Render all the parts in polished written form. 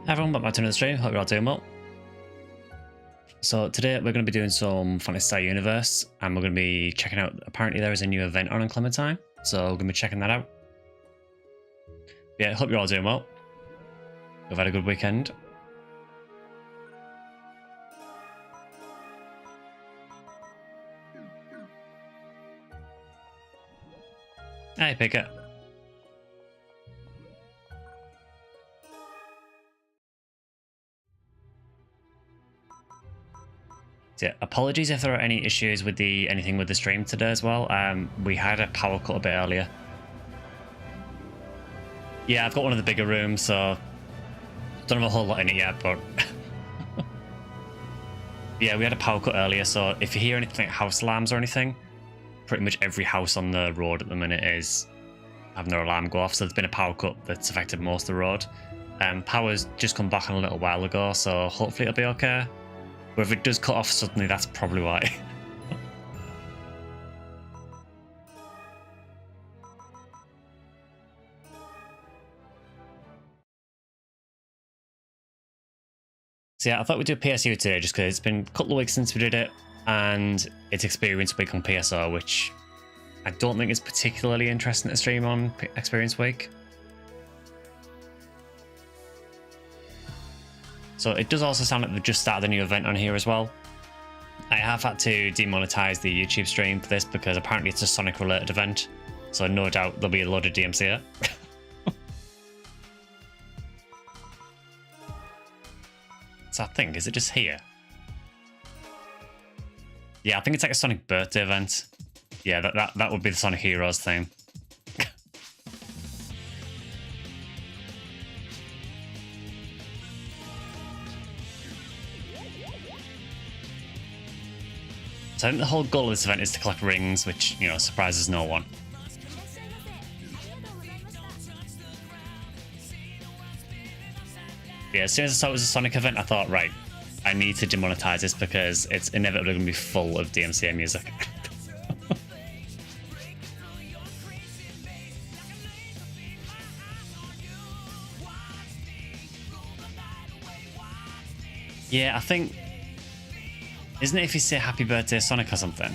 Hi everyone, welcome back to another stream. Hope you're all doing well. So today we're going to be doing some Phantasy Star Universe, and we're going to be checking out, apparently there is a new event on Clementine, so we're going to be checking that out. Yeah, hope you're all doing well. We've had a good weekend. Hey, Picker. So yeah, apologies if there are any issues with anything with the stream today as well. We had a power cut a bit earlier. Yeah, I've got one of the bigger rooms, so don't have a whole lot in it yet, but yeah, we had a power cut earlier, so if you hear anything like house alarms or anything, pretty much every house on the road at the minute is having their alarm go off, so there's been a power cut that's affected most of the road. Power's just come back on a little while ago, so hopefully it'll be okay. But if it does cut off suddenly, that's probably why. So yeah, I thought we'd do PSU today just because it's been a couple of weeks since we did it, and it's Experience Week on PSO, which I don't think is particularly interesting to stream on Experience Week. So it does also sound like they've just started a new event on here as well. I have had to demonetize the YouTube stream for this because apparently it's a Sonic related event, so no doubt there'll be a load of DMC here. So I think, is it just here? Yeah, I think it's like a Sonic birthday event. Yeah, that would be the Sonic Heroes thing. So I think the whole goal of this event is to collect rings, which, you know, surprises no one. Yeah, as soon as I saw it was a Sonic event, I thought, right, I need to demonetize this because it's inevitably going to be full of DMCA music. Yeah, I think... Isn't it if you say happy birthday Sonic or something?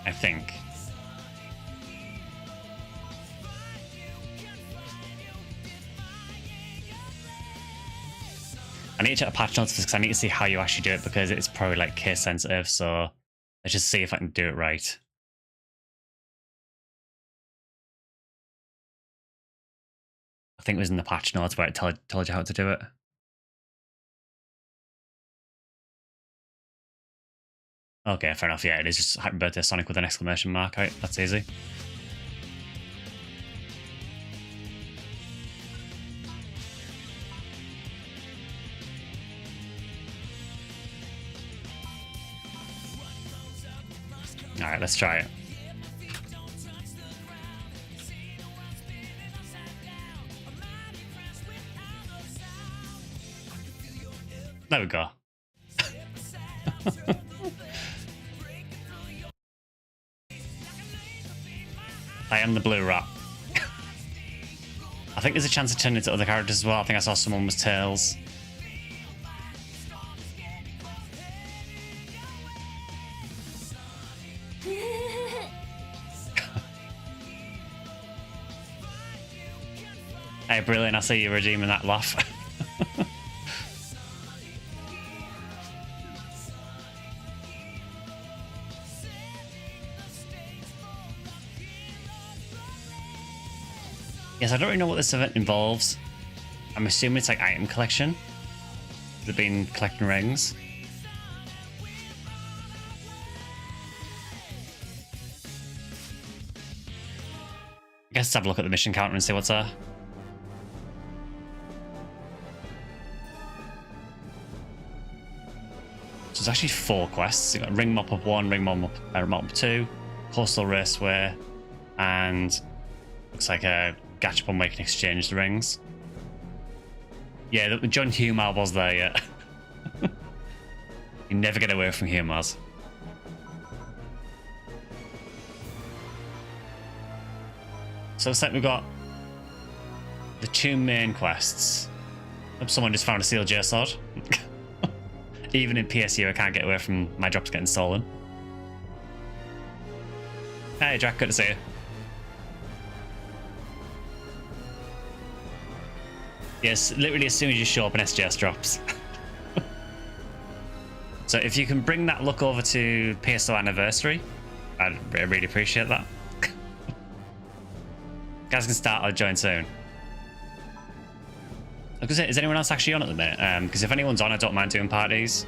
I think. I need to check a patch notes because I need to see how you actually do it because it's probably like case sensitive, so let's just see if I can do it right. I think it was in the patch notes where it told you how to do it. Okay, fair enough. Yeah, it is just happy birthday Sonic with an exclamation mark. Right, that's easy. Alright, let's try it. There we go. I am the blue rat. I think there's a chance to turn into other characters as well. I think I saw someone was Tails. Hey, brilliant. I see you redeeming that laugh. Yes, I don't really know what this event involves. I'm assuming it's like item collection. They've been collecting rings. I guess let's have a look at the mission counter and see what's there. So there's actually 4 quests. You've got Ring Mop Up 1, Ring Mop Up 2, Coastal Raceway, and looks like a Gachapon where you can exchange the rings. Yeah, the John Humar was there, yeah. You never get away from Humars. So it's like we've got the two main quests. Hope someone just found a sealed J sword. Even in PSU, I can't get away from my drops getting stolen. Hey, Jack, good to see you. Yes, literally as soon as you show up, an SJS drops. So if you can bring that look over to PSU Anniversary, I'd really appreciate that. Guys can start or join soon. I was gonna say, is anyone else actually on at the minute? Because if anyone's on, I don't mind doing parties.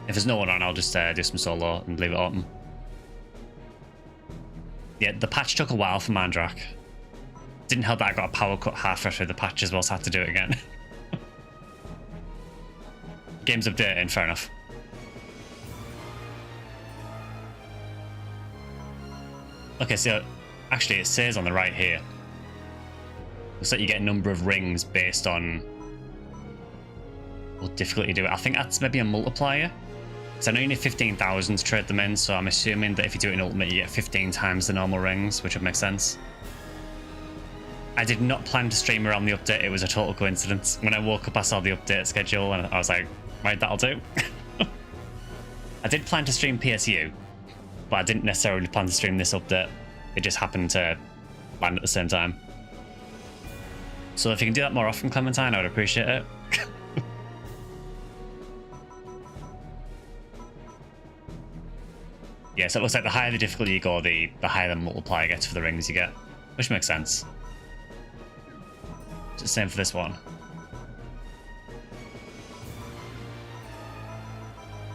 If there's no one on, I'll just do some solo and leave it open. Yeah, the patch took a while for Mandrak. Didn't help that I got a power cut halfway through the patch as well, so I had to do it again. Game's updating, fair enough. Okay, so actually it says on the right here. Looks like you get a number of rings based on what difficulty you do it. I think that's maybe a multiplier. So I know you need 15,000 to trade them in, so I'm assuming that if you do it in Ultimate, you get 15 times the normal rings, which would make sense. I did not plan to stream around the update. It was a total coincidence. When I woke up, I saw the update schedule, and I was like, right, that'll do. I did plan to stream PSU, but I didn't necessarily plan to stream this update. It just happened to land at the same time. So if you can do that more often, Clementine, I would appreciate it. Yeah, so it looks like the higher the difficulty you go, the higher the multiplier gets for the rings you get, which makes sense. It's the same for this one.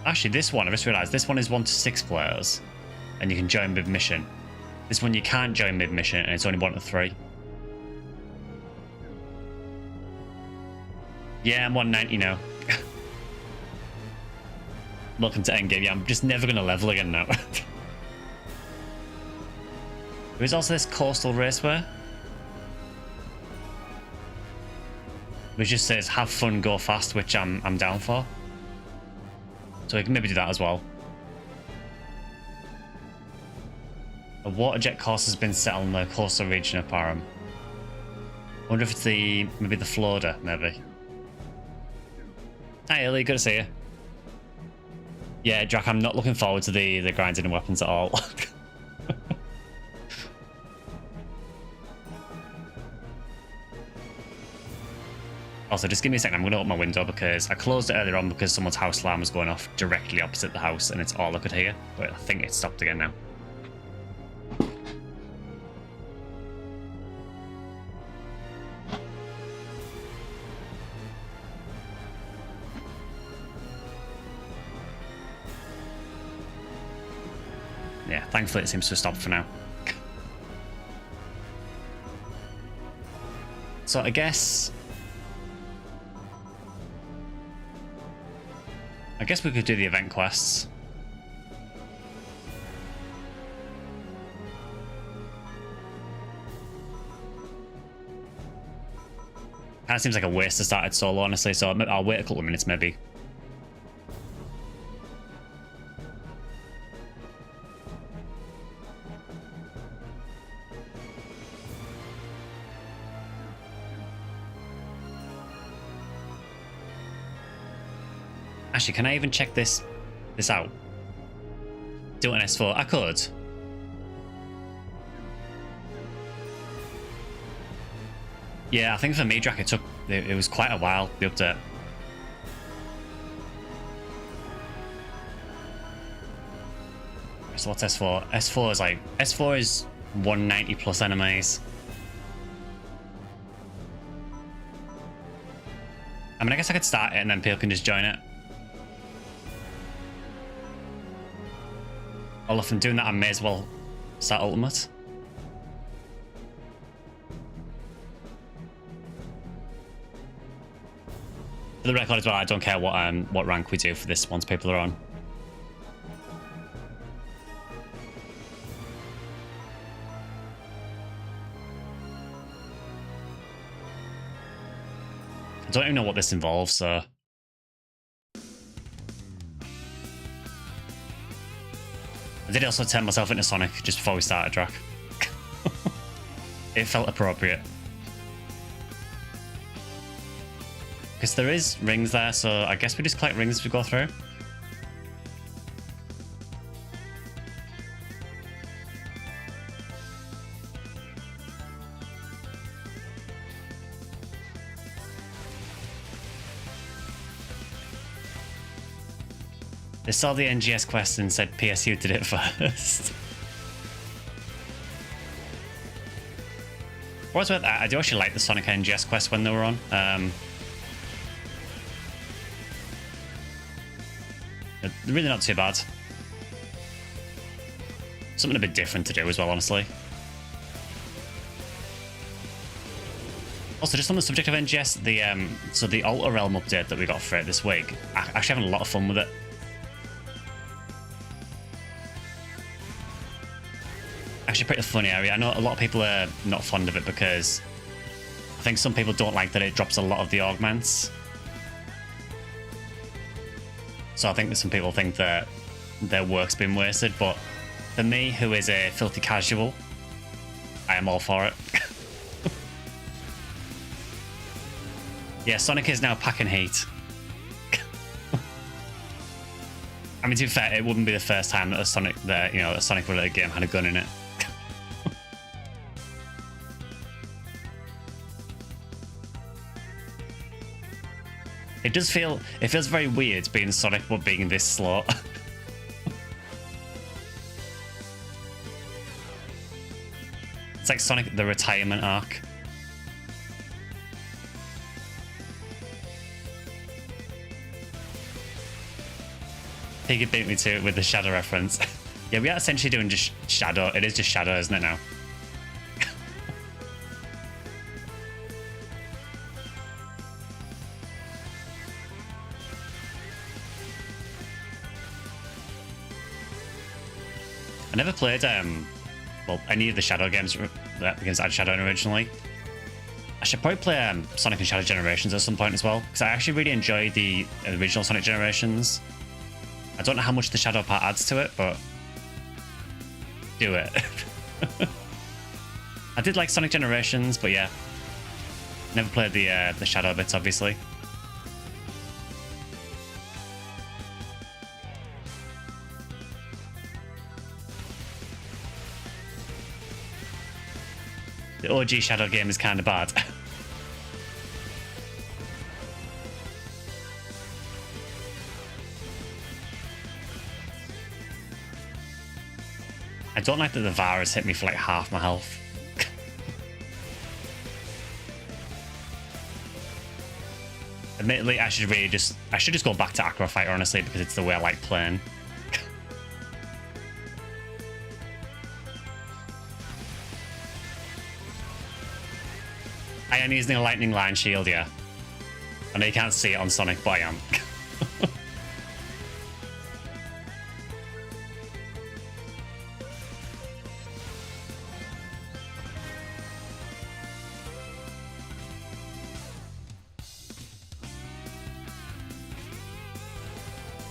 Actually, this one, I just realised, this one is 1 to 6 players, and you can join mid-mission. This one you can't join mid-mission, and it's only 1 to 3. Yeah, I'm 190 now. Welcome to endgame. Yeah, I'm just never going to level again now. There's also this coastal raceway, which just says have fun, go fast, which I'm down for. So we can maybe do that as well. A water jet course has been set on the coastal region of Param. I wonder if it's maybe the floater, maybe. Hi Ellie, good to see you. Yeah, Drac, I'm not looking forward to the grinding and weapons at all. Also, just give me a second. I'm going to open my window because I closed it earlier on because someone's house alarm was going off directly opposite the house and it's all I could hear. But I think it's stopped again now. Yeah, thankfully it seems to have stopped for now. So I guess we could do the event quests. Kind of seems like a waste to start it solo, honestly, so I'll wait a couple of minutes maybe. Actually, can I even check this out? Do an S4? I could. Yeah, I think for me, Drac, it was quite a while, the update. So what's S4? S4 is 190 plus enemies. I mean, I guess I could start it and then people can just join it. Well, if I'm doing that, I may as well start Ultimate. For the record as well, I don't care what rank we do for this once people are on. I don't even know what this involves, so... I did also turn myself into Sonic just before we started, Drac. It felt appropriate. Because there is rings there, so I guess we just collect rings as we go through. They saw the NGS quest and said PSU did it first. What's with that? I do actually like the Sonic NGS quest when they were on. They're really not too bad. Something a bit different to do as well, honestly. Also, just on the subject of NGS, so the Alter Realm update that we got for it this week, I'm actually having a lot of fun with it. Actually, pretty funny area. I know a lot of people are not fond of it because I think some people don't like that it drops a lot of the augments. So I think that some people think that their work's been wasted, but for me, who is a filthy casual, I am all for it. Yeah, Sonic is now packing heat. I mean, to be fair, it wouldn't be the first time that a Sonic-related game had a gun in it. It feels very weird being Sonic but being this slow. It's like Sonic the retirement arc. He could beat me to it with the Shadow reference. Yeah, we are essentially doing just Shadow. It is just Shadow, isn't it now? I never played well, any of the Shadow games that had Shadow in originally. I should probably play Sonic and Shadow Generations at some point as well, because I actually really enjoy the original Sonic Generations. I don't know how much the Shadow part adds to it, but do it. I did like Sonic Generations, but yeah, never played the Shadow bits, obviously. The OG Shadow game is kind of bad. I don't like that the virus hit me for like half my health. Admittedly, I should just go back to Acro Fighter, honestly, because it's the way I like playing. I am using a lightning line shield, yeah. I know you can't see it on Sonic, but I am.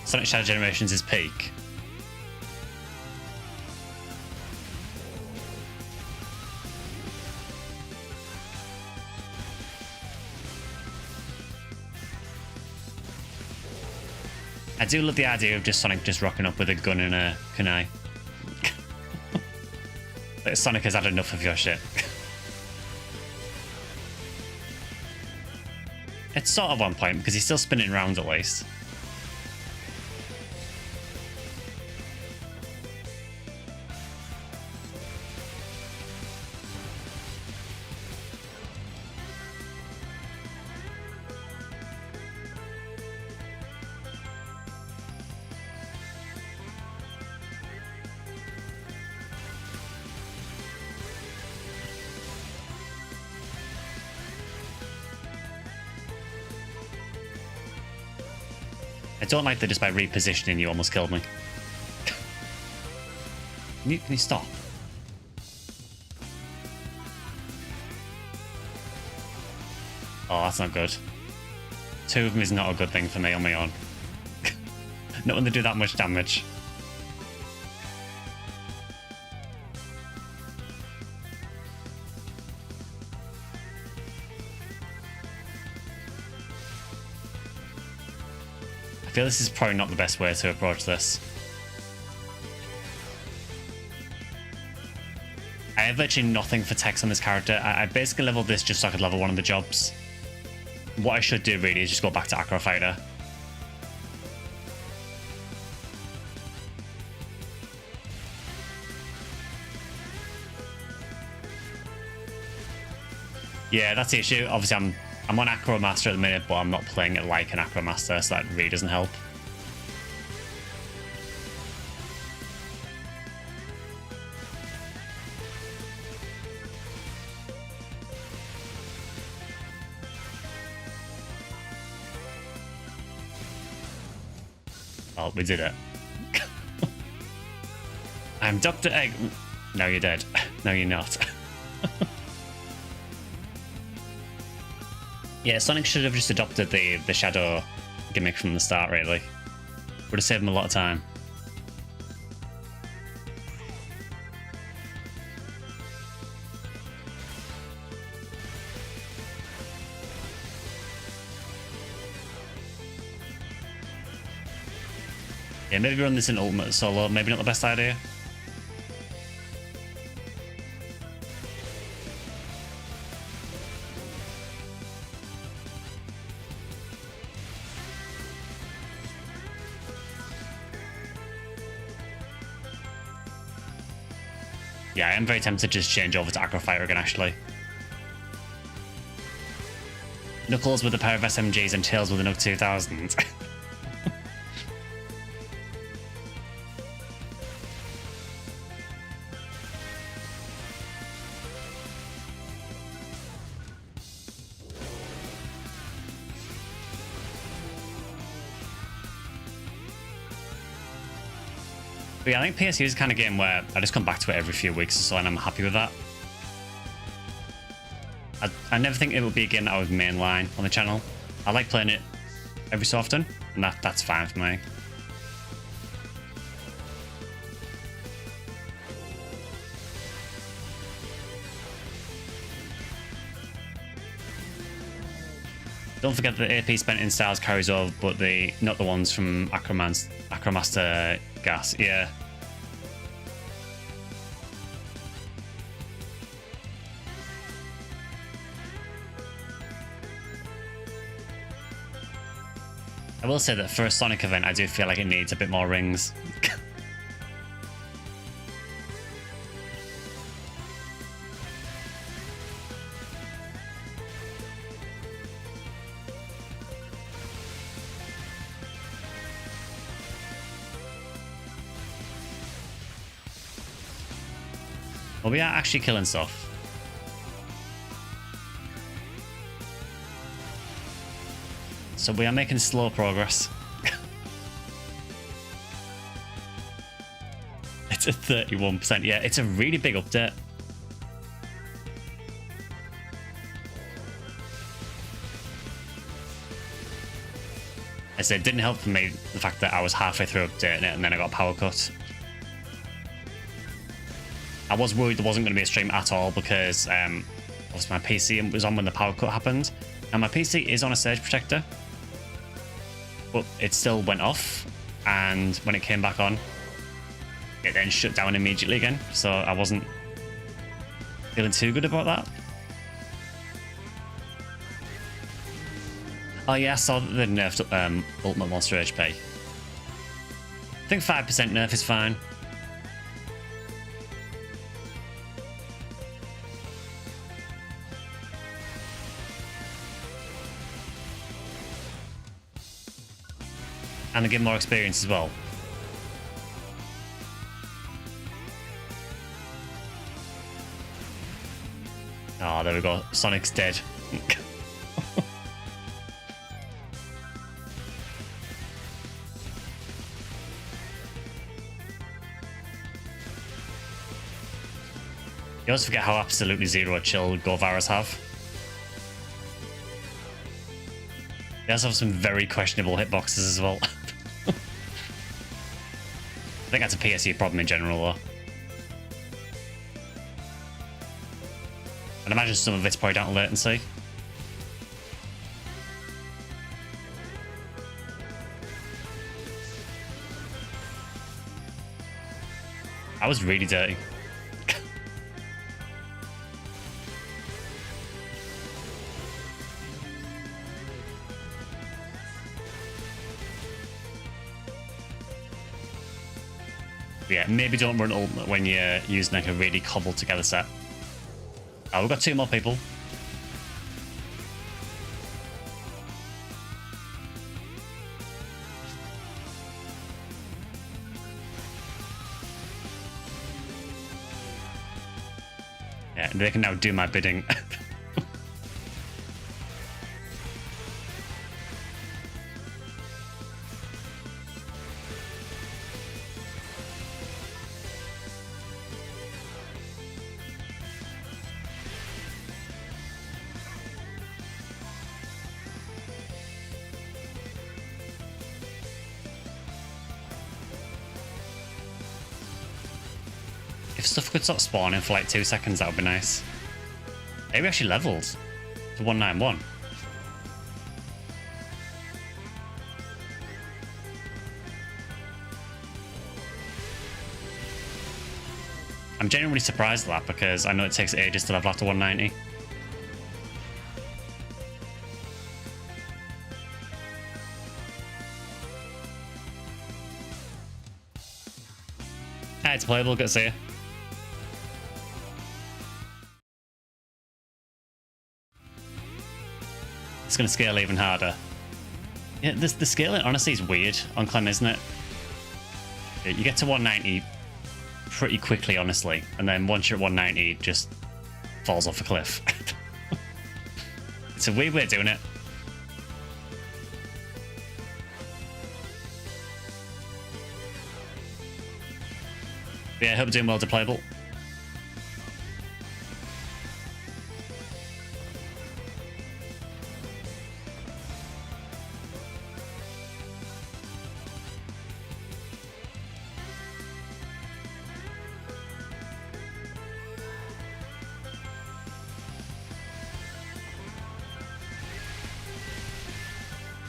Sonic Shadow Generations is peak. I do love the idea of just Sonic just rocking up with a gun and a kunai. Like, Sonic has had enough of your shit. It's sort of on point because he's still spinning around at least. I don't like that just by repositioning you almost killed me. Can you stop? Oh, that's not good. Two of them is not a good thing for me on my own. Not when they do that much damage. feel this is probably not the best way to approach this. I have virtually nothing for text on this character. I basically leveled this just so I could level one of the jobs. What I should do really is just go back to Acro Fighter. Yeah, that's the issue. Obviously, I'm on Acro Master at the minute, but I'm not playing it like an Acro Master, so that really doesn't help. Well, we did it. I'm Dr. Egg. No, you're dead. No, you're not. Yeah, Sonic should have just adopted the shadow gimmick from the start, really. Would have saved him a lot of time. Yeah, maybe run this in Ultimate solo, maybe not the best idea. Yeah, I am very tempted to just change over to Acro Fighter again, actually. Knuckles with a pair of SMGs and Tails with a Nook 2000. But yeah, I think PSU is the kind of game where I just come back to it every few weeks or so, and I'm happy with that. I never think it would be a game that I would mainline on the channel. I like playing it every so often, and that's fine for me. Don't forget that the AP spent in Styles carries over, but not the ones from Acromaster Gas. Yeah. I will say that for a Sonic event, I do feel like it needs a bit more rings. Well, we are actually killing stuff. So we are making slow progress. It's a 31%. Yeah, it's a really big update. I said it didn't help for me the fact that I was halfway through updating it and then I got power cut. I was worried there wasn't going to be a stream at all because obviously my PC was on when the power cut happened. And my PC is on a surge protector, but it still went off. And when it came back on, it then shut down immediately again. So I wasn't feeling too good about that. Oh yeah, I saw that they nerfed Ultimate Monster HP. I think 5% nerf is fine. And they give more experience as well. Oh, there we go. Sonic's dead. You also forget how absolutely zero chill Gorvaras have. They also have some very questionable hitboxes as well. I think that's a PSU problem in general, though. I'd imagine some of it's probably down to latency. That was really dirty. Yeah, maybe don't run ultimate when you're using like a really cobbled together set. Oh, we've got 2 more people. Yeah, they can now do my bidding. If stuff could stop spawning for like 2 seconds, that would be nice. Hey, we actually leveled to 191. I'm genuinely surprised at that because I know it takes ages to level after 190. Hey, it's playable, good to see you. It's going to scale even harder. Yeah, the scaling honestly is weird on Clem, isn't it? You get to 190 pretty quickly, honestly, and then once you're at 190, it just falls off a cliff. It's a weird way of doing it. But yeah, I hope you're doing well to playable.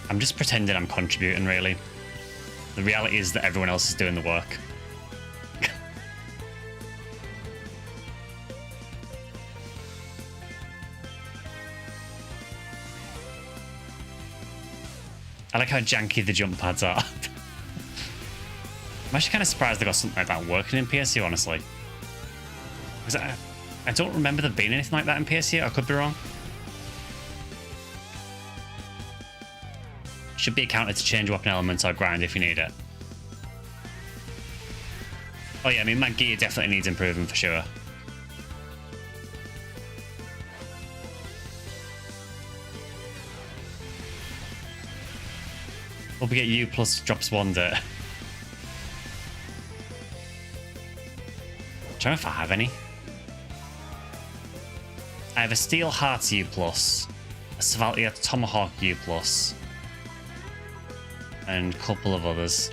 I'm just pretending I'm contributing, really. The reality is that everyone else is doing the work. I like how janky the jump pads are. I'm actually kind of surprised they got something like that working in PSU, honestly. Because I don't remember there being anything like that in PSU. I could be wrong. Should be a counter to change weapon elements or grind if you need it. Oh yeah, I mean, my gear definitely needs improving for sure. Hope we get you plus drops 1 dirt. Trying if I have any. I have a Steel Heart U plus, a Svaltia Tomahawk U plus, and a couple of others.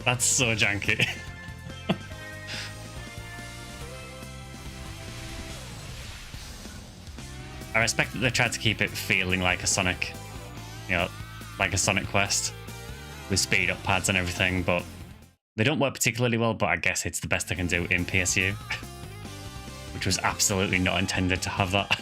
That's so janky. I respect that they tried to keep it feeling like a Sonic, you know, like a Sonic Quest with speed up pads and everything, but they don't work particularly well, but I guess it's the best I can do in PSU, which was absolutely not intended to have that.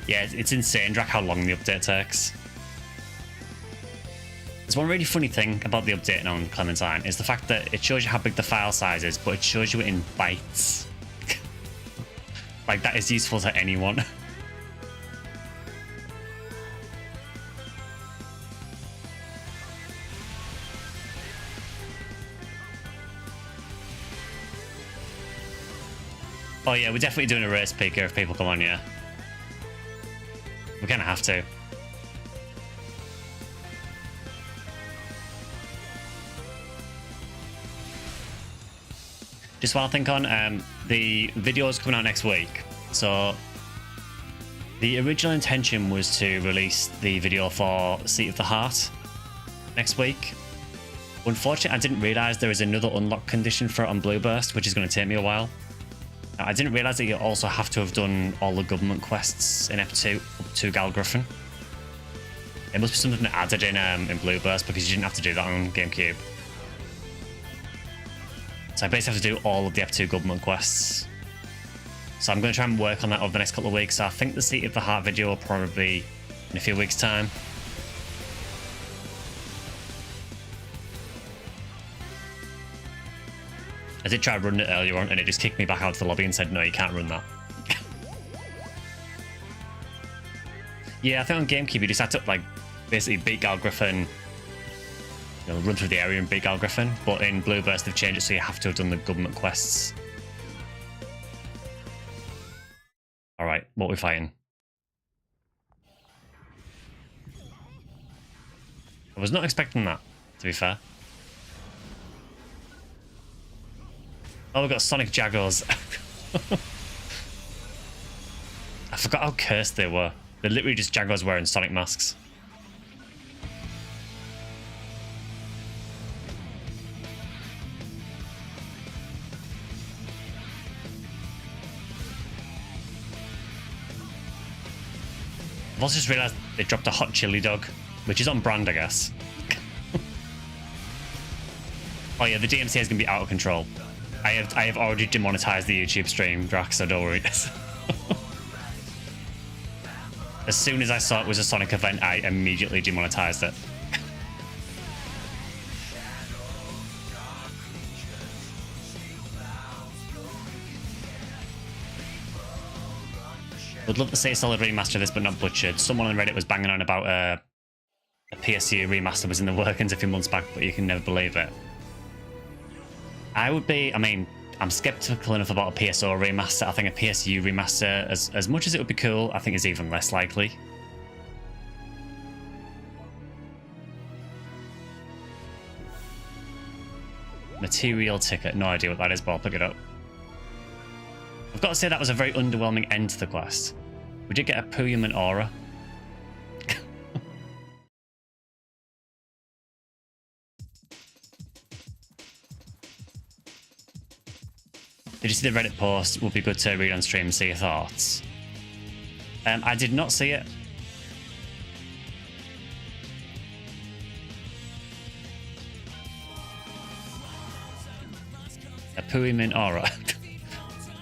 Yeah, it's insane, Drac, how long the update takes. There's one really funny thing about the updating on Clementine is the fact that it shows you how big the file size is, but it shows you it in bytes. Like, that is useful to anyone. Oh yeah, we're definitely doing a race peak here if people come on, yeah. We're gonna have to. Just while I think on, the video is coming out next week. So the original intention was to release the video for Seat of the Heart next week. Unfortunately, I didn't realise there is another unlock condition for it on Blueburst, which is going to take me a while. I didn't realise that you also have to have done all the government quests in Ep2 up to Galgriffin. It must be something that added in Blueburst, because you didn't have to do that on GameCube. So I basically have to do all of the Ep2 government quests. So I'm going to try and work on that over the next couple of weeks. So I think the Seat of the Heart video will probably be in a few weeks' time. I did try running it earlier on, and it just kicked me back out of the lobby and said, no, you can't run that. Yeah, I think on GameCube you just had to, like, basically beat Galgriffin, you know, run through the area and beat Galgriffin. But in Blueburst they've changed it so you have to have done the government quests. Alright, what are we fighting? I was not expecting that, to be fair. Oh, we've got Sonic Jaguars. I forgot how cursed they were. They're literally just Jaguars wearing Sonic masks. I've also just realised they dropped a hot chili dog, which is on brand, I guess. Oh yeah, the DMCA is going to be out of control. I have already demonetized the YouTube stream, Drax, so don't worry. As soon as I saw it was a Sonic event, I immediately demonetized it. Would love to say solid remaster of this, but not butchered. Someone on Reddit was banging on about a PSU remaster was in the workings a few months back, but you can never believe it. I would be, I mean, I'm skeptical enough about a PSO remaster. I think a PSU remaster, as much as it would be cool, I think is even less likely. Material ticket, no idea what that is, but I'll pick it up. I've got to say that was a very underwhelming end to the quest. We did get a Puyum aura. Did you see the Reddit post? Would be good to read on stream and see your thoughts. I did not see it. A Puyum aura.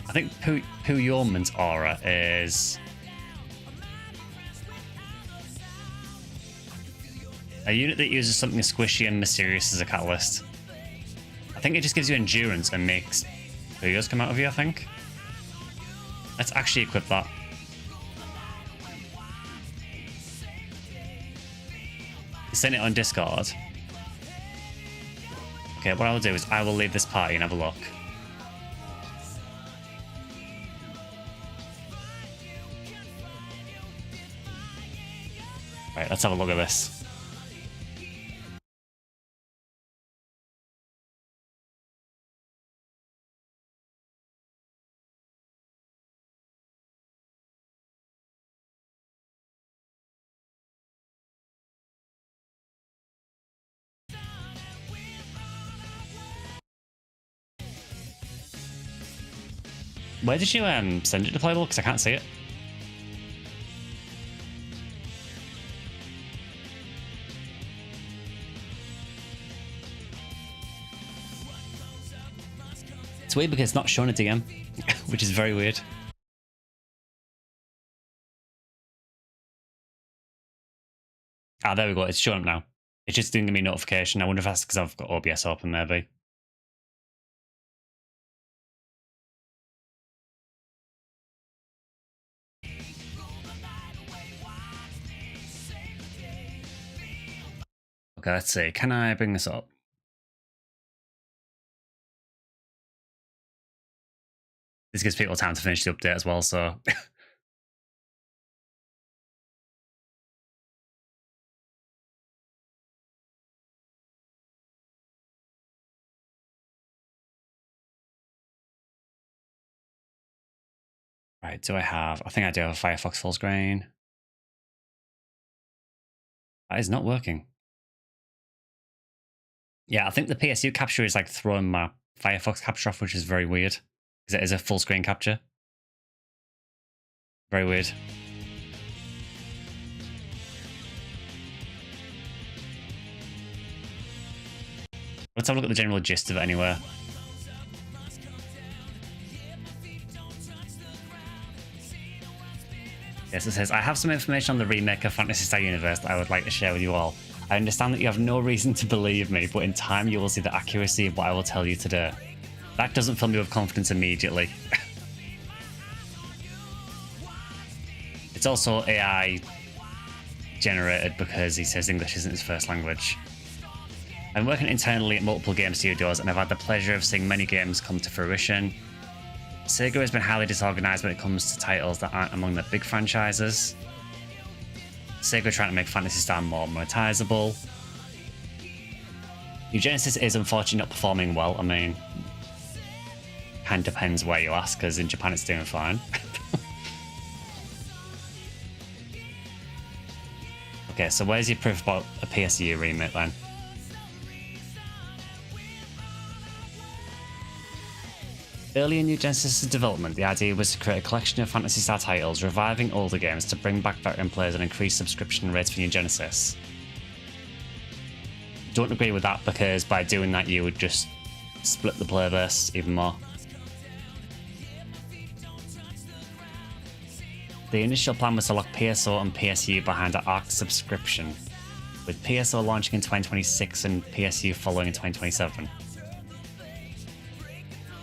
I think Puyum aura is a unit that uses something squishy and mysterious as a catalyst. I think it just gives you endurance and makes Puyos come out of you, I think. Let's actually equip that. Send it on Discord. Okay, what I'll do is I will leave this party and have a look. Right, let's have a look at this. Where did you send it to playable? Because I can't see it. It's weird because it's not showing a DM, which is very weird. Ah, there we go. It's showing up now. It's just doing me a notification. I wonder if that's because I've got OBS open, maybe. Okay, let's see. Can I bring this up? This gives people time to finish the update as well, so... Right, do I have... I think I do have a Firefox full screen. That is not working. Yeah, I think the PSU capture is like throwing my Firefox capture off, which is very weird. Because it is a full screen capture. Very weird. Let's have a look at the general gist of it anyway. Yes, it says, I have some information on the remake of Phantasy Star Universe that I would like to share with you all. I understand that you have no reason to believe me, but in time you will see the accuracy of what I will tell you today. That doesn't fill me with confidence immediately. It's also AI generated because he says English isn't his first language. I'm working internally at multiple game studios and I've had the pleasure of seeing many games come to fruition. Sega has been highly disorganized when it comes to titles that aren't among the big franchises. Sega are trying to make Phantasy Star more monetizable. New Genesis is unfortunately not performing well. I mean, kind of depends where you ask, because in Japan it's doing fine. Okay, so where's your proof about a PSU remake then? Early in New Genesis' development, the idea was to create a collection of Phantasy Star titles, reviving older games to bring back veteran players and increase subscription rates for New Genesis. Don't agree with that, because by doing that you would just split the player base even more. The initial plan was to lock PSO and PSU behind an ARC subscription, with PSO launching in 2026 and PSU following in 2027.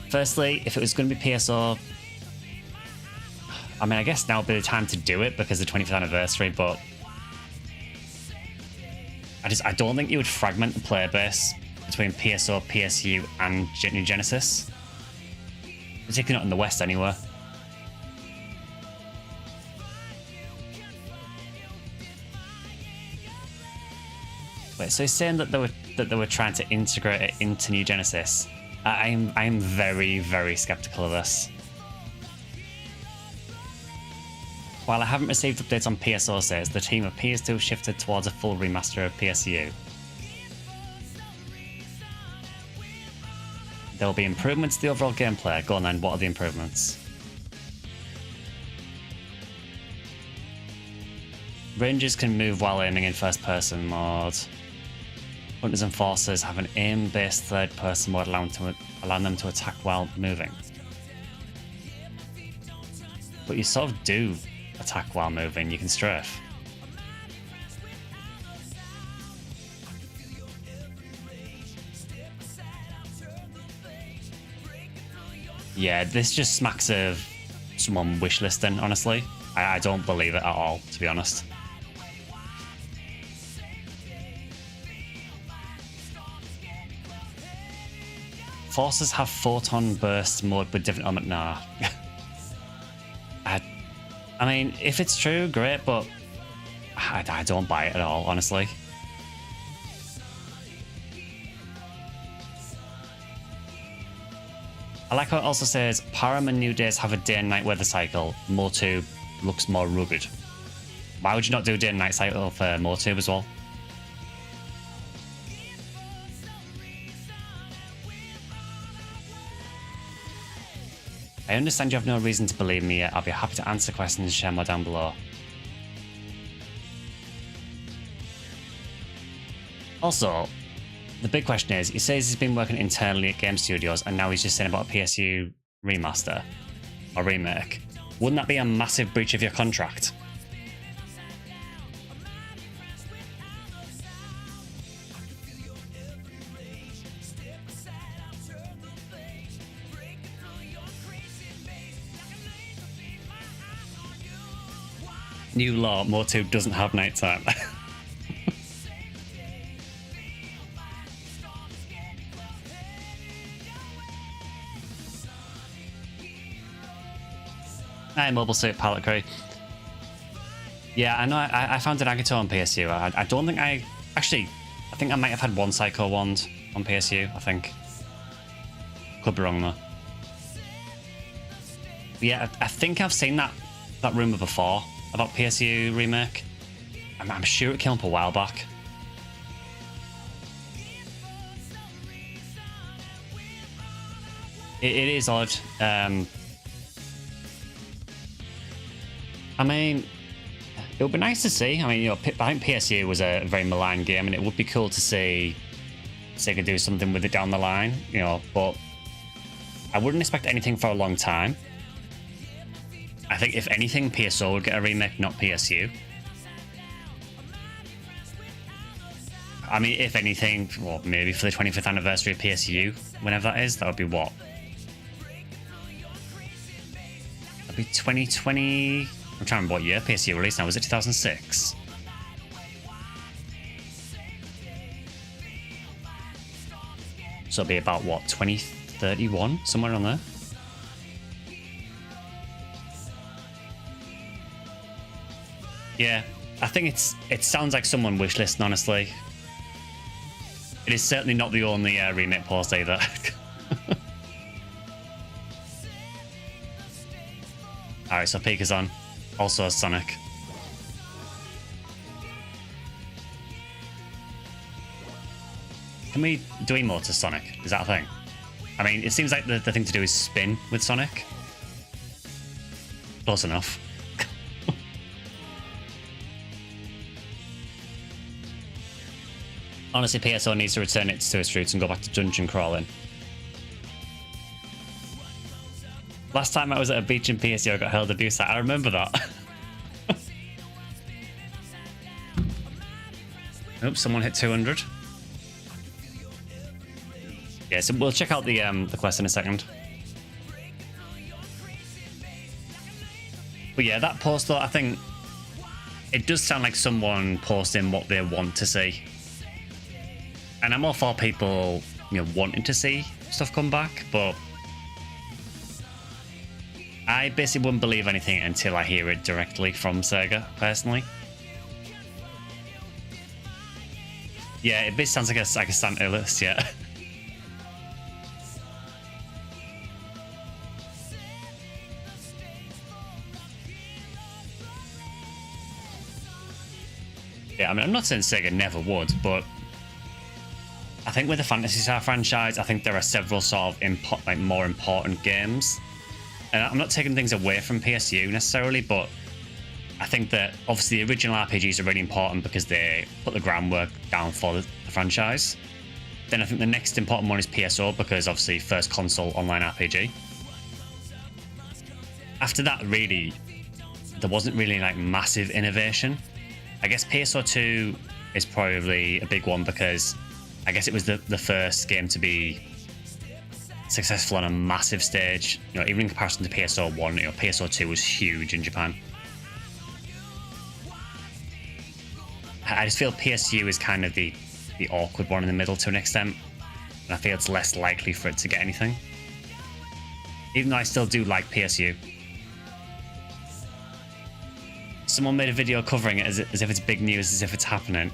Firstly, if it was going to be PSO, I mean, I guess now would be the time to do it because of the 25th anniversary, but I don't think you would fragment the player base between PSO, PSU, and New Genesis. Particularly not in the West anyway. Wait, so he's saying that they were trying to integrate it into New Genesis. I'm very, very skeptical of this. While I haven't received updates on PSO says, the team appears to have shifted towards a full remaster of PSU. There will be improvements to the overall gameplay. Go on then, what are the improvements? Rangers can move while aiming in first person mode. Hunters and Forcers have an aim-based third-person mode allowing them to attack while moving. But you sort of do attack while moving, you can strafe. Yeah, this just smacks of someone wishlisting, honestly. I don't believe it at all, to be honest. Forces have photon burst mode with different element. Nah. I mean, if it's true, great, but I don't buy it at all, honestly. I like how it also says Param and New Days have a day and night weather cycle. Motube looks more rugged. Why would you not do a day and night cycle for Motube as well? I understand you have no reason to believe me yet. I'll be happy to answer questions and share more down below. Also, the big question is, he says he's been working internally at game studios and now he's just saying about a PSU remaster or remake. Wouldn't that be a massive breach of your contract? New law, Motube doesn't have nighttime. Hi, Mobile Suit Palette Crew. Yeah, I know I found an Agato on PSU. I don't think I think I might have had one Psycho Wand on PSU, I think. Could be wrong though. Yeah, I think I've seen that rumor before about PSU remake. I'm sure it came up a while back. It is odd. I mean, it would be nice to see. I mean, you know, I think PSU was a very maligned game, and it would be cool to see Sega do something with it down the line, you know, but I wouldn't expect anything for a long time. I think if anything, PSO would get a remake, not PSU. I mean, if anything, well, maybe for the 25th anniversary of PSU, whenever that is, that would be what? That'd be 2020. I'm trying to remember what year PSU released now. Was it 2006? So it'll be about what, 2031? Somewhere on there. Yeah, I think it sounds like someone wishlisting, honestly. It is certainly not the only remake post either. Alright, so Pika's on. Also Sonic. Can we do emotes as Sonic? Is that a thing? I mean, it seems like the thing to do is spin with Sonic. Close enough. Honestly, PSO needs to return it to its roots and go back to dungeon crawling. Last time I was at a beach in PSO, I got held abuse. I remember that. Oops, someone hit 200. Yeah, so we'll check out the quest in a second. But yeah, that post though, I think it does sound like someone posting what they want to see. And I'm all for people, you know, wanting to see stuff come back, but I basically wouldn't believe anything until I hear it directly from Sega, personally. Yeah, it basically sounds like a Santa list, yeah. Yeah, I mean, I'm not saying Sega never would, but I think with the Phantasy Star franchise, I think there are several sort of more important games. And I'm not taking things away from PSU necessarily, but I think that obviously the original RPGs are really important because they put the groundwork down for the franchise. Then I think the next important one is PSO because obviously first console online RPG. After that, really, there wasn't really like massive innovation. I guess PSO 2 is probably a big one because I guess it was the first game to be successful on a massive stage. You know, even in comparison to PSO 1, you know, PSO 2 was huge in Japan. I just feel PSU is kind of the awkward one in the middle to an extent. And I feel it's less likely for it to get anything. Even though I still do like PSU. Someone made a video covering it as if it's big news, as if it's happening.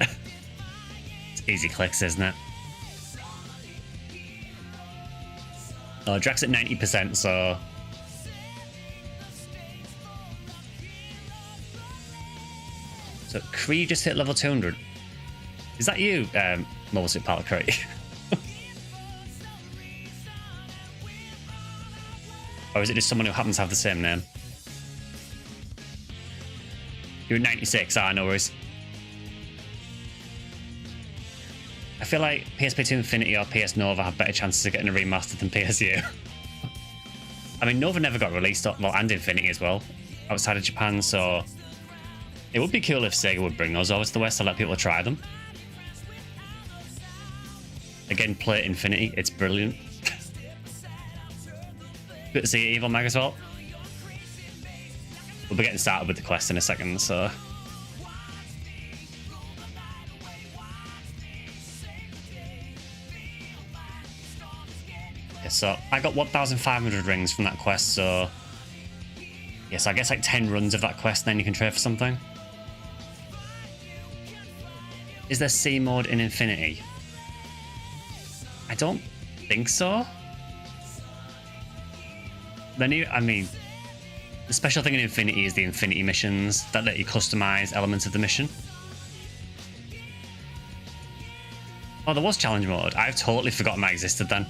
It's easy clicks, isn't it? Oh, Drax at 90%, so... So, Kree just hit level 200. Is that you, Mobile Suit Pilot Kree? Or is it just someone who happens to have the same name? You're at 96, no worries. I feel like PSP2 Infinity or PS Nova have better chances of getting a remaster than PSU. I mean, Nova never got released, well, and Infinity as well, outside of Japan, so it would be cool if Sega would bring those over to the West to let people try them. Again, play Infinity, it's brilliant. Good to see you, Evil Mag, as well. We'll be getting started with the quest in a second, so... Yeah, so I got 1,500 rings from that quest, so... Yeah, so I guess like 10 runs of that quest, and then you can trade for something. Is there C mode in Infinity? I don't think so. The new, I mean, The special thing in Infinity is the Infinity missions that let you customize elements of the mission. Oh, there was challenge mode. I've totally forgotten that existed then.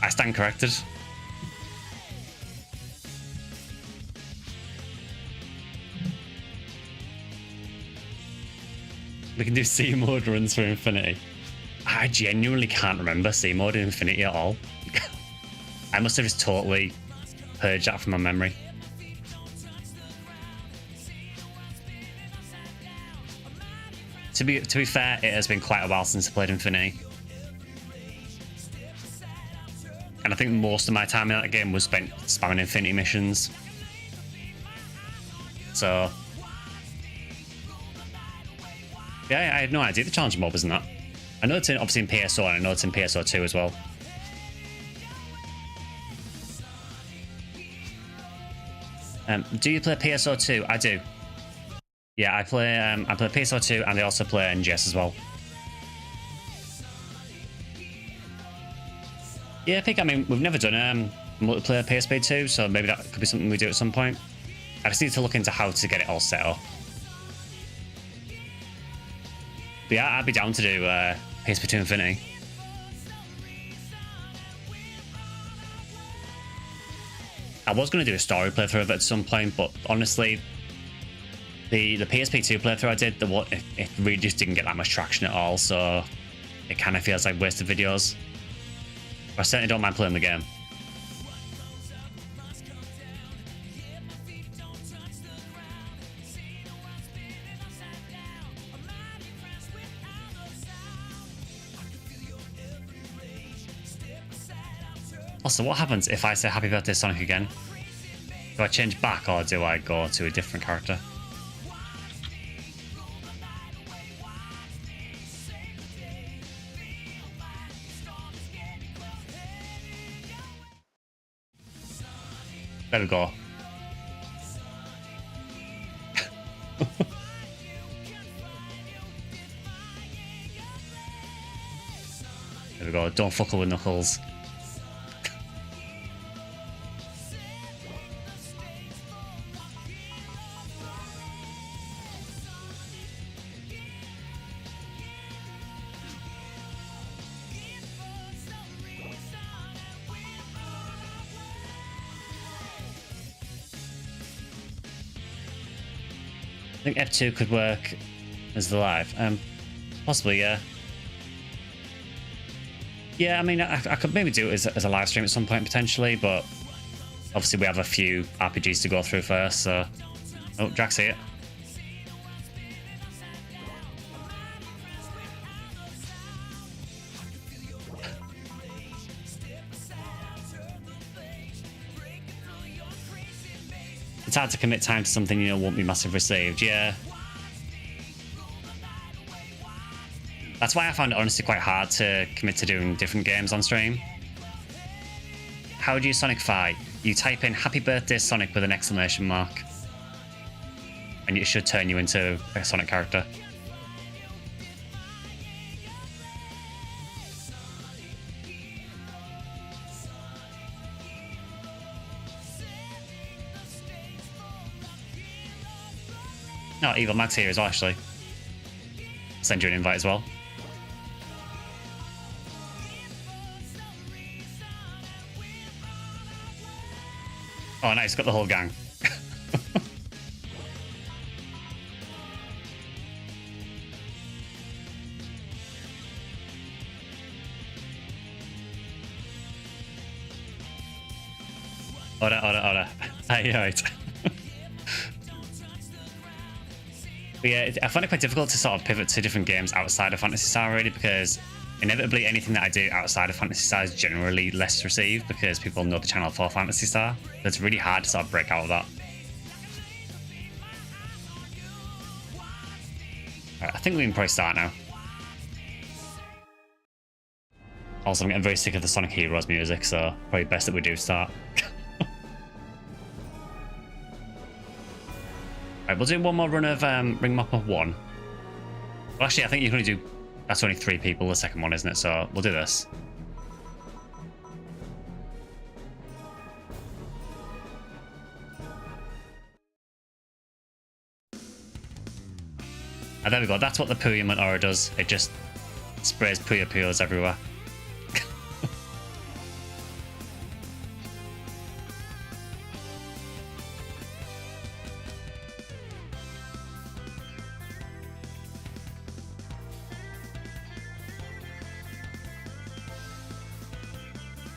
I stand corrected. We can do C mode runs for Infinity. I genuinely can't remember C mode in Infinity at all. I must have just totally purged that from my memory. To be fair, it has been quite a while since I played Infinity. And I think most of my time in that game was spent spamming Infinity missions. So yeah, I had no idea the challenge mob isn't that. I know it's obviously in PSO, and I know it's in PSO 2 as well. Do you play PSO 2? I do. Yeah, I play PSO 2, and I also play NGS as well. Yeah, I think, I mean, we've never done multiplayer PSP 2, so maybe that could be something we do at some point. I just need to look into how to get it all set up. But yeah, I'd be down to do PSP 2 Infinity. I was going to do a story playthrough of it at some point, but honestly, the PSP 2 playthrough I did, it really just didn't get that much traction at all, so it kind of feels like wasted videos. But I certainly don't mind playing the game. Also, what happens if I say happy birthday Sonic again? Do I change back or do I go to a different character? There we go. There we go. Don't fuckle with Knuckles. I think F2 could work as the live. Possibly, yeah. Yeah, I mean, I could maybe do it as a live stream at some point potentially, but obviously we have a few RPGs to go through first, so... Oh, Drax here. It's hard to commit time to something you know won't be massively received, yeah. That's why I found it honestly quite hard to commit to doing different games on stream. How do you Sonic fight? You type in happy birthday Sonic with an exclamation mark. And it should turn you into a Sonic character. No, Evil Mag's here as well, actually. Send you an invite as well. Oh, nice, got the whole gang. Ora. Hey, alright. But yeah, I find it quite difficult to sort of pivot to different games outside of Phantasy Star, really, because inevitably anything that I do outside of Phantasy Star is generally less received because people know the channel for Phantasy Star. So it's really hard to sort of break out of that. Right, I think we can probably start now. Also, I'm getting very sick of the Sonic Heroes music, so probably best that we do start. Right, we'll do one more run of Ring Mopper 1. Well, actually, I think you can only do... That's only 3 people, the second one, isn't it? So we'll do this. And there we go. That's what the Puyo aura does. It just sprays Puyos everywhere.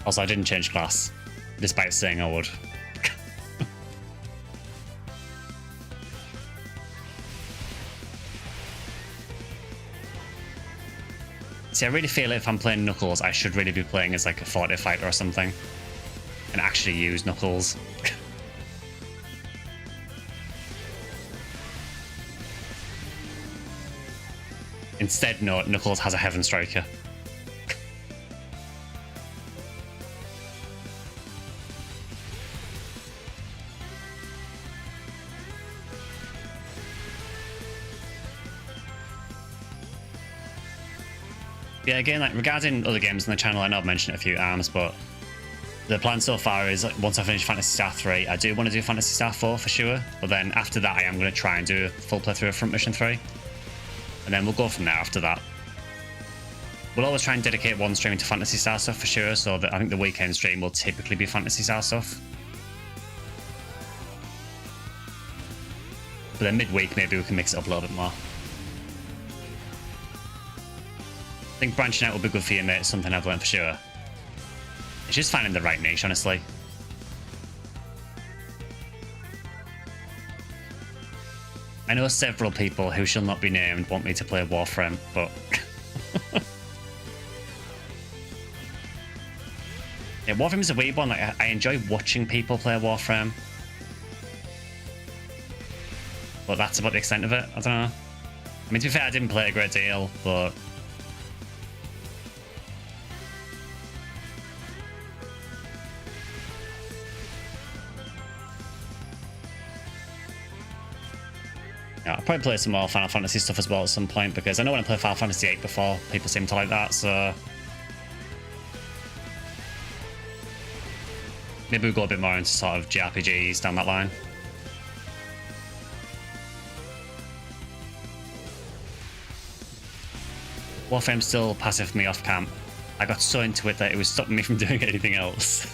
Also, I didn't change class, despite saying I would. See, I really feel if I'm playing Knuckles, I should really be playing as like a Forte fighter or something, and actually use Knuckles. Instead, no, Knuckles has a Heaven Striker. Yeah, again, like regarding other games on the channel, I know I've mentioned it a few times, but the plan so far is like, once I finish Phantasy Star 3, I do want to do Phantasy Star 4 for sure, but then after that I am going to try and do a full playthrough of Front Mission 3, and then we'll go from there after that. We'll always try and dedicate one stream to Phantasy Star stuff for sure, so that I think the weekend stream will typically be Phantasy Star stuff. But then midweek maybe we can mix it up a little bit more. I think branching out will be good for you, mate. It's something I've learned for sure. It's just finding the right niche, honestly. I know several people who shall not be named want me to play Warframe, but... yeah, Warframe is a weird one. Like, I enjoy watching people play Warframe. But that's about the extent of it. I don't know. I mean, to be fair, I didn't play a great deal, but... yeah, I'll probably play some more Final Fantasy stuff as well at some point, because I know when I played Final Fantasy 8 before, people seem to like that, so... maybe we'll go a bit more into sort of JRPGs down that line. Warframe's still passive for me off camp. I got so into it that it was stopping me from doing anything else.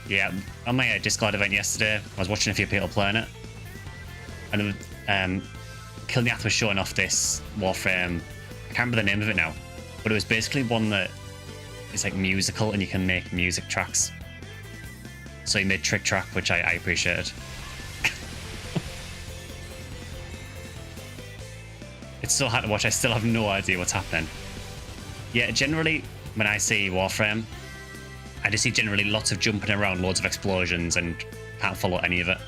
Yeah, on my Discord event yesterday, I was watching a few people playing it, and Kilniath was showing off this Warframe. I can't remember the name of it now, but it was basically one that is like musical, and you can make music tracks. So he made Trick Track, which I appreciated. It's so hard to watch. I still have no idea what's happening. Yeah, generally when I see Warframe, I just see generally lots of jumping around, loads of explosions, and can't follow any of it.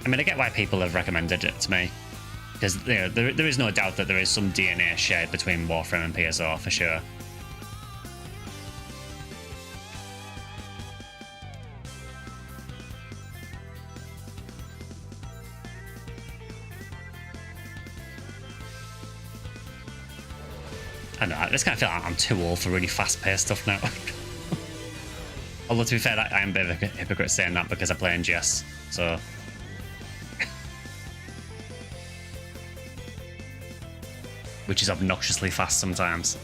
I mean, I get why people have recommended it to me. Because you know, there is no doubt that there is some DNA shared between Warframe and PSO for sure. I don't know, I just kind of feel like I'm too old for really fast-paced stuff now. Although to be fair, I am a bit of a hypocrite saying that because I play NGS, so... which is obnoxiously fast sometimes.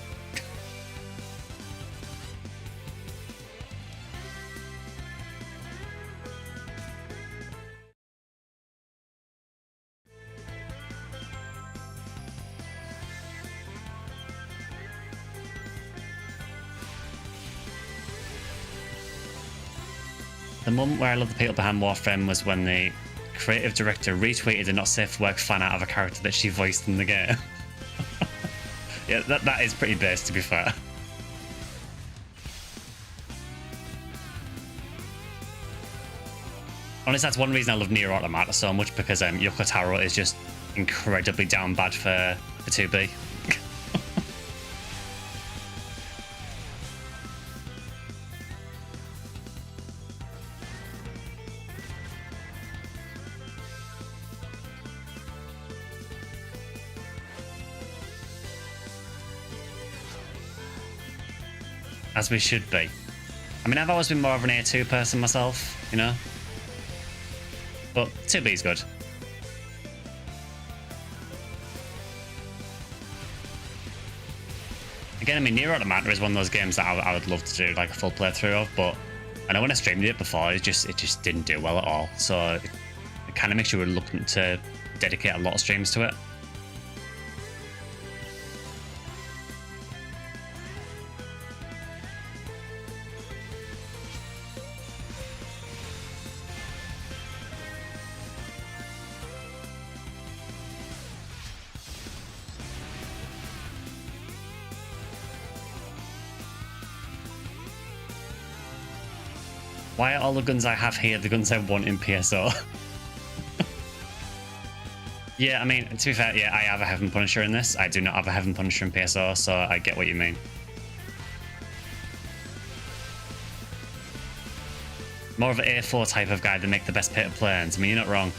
The moment where I love the people behind Warframe was when the creative director retweeted a not safe for work fan art of a character that she voiced in the game. Yeah, that is pretty base, to be fair. Honestly, that's one reason I love Nier Automata so much, because Yoko Taro is just incredibly down bad for 2B. As we should be. I mean, I've always been more of an A2 person myself, you know? But 2B is good. Again, I mean, Nier Automata is one of those games that I would love to do like a full playthrough of, but I know when I streamed it before, it just didn't do well at all. So it kind of makes you reluctant to dedicate a lot of streams to it. Why are all the guns I have here the guns I want in PSO? Yeah, I mean, to be fair, yeah, I have a Heaven Punisher in this. I do not have a Heaven Punisher in PSO, so I get what you mean. More of an A4 type of guy that make the best pit of planes. I mean, you're not wrong.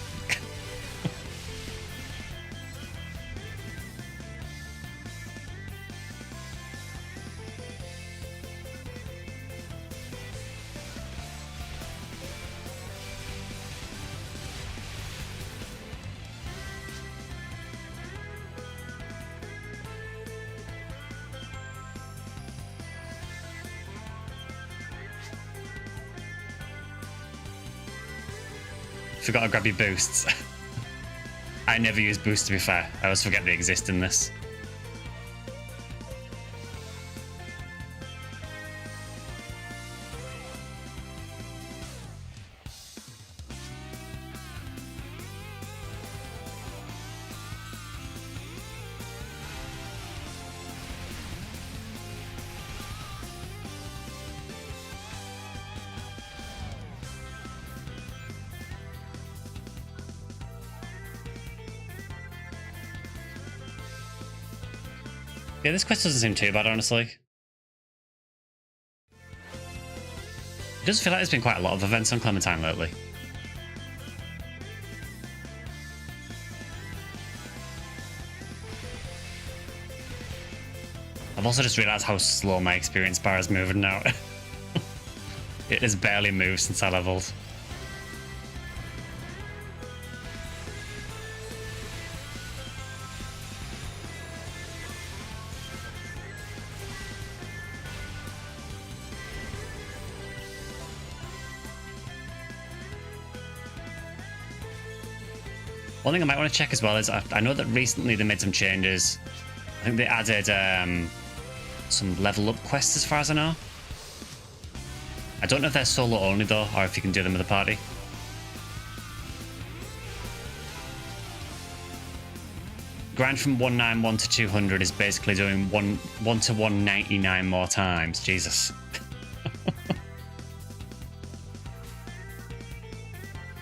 Forgot to grab your boosts. I never use boosts, to be fair. I always forget they exist in this. Yeah, this quest doesn't seem too bad, honestly. It does feel like there's been quite a lot of events on Clementine lately. I've also just realised how slow my experience bar is moving now. It has barely moved since I leveled. One thing I might want to check as well is I know that recently they made some changes. I think they added some level up quests as far as I know. I don't know if they're solo only though, or if you can do them with a party. Grind from 191 to 200 is basically doing 1 to 199 more times. Jesus. Well,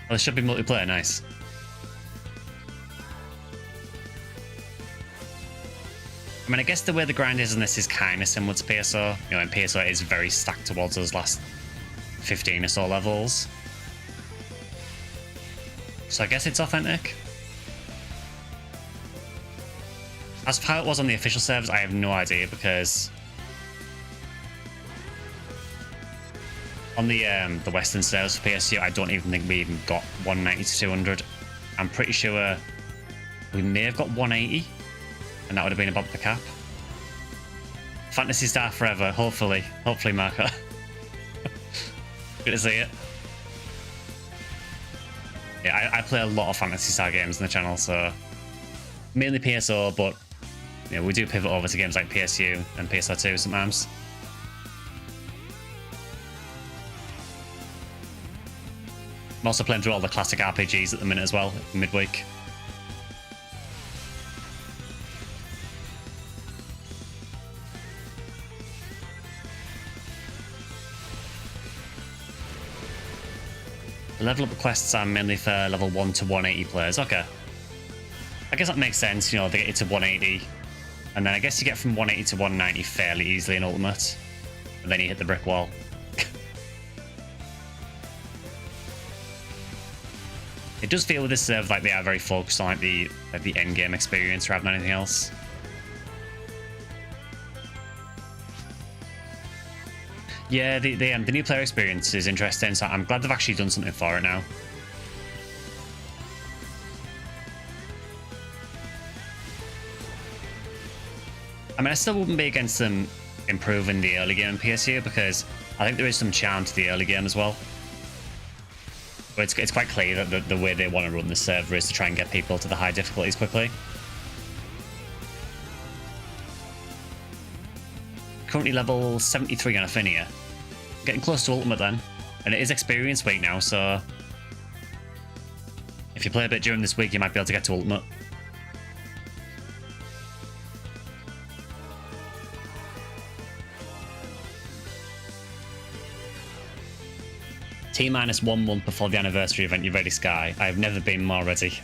there should be multiplayer, nice. I mean, I guess the way the grind is in this is kind of similar to PSO. You know, and PSO is very stacked towards those last 15 or so levels. So I guess it's authentic. As for how it was on the official servers, I have no idea because on the Western servers for PSU, I don't even think we even got 190 to 200. I'm pretty sure we may have got 180. And that would have been about the cap. Phantasy Star forever, hopefully. Hopefully, Marco. Good to see it. Yeah, I play a lot of Phantasy Star games on the channel, so mainly PSO, but you know, we do pivot over to games like PSU and PSO2 sometimes. I'm also playing through all the classic RPGs at the minute as well, midweek. The level up quests are mainly for level 1 to 180 players. Okay. I guess that makes sense, you know, they get it to 180. And then I guess you get from 180 to 190 fairly easily in Ultimate. And then you hit the brick wall. It does feel with this serve like they are very focused on like the end game experience rather than anything else. Yeah, the new player experience is interesting, so I'm glad they've actually done something for it now. I mean, I still wouldn't be against them improving the early game in PSU because I think there is some charm to the early game as well. But it's quite clear that the way they want to run the server is to try and get people to the high difficulties quickly. Currently level 73 on Affinia. Getting close to Ultimate then. And it is Experience Week now, so if you play a bit during this week, you might be able to get to Ultimate. T-minus 1 month before the anniversary event, you ready, Sky? I have never been more ready.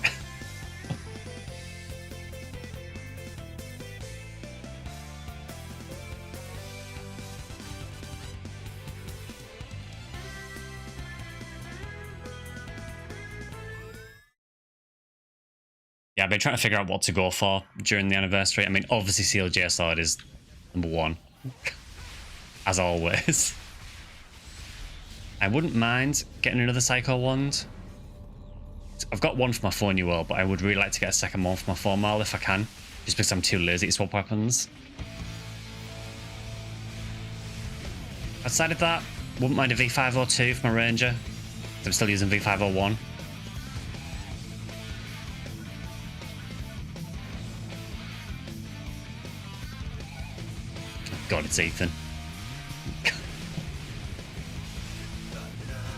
Yeah, I've been trying to figure out what to go for during the anniversary. I mean, obviously Sealed J Sword is #1, as always. I wouldn't mind getting another Psycho Wand. I've got one for my 4 New World, but I would really like to get a second one for my 4 Mal if I can, just because I'm too lazy to swap weapons. Outside of that, wouldn't mind a V502 for my Ranger. I'm still using V501. God, it's Ethan.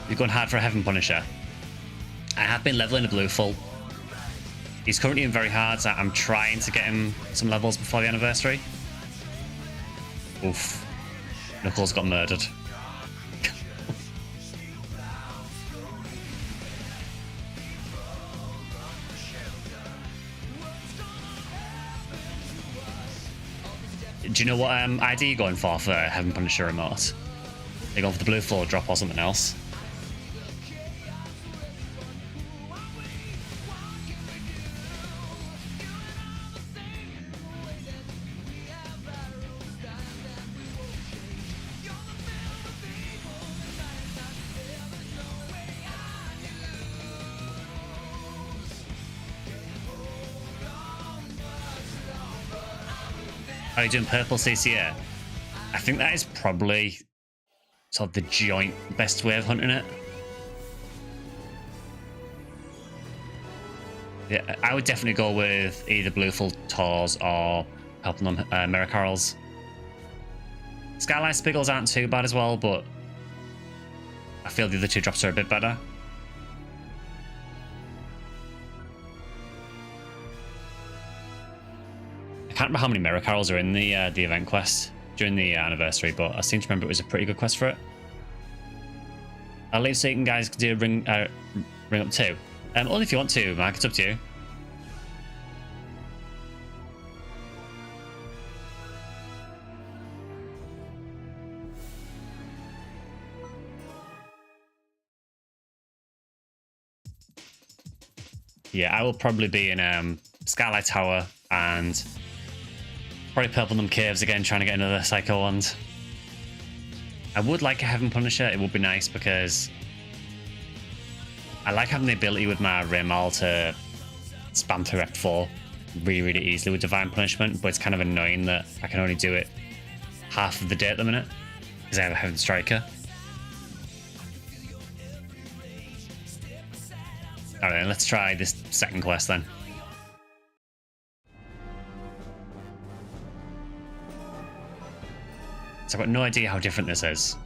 You're going hard for a Heaven Punisher. I have been leveling a blue full. He's currently in very hard, so I'm trying to get him some levels before the anniversary. Oof. Knuckles got murdered. Do you know what ID you're going for Heaven Punisher remote? Are you going for the blue floor drop or something else? Are you doing purple CCA? I think that is probably sort of the joint best way of hunting it. Yeah, I would definitely go with either blue full Tors or purple Miracorals. Skylight Spiggles aren't too bad as well, but I feel the other two drops are a bit better. I can't remember how many Miracorals are in the event quest during the anniversary, but I seem to remember it was a pretty good quest for it. I'll leave so you can guys do ring up 2. Only if you want to, Mark. It's up to you. Yeah, I will probably be in Skylight Tower and probably Purple Numb Caves again, trying to get another Psycho Wand. I would like a Heaven Punisher. It would be nice because I like having the ability with my Raymal to spam through Rep 4 really easily with Divine Punishment, but it's kind of annoying that I can only do it half of the day at the minute because I have a Heaven Striker. Alright, let's try this second quest then. So I've got no idea how different this is.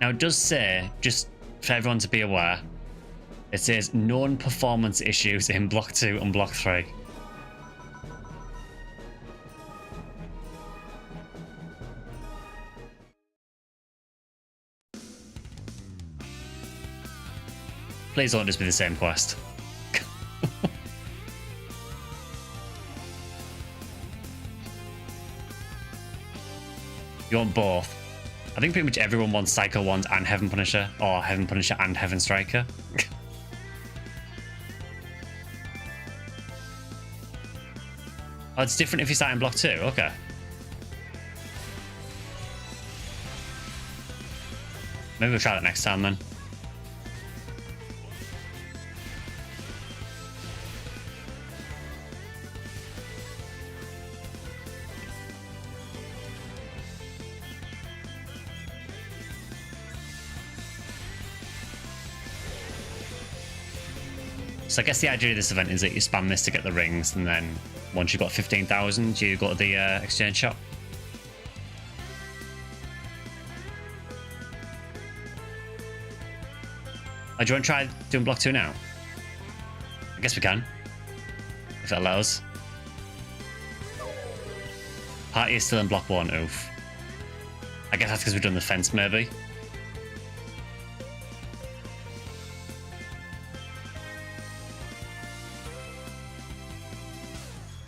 Now it does say, just for everyone to be aware, it says known performance issues in Block 2 and Block 3. Please don't just be the same quest. You want both? I think pretty much everyone wants Psycho Wand and Heaven Punisher, or Heaven Punisher and Heaven Striker. Oh, it's different if you start in block 2. Okay. Maybe we'll try that next time then. So I guess the idea of this event is that you spam this to get the rings, and then once you've got 15,000, you go to the exchange shop. Oh, do you want to try doing block 2 now? I guess we can, if it allows. Party is still in block 1, oof. I guess that's because we've done the fence, maybe.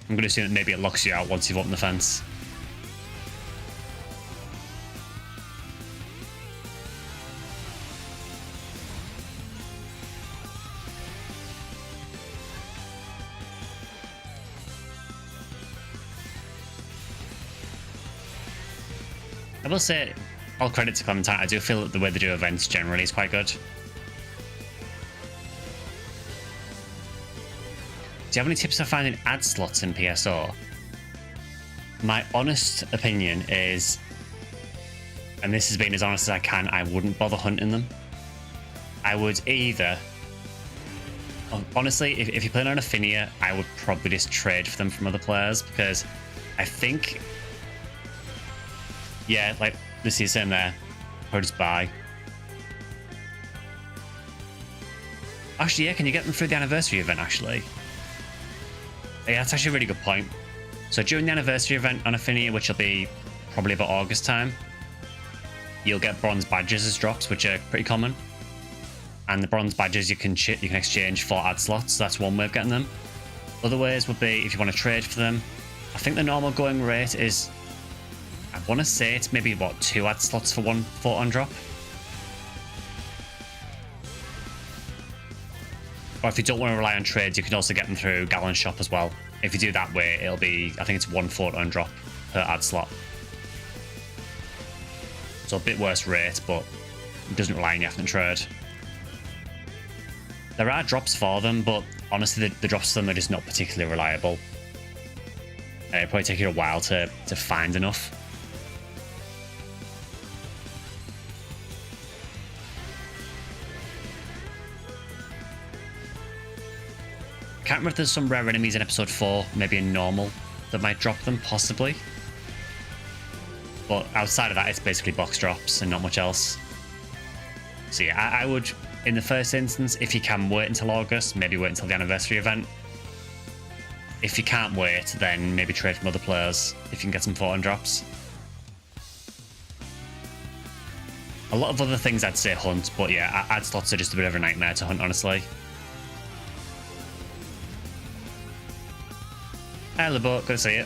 I'm going to assume that maybe it locks you out once you've opened the fence. I will say, all credit to Clementine, I do feel that the way they do events generally is quite good. Do you have any tips for finding ad slots in PSO? My honest opinion is, and this has been as honest as I can, I wouldn't bother hunting them. I would either... Honestly, if you're playing on Affinia, I would probably just trade for them from other players, because I think... Yeah, like this is saying there, or just buy. Actually, yeah, can you get them through the anniversary event, actually? Yeah, that's actually a really good point. So during the anniversary event on Affinia, which will be probably about August time, you'll get bronze badges as drops, which are pretty common. And the bronze badges you can exchange for ad slots, so that's one way of getting them. Other ways would be if you want to trade for them. I think the normal going rate is, I want to say it's maybe about 2 ad slots for 1 photon drop. Or if you don't want to rely on trades, you can also get them through Gallon Shop as well. If you do that way, it'll be, I think it's 1 photon drop per ad slot. So a bit worse rate, but it doesn't rely on you having to trade. There are drops for them, but honestly, the drops for them are just not particularly reliable. It'll probably take you a while to find enough. I can't remember if there's some rare enemies in episode 4, maybe in normal, that might drop them, possibly. But outside of that, it's basically box drops and not much else. So yeah, I would, in the first instance, if you can wait until August, maybe wait until the anniversary event. If you can't wait, then maybe trade from other players if you can get some photon drops. A lot of other things I'd say hunt, but yeah, ad slots are just a bit of a nightmare to hunt, honestly. Hello, boat. Good to see you.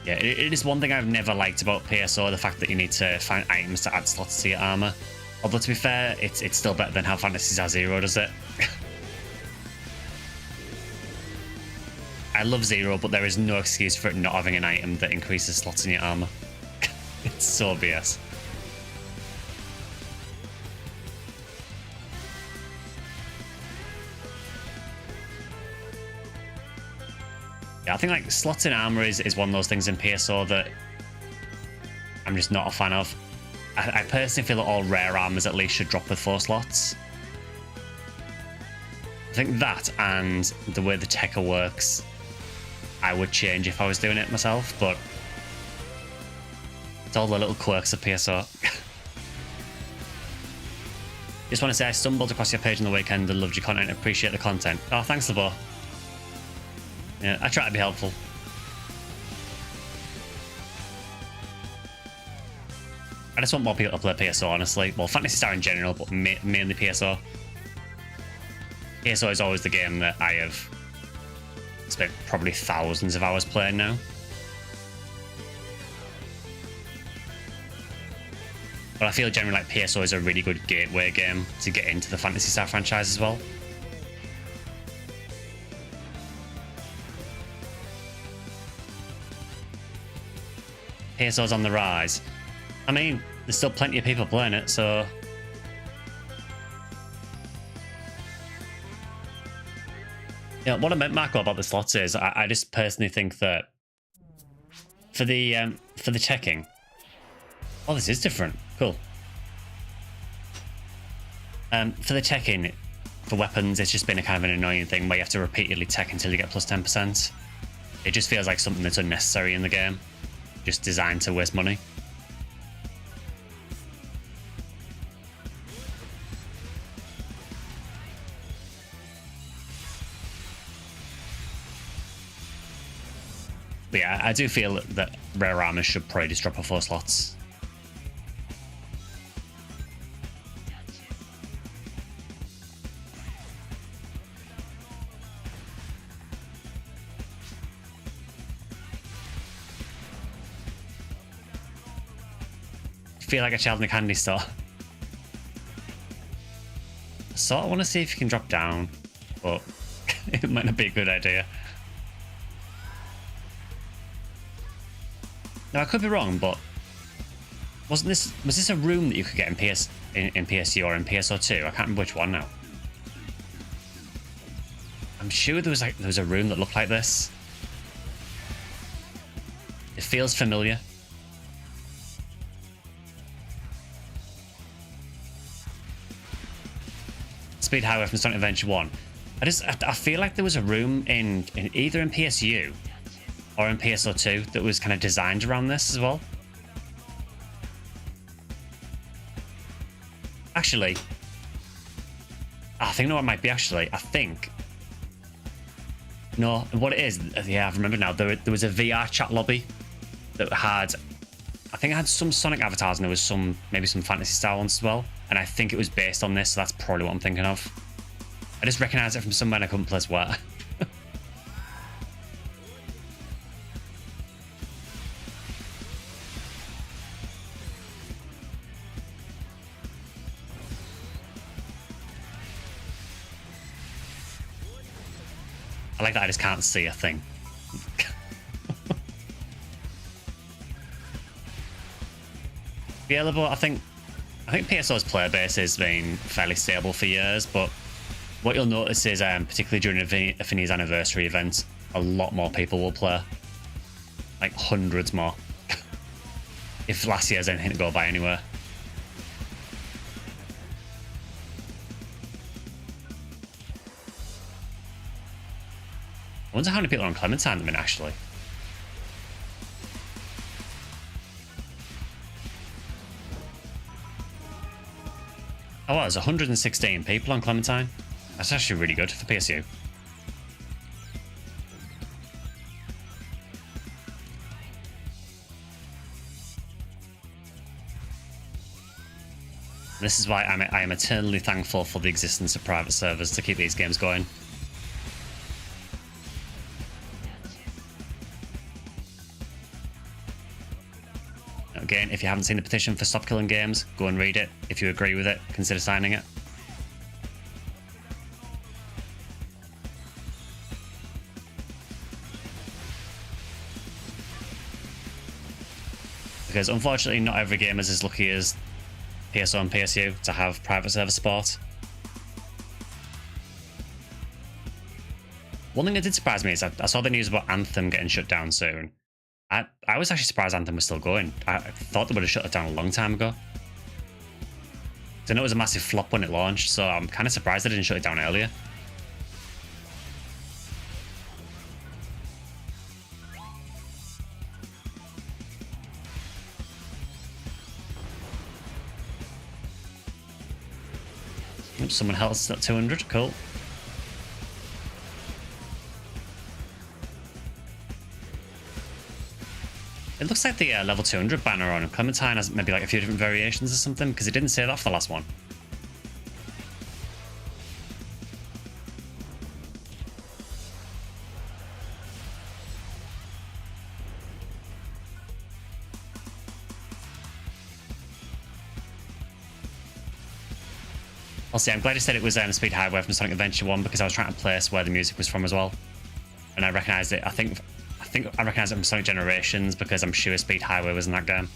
Yeah, it is one thing I've never liked about PSO, the fact that you need to find items to add slots to your armor. Although, to be fair, it's still better than how Phantasy Star Zero does it. I love Zero, but there is no excuse for it not having an item that increases slots in your armor. It's so BS. Yeah, I think like slots in armor is one of those things in PSO that I'm just not a fan of. I personally feel that all rare armors at least should drop with 4 slots. I think that and the way the Tekka works, I would change if I was doing it myself, but it's all the little quirks of PSO. Just want to say I stumbled across your page on the weekend and loved your content. Appreciate the content. Oh, thanks, Labo. Yeah, I try to be helpful. I just want more people to play PSO, honestly. Well, Phantasy Star in general, but mainly PSO. PSO is always the game that I have spent probably thousands of hours playing now. But I feel generally like PSO is a really good gateway game to get into the Phantasy Star franchise as well. PSO's on the rise. I mean, there's still plenty of people playing it, so... Yeah, what I meant, Marco, about the slots is I just personally think that for the checking... Oh, this is different. Cool. For the check-in, for weapons, it's just been a kind of an annoying thing where you have to repeatedly tech until you get plus 10%. It just feels like something that's unnecessary in the game. Just designed to waste money. But yeah, I do feel that rare armor should probably just drop off 4 slots. Feel like a child in a candy store. So I want to see if you can drop down, but it might not be a good idea. No, I could be wrong, but was this a room that you could get in PSU or in PSO2? I can't remember which one now. I'm sure there was a room that looked like this. It feels familiar. Speed Highway from Sonic Adventure 1. I feel like there was a room in either in PSU or in PSO2 that was kind of designed around this as well. Actually, I think no, it might be actually. I think no, what it is, yeah, I remember now. There was a VR chat lobby that had, I think it had some Sonic avatars and there was maybe some Phantasy Star ones as well. And I think it was based on this, so that's probably what I'm thinking of. I just recognised it from somewhere and I couldn't place where. I like that I just can't see a thing. Yeah, but I think PSO's player base has been fairly stable for years, but what you'll notice is, particularly during a Finney's anniversary event, a lot more people will play. Like hundreds more. If last year's anything to go by anywhere. I wonder how many people are on Clementine at the minute, actually. Oh, wow, there's 116 people on Clementine. That's actually really good for PSU. This is why I am eternally thankful for the existence of private servers to keep these games going. Again, if you haven't seen the petition for Stop Killing Games, go and read it. If you agree with it, consider signing it. Because unfortunately, not every game is as lucky as PSO and PSU to have private server support. One thing that did surprise me is I saw the news about Anthem getting shut down soon. I was actually surprised Anthem was still going. I thought they would have shut it down a long time ago. I know it was a massive flop when it launched, so I'm kind of surprised they didn't shut it down earlier. Oops, someone else at 200, cool. It looks like the level 200 banner on Clementine has maybe like a few different variations or something, because it didn't say that for the last one. Also, I'm glad you said it was Speed Highway from Sonic Adventure 1, because I was trying to place where the music was from as well. And I recognised it. I think I recognised it from Sonic Generations, because I'm sure Speed Highway was in that game.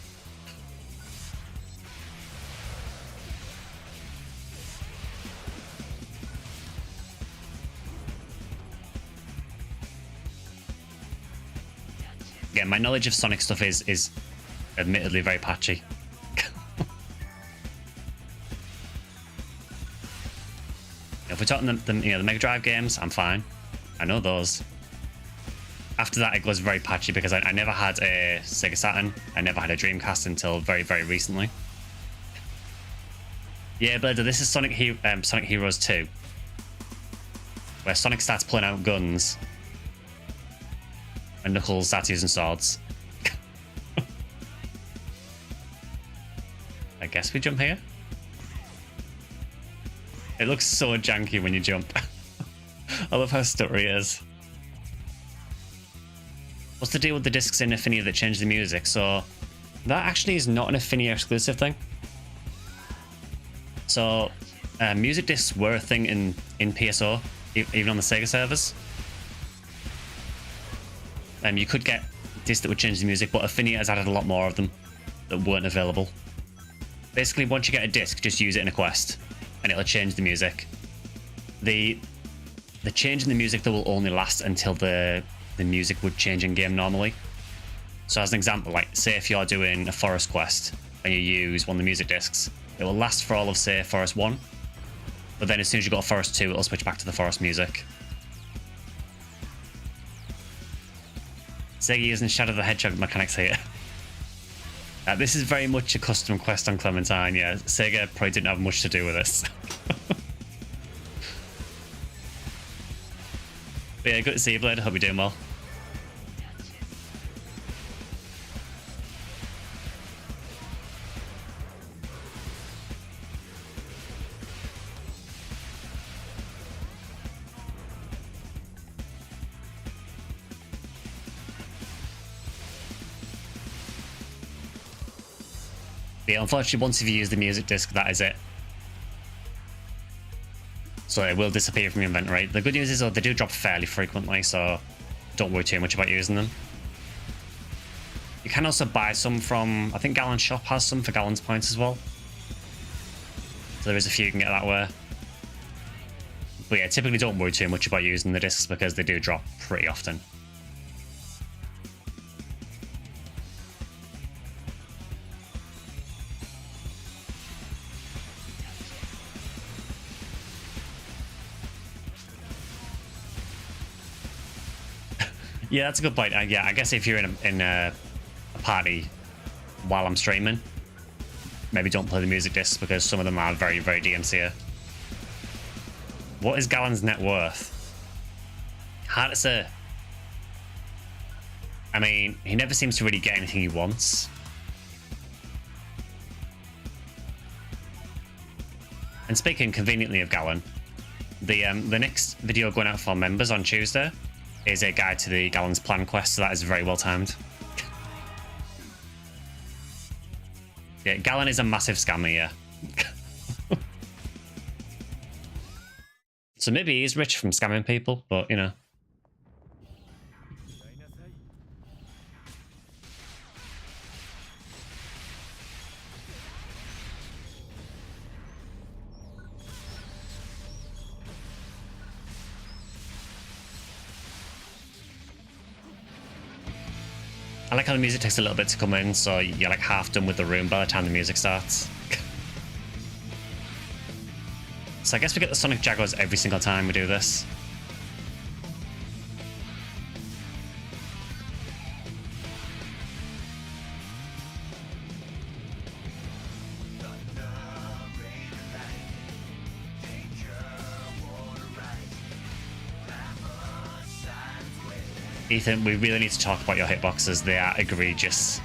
Yeah, my knowledge of Sonic stuff is admittedly very patchy. If we're talking the Mega Drive games, I'm fine. I know those. After that, it was very patchy, because I never had a Sega Saturn. I never had a Dreamcast until very, very recently. Yeah, Blader, this is Sonic Heroes 2, where Sonic starts pulling out guns and Knuckles starts using swords. I guess we jump here. It looks so janky when you jump. I love how stuttery it is. What's the deal with the discs in Affinia that change the music? So that actually is not an Affinia exclusive thing. So music discs were a thing in PSO, even on the Sega servers. You could get discs that would change the music, but Affinia has added a lot more of them that weren't available. Basically, once you get a disc, just use it in a quest, and it'll change the music. The change in the music that will only last until the music would change in game normally. So as an example, like say if you're doing a forest quest and you use one of the music discs, it will last for all of say Forest 1, but then as soon as you go to Forest 2, it'll switch back to the forest music. Sega using Shadow the Hedgehog mechanics here. This is very much a custom quest on Clementine, yeah. Sega probably didn't have much to do with this. But yeah, good to see you, Blade. Hope you're doing well. Yeah, unfortunately, once you've used the music disc, that is it. So it will disappear from your inventory. The good news is, though, they do drop fairly frequently, so don't worry too much about using them. You can also buy some from, I think Gallon's shop has some for Gallon's points as well. So there is a few you can get that way. But yeah, typically don't worry too much about using the discs, because they do drop pretty often. Yeah, that's a good point. Yeah, I guess if you're in a party while I'm streaming, maybe don't play the music discs, because some of them are very, very DMCA. What is Gallon's net worth? Hard to say. I mean, he never seems to really get anything he wants. And speaking conveniently of Gallon, the next video going out for members on Tuesday is a guide to the Gallon's plan quest, so that is very well timed. Yeah, Gallon is a massive scammer, yeah. So maybe he's rich from scamming people, but you know. I like how the music takes a little bit to come in, so you're like half done with the room by the time the music starts. So I guess we get the Sonic Jaguars every single time we do this. Ethan, we really need to talk about your hitboxes. They are egregious.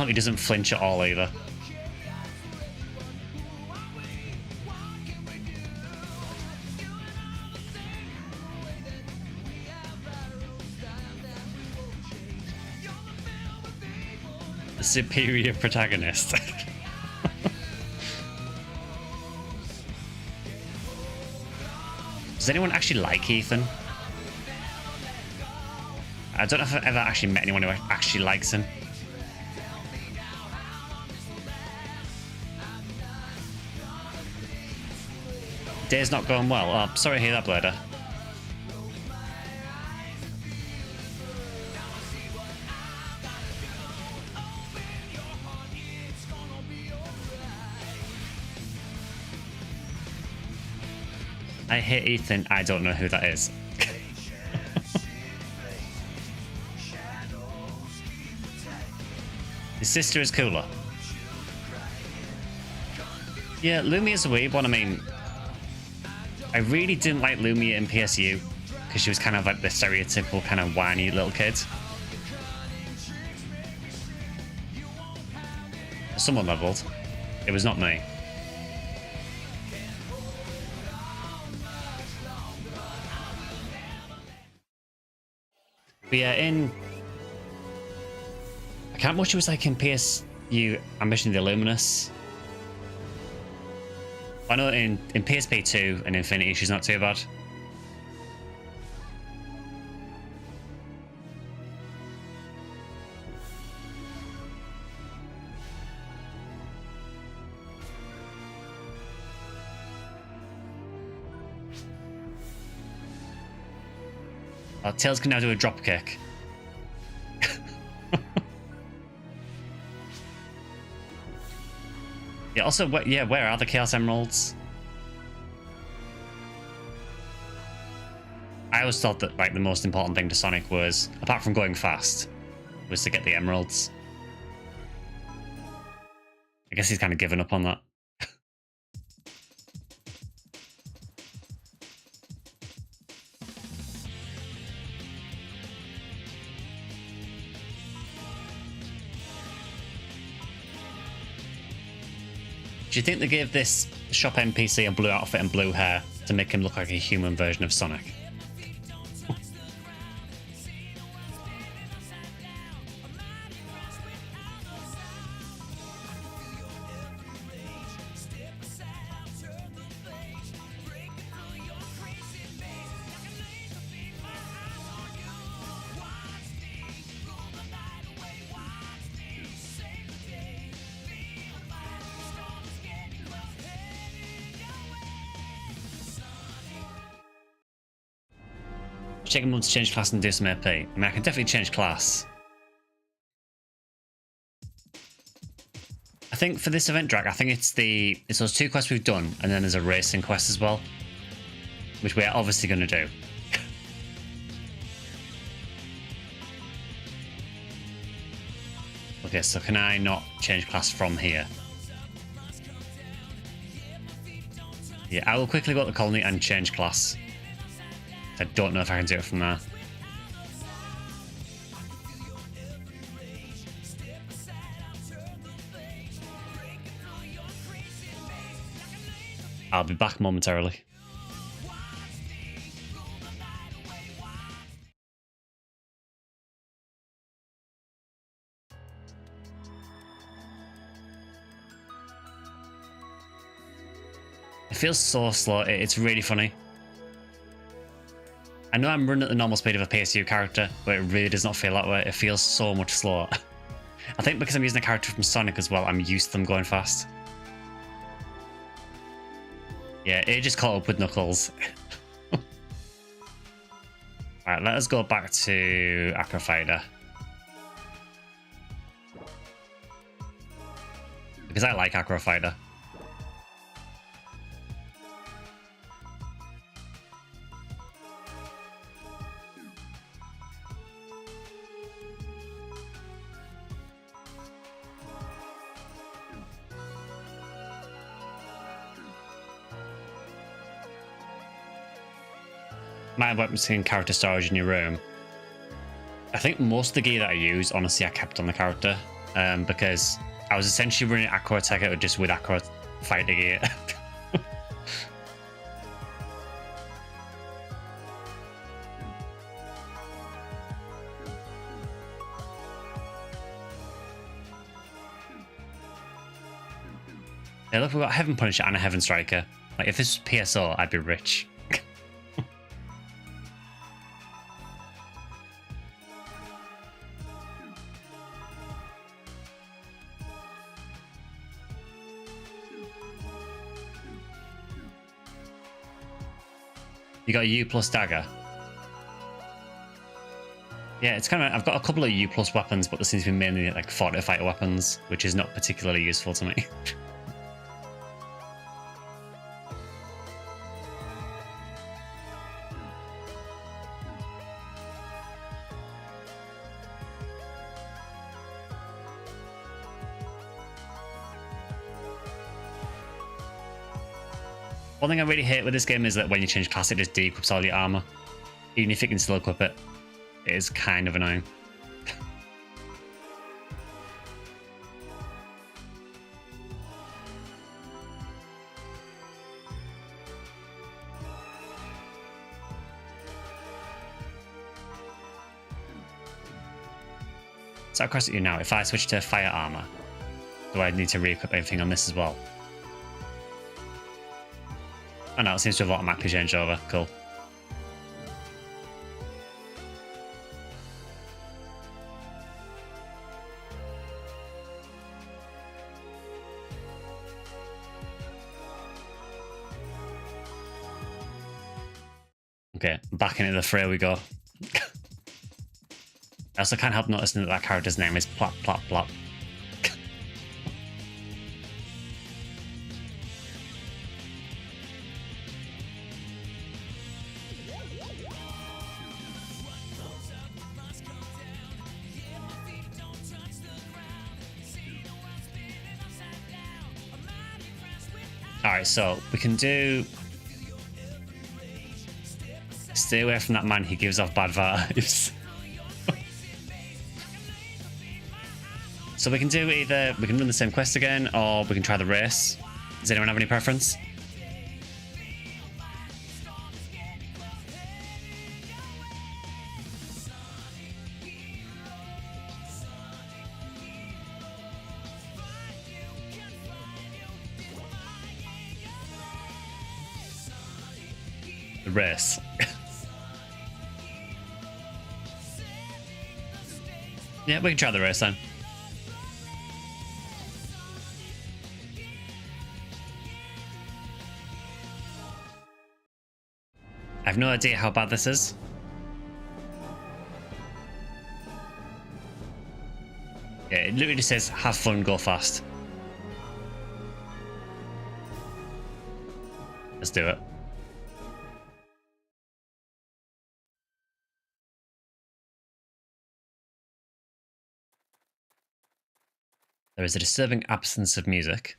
He doesn't flinch at all either. The superior protagonist. Does anyone actually like Ethan? I don't know if I've ever actually met anyone who actually likes him. Day's not going well. Oh, sorry to hear that, Blader. I hate Ethan. I don't know who that is. His sister is cooler. Yeah, Lumia's a weird one. I mean, I really didn't like Lumia in PSU because she was kind of like the stereotypical kind of whiny little kid. Someone leveled. It was not me. But yeah, I can't remember what she was like in PSU Ambition of the Illuminous. I know in PSP 2 and Infinity she's not too bad. Tails can now do a drop kick. Yeah, also, where are the Chaos Emeralds? I always thought that like the most important thing to Sonic was, apart from going fast, was to get the emeralds. I guess he's kind of given up on that. Do you think they gave this shop NPC a blue outfit and blue hair to make him look like a human version of Sonic? Take a moment to change class and do some AP. I mean, I can definitely change class. I think for this event, Drag, I think it's those 2 quests we've done, and then there's a racing quest as well, which we are obviously going to do. Okay, so can I not change class from here? Yeah, I will quickly go to the colony and change class. I don't know if I can do it from there. I'll be back momentarily. It feels so slow. It's really funny. I know I'm running at the normal speed of a PSU character, but it really does not feel that way. It feels so much slower. I think because I'm using a character from Sonic as well, I'm used to them going fast. Yeah, it just caught up with Knuckles. Alright, let us go back to Acrofighter. Because I like Acrofighter. might have weapons in character storage in your room. I think most of the gear that I use, honestly, I kept on the character because I was essentially running Aqua Attacker just with Aqua Fighter gear. Yeah, look, we've got Heaven Punisher and a Heaven Striker. Like, if this was PSO, I'd be rich. You got a U plus dagger. Yeah, it's kind of. I've got a couple of U plus weapons, but there seems to be mainly like fighter weapons, which is not particularly useful to me. One thing I really hate with this game is that when you change class, it just de-equips all your armor. Even if you can still equip it, it is kind of annoying. So across at you now, if I switch to fire armor, do I need to re-equip everything on this as well? Oh no, it seems to have automatically changed over. Cool. Okay, back into the fray we go. I also can't help noticing that character's name is Plop Plop Plop. Alright, so we can do... Stay away from that man, he gives off bad vibes. So we can do either... We can run the same quest again, or we can try the race. Does anyone have any preference? The race. Yeah, we can try the race then. I have no idea how bad this is. Yeah, it literally says, have fun, go fast. Let's do it. There is a disturbing absence of music.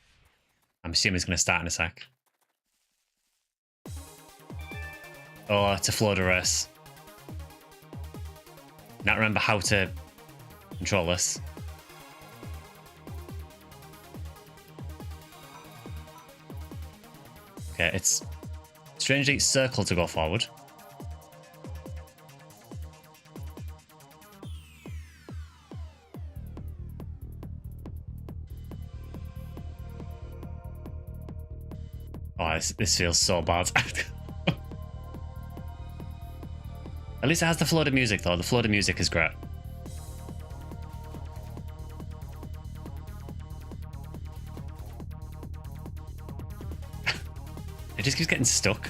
I'm assuming it's going to start in a sec. Oh, it's a Florida race. Now remember how to control this. Okay, it's strangely circle to go forward. Oh, this feels so bad. At least it has the floated music though. The floated music is great. It just keeps getting stuck.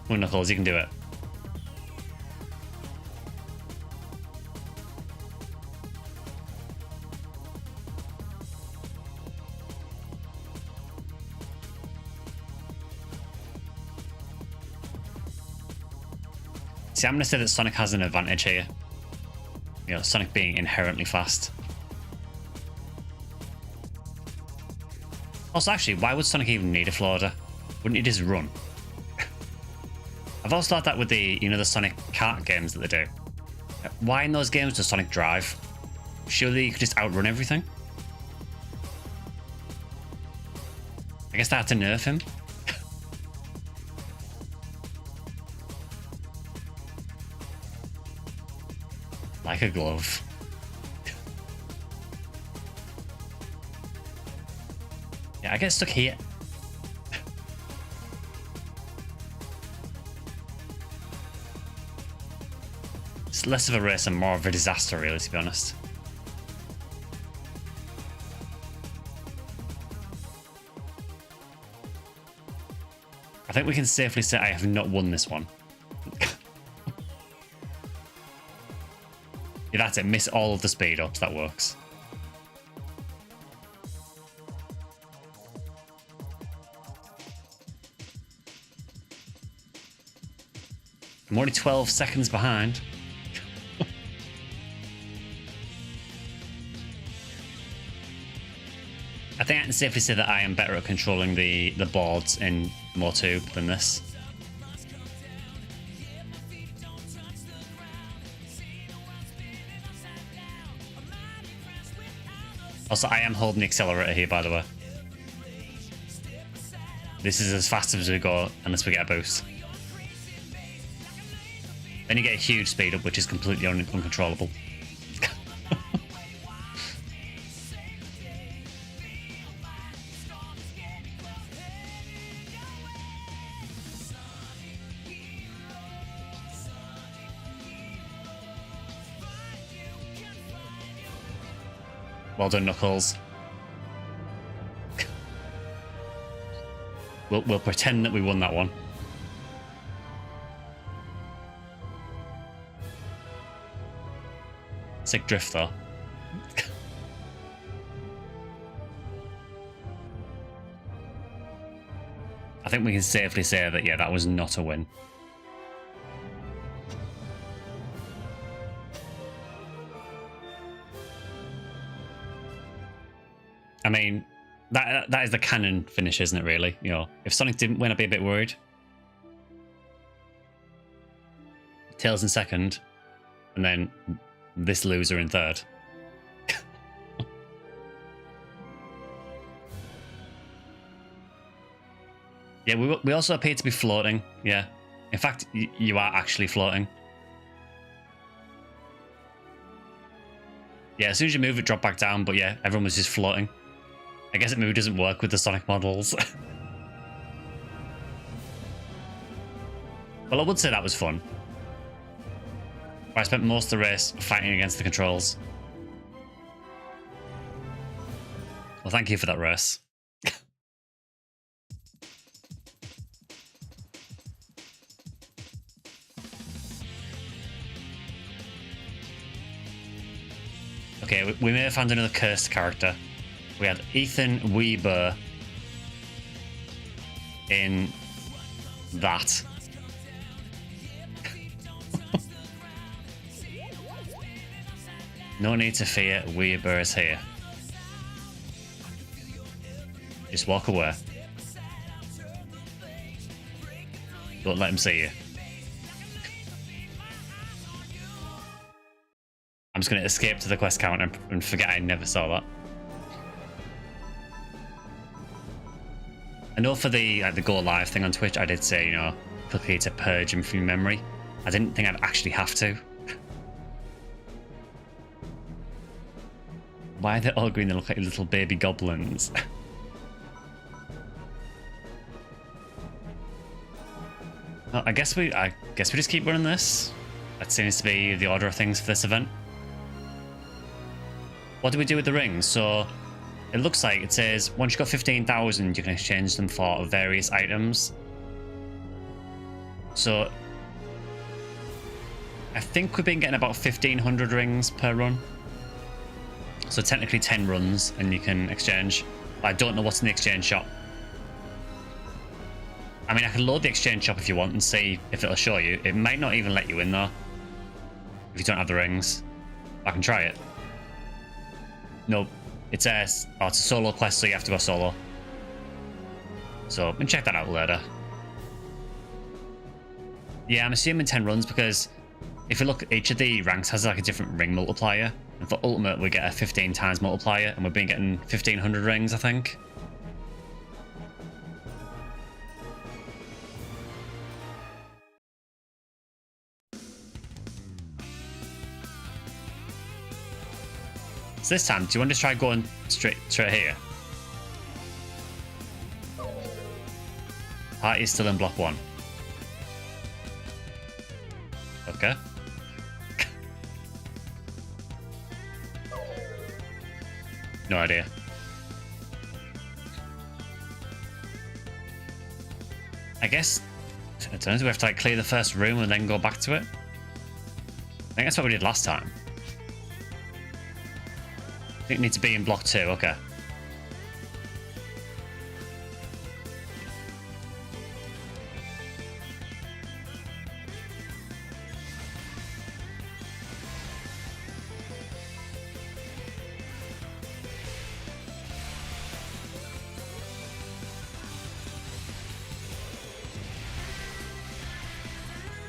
Come on, Knuckles, you can do it. See, I'm going to say that Sonic has an advantage here. You know, Sonic being inherently fast. Also, actually, why would Sonic even need a Florida? Wouldn't he just run? I've also thought that with the, you know, the Sonic kart games that they do. Why in those games does Sonic drive? Surely you could just outrun everything? I guess they had to nerf him. Like a glove. Yeah, I get stuck here. It's less of a race and more of a disaster, really, to be honest. I think we can safely say I have not won this one. Yeah, that's it. Miss all of the speed ups. That works. I'm only 12 seconds behind. I think I can safely say that I am better at controlling the boards in Mo2 than this. Also, I am holding the accelerator here, by the way. This is as fast as we go unless we get a boost. Then you get a huge speed up, which is completely uncontrollable. Well done, Knuckles. We'll pretend that we won that one. Sick drift, though. I think we can safely say that, yeah, that was not a win. I mean, that is the canon finish, isn't it, really? You know, if Sonic didn't win, I'd be a bit worried. Tails in second, and then this loser in third. Yeah, we also appear to be floating. Yeah. In fact, you are actually floating. Yeah, as soon as you move, it dropped back down, but yeah, everyone was just floating. I guess it maybe doesn't work with the Sonic models. Well, I would say that was fun. I spent most of the race fighting against the controls. Well, thank you for that race. Okay, we may have found another cursed character. We had Ethan Weber in that. No need to fear, Weber is here. Just walk away. Don't let him see you. I'm just going to escape to the quest counter and forget I never saw that. I know for the go live thing on Twitch, I did say, you know, click here to purge him from your memory. I didn't think I'd actually have to. Why are they all green? They look like little baby goblins. Well, I guess we just keep running this. That seems to be the order of things for this event. What do we do with the rings? So it looks like it says once you've got 15,000, you can exchange them for various items. So I think we've been getting about 1,500 rings per run. So technically 10 runs and you can exchange. But I don't know what's in the exchange shop. I mean, I can load the exchange shop if you want and see if it'll show you. It might not even let you in though, if you don't have the rings. I can try it. Nope. It's a solo quest, so you have to go solo. So, and check that out later. Yeah, I'm assuming 10 runs because if you look, each of the ranks has like a different ring multiplier. And for Ultimate, we get a 15 times multiplier, and we've been getting 1,500 rings, I think. So this time, do you want to try going straight here? Party's still in block 1. Okay. No idea. I guess, I don't know, do we have to like clear the first room and then go back to it? I think that's what we did last time. I think we need to be in block 2, okay.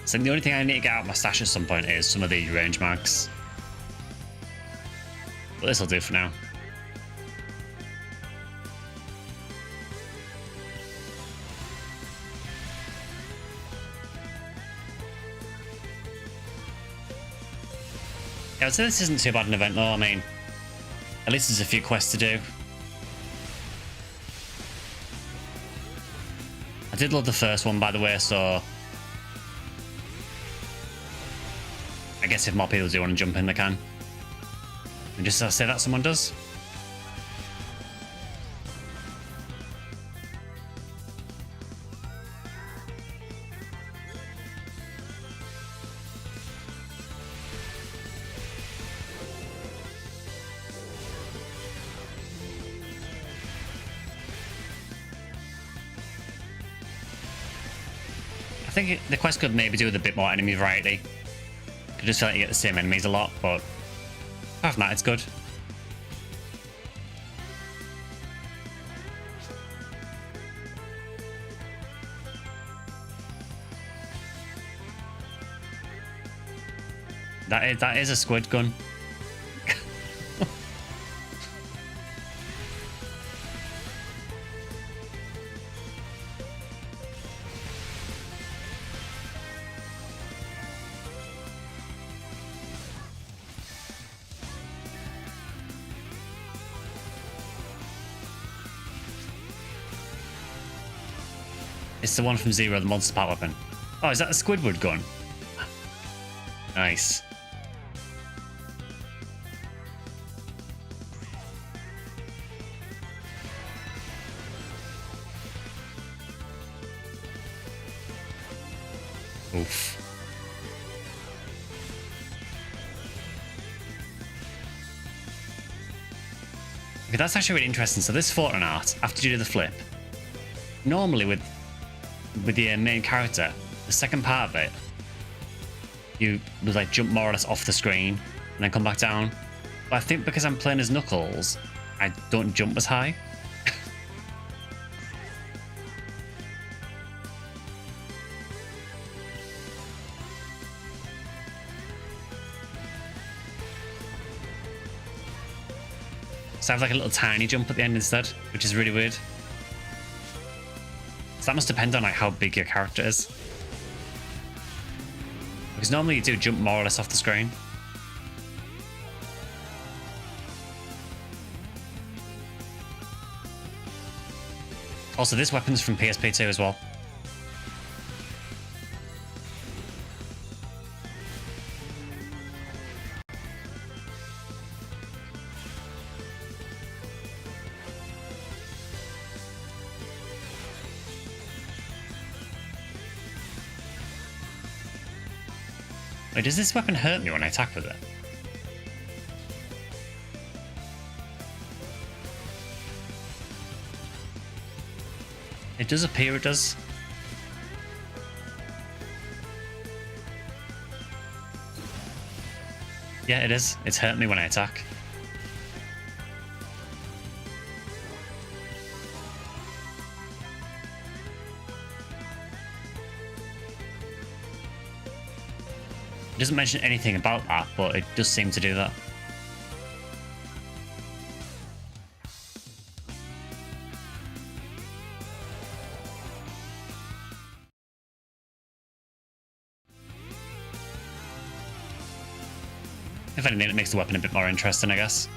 So the only thing I need to get out of my stash at some point is some of the range mags. But this will do for now. Yeah, I'd say this isn't too bad an event though. I mean, at least there's a few quests to do. I did love the first one, by the way, so I guess if more people do want to jump in, they can. And just say that someone does. I think the quest could maybe do with a bit more enemy variety. I just feel like you get the same enemies a lot, but apart from that, it's good. That is a squid gun. It's the one from Zero, the monster part weapon. Oh, is that a Squidward gun? Nice. Oof. Okay, that's actually really interesting. So this Fortnite art, after you do the flip, normally with the main character, the second part of it, you would like jump more or less off the screen and then come back down. But I think because I'm playing as Knuckles, I don't jump as high. So I have like a little tiny jump at the end instead, which is really weird. So that must depend on like how big your character is. Because normally you do jump more or less off the screen. Also, this weapon's from PSP2 as well. Wait, does this weapon hurt me when I attack with it? It does appear it does. Yeah, it is. It's hurt me when I attack. It doesn't mention anything about that, but it does seem to do that. If anything, it makes the weapon a bit more interesting, I guess.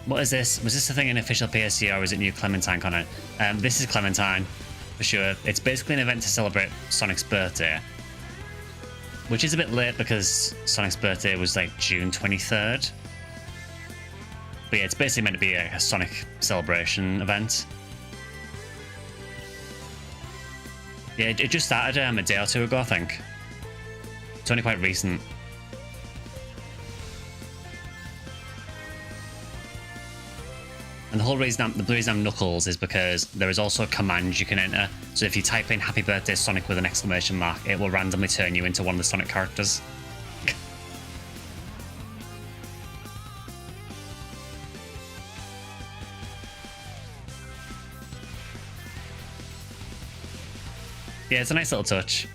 What is this? Was this the thing in official PSU or is it new Clementine content? This is Clementine, for sure. It's basically an event to celebrate Sonic's birthday. Which is a bit late because Sonic's birthday was like June 23rd. But yeah, it's basically meant to be a Sonic celebration event. Yeah, it just started a day or two ago, I think. It's only quite recent. And the whole reason the reason I'm Knuckles is because there is also a command you can enter. So if you type in Happy Birthday Sonic with an exclamation mark, it will randomly turn you into one of the Sonic characters. Yeah, it's a nice little touch.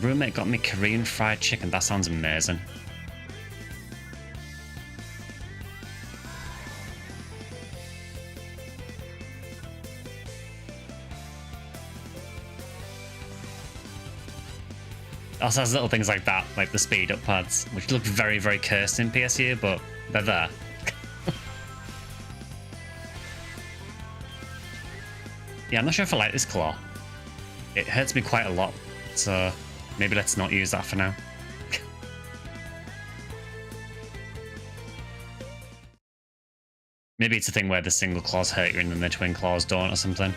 Roommate got me Korean fried chicken. That sounds amazing. It also has little things like that, like the speed up pads, which look very, very cursed in PSU, but they're there. Yeah, I'm not sure if I like this claw. It hurts me quite a lot, so maybe let's not use that for now. Maybe it's a thing where the single claws hurt you and then the twin claws don't or something.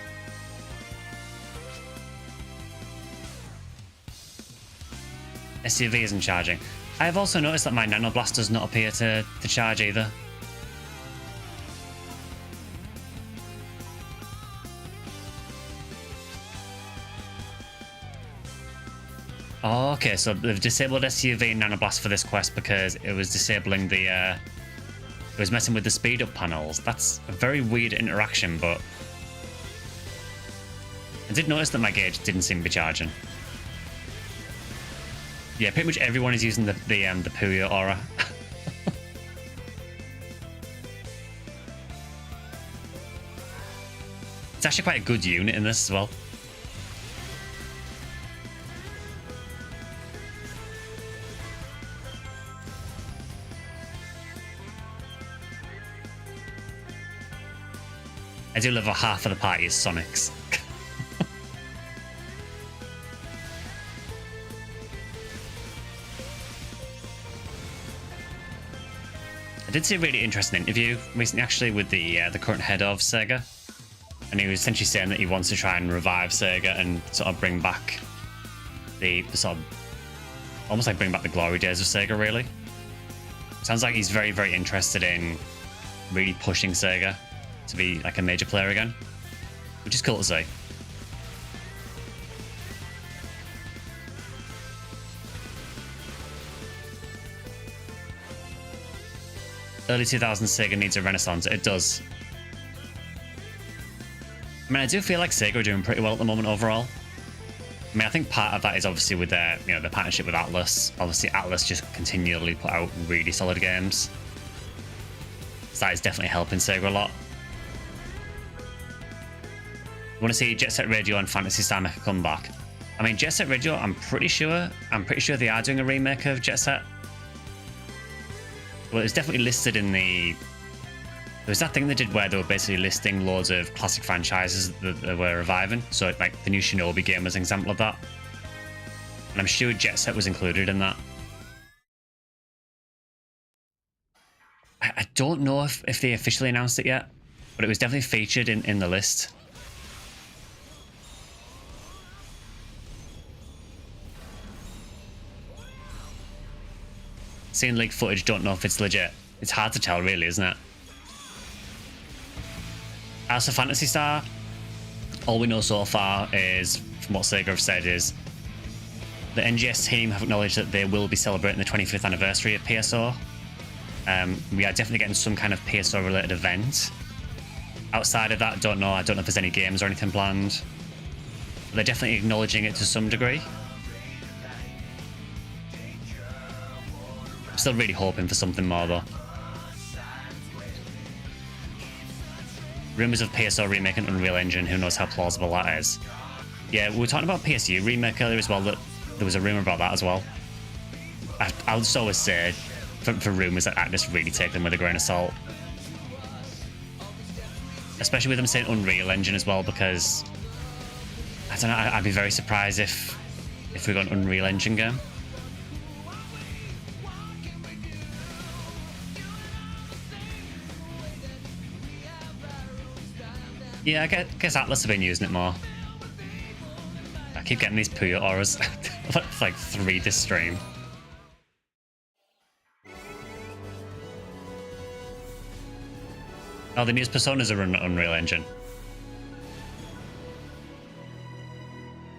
SUV isn't charging. I have also noticed that my Nano Blast does not appear to charge either. Oh, okay, so they've disabled SUV and Nano Blast for this quest because it was disabling the, it was messing with the speed up panels. That's a very weird interaction, but I did notice that my gauge didn't seem to be charging. Yeah, pretty much everyone is using the Puyo aura. It's actually quite a good unit in this as well. I do love how half of the party is Sonics. I did see a really interesting interview recently, actually, with the current head of Sega, and he was essentially saying that he wants to try and revive Sega and sort of bring back the sort of almost like bring back the glory days of Sega. Really, sounds like he's very, very interested in really pushing Sega to be like a major player again, which is cool to see. Early 2000s Sega needs a renaissance. It does. I mean, I do feel like Sega are doing pretty well at the moment overall. I mean, I think part of that is obviously with their, you know, the partnership with Atlas. Obviously, Atlas just continually put out really solid games. So that is definitely helping Sega a lot. Want to see Jet Set Radio and Phantasy Star make a comeback? I mean, Jet Set Radio, I'm pretty sure they are doing a remake of Jet Set. Well, it's definitely listed in the... There was that thing they did where they were basically listing loads of classic franchises that they were reviving. So, like, the new Shinobi game was an example of that. And I'm sure Jet Set was included in that. I don't know if they officially announced it yet, but it was definitely featured in the list. seeing leaked footage, don't know if it's legit. It's hard to tell, really, isn't it? As for Phantasy Star, all we know so far is, from what Sega have said, is the NGS team have acknowledged that they will be celebrating the 25th anniversary of PSO. We are definitely getting some kind of PSO related event. Outside of that, don't know. I don't know if there's any games or anything planned. But they're definitely acknowledging it to some degree. I'm still really hoping for something more though. Rumours of PSO remaking Unreal Engine, who knows how plausible that is. Yeah, we were talking about PSU remake earlier as well, that there was a rumour about that as well. I'll just always say, for rumours, that I just really take them with a grain of salt. Especially with them saying Unreal Engine as well, because I don't know, I'd be very surprised if we got an Unreal Engine game. Yeah, I guess Atlas have been using it more. I keep getting these Puyo auras. It's like 3 this stream. Oh, the newest Personas are running Unreal Engine.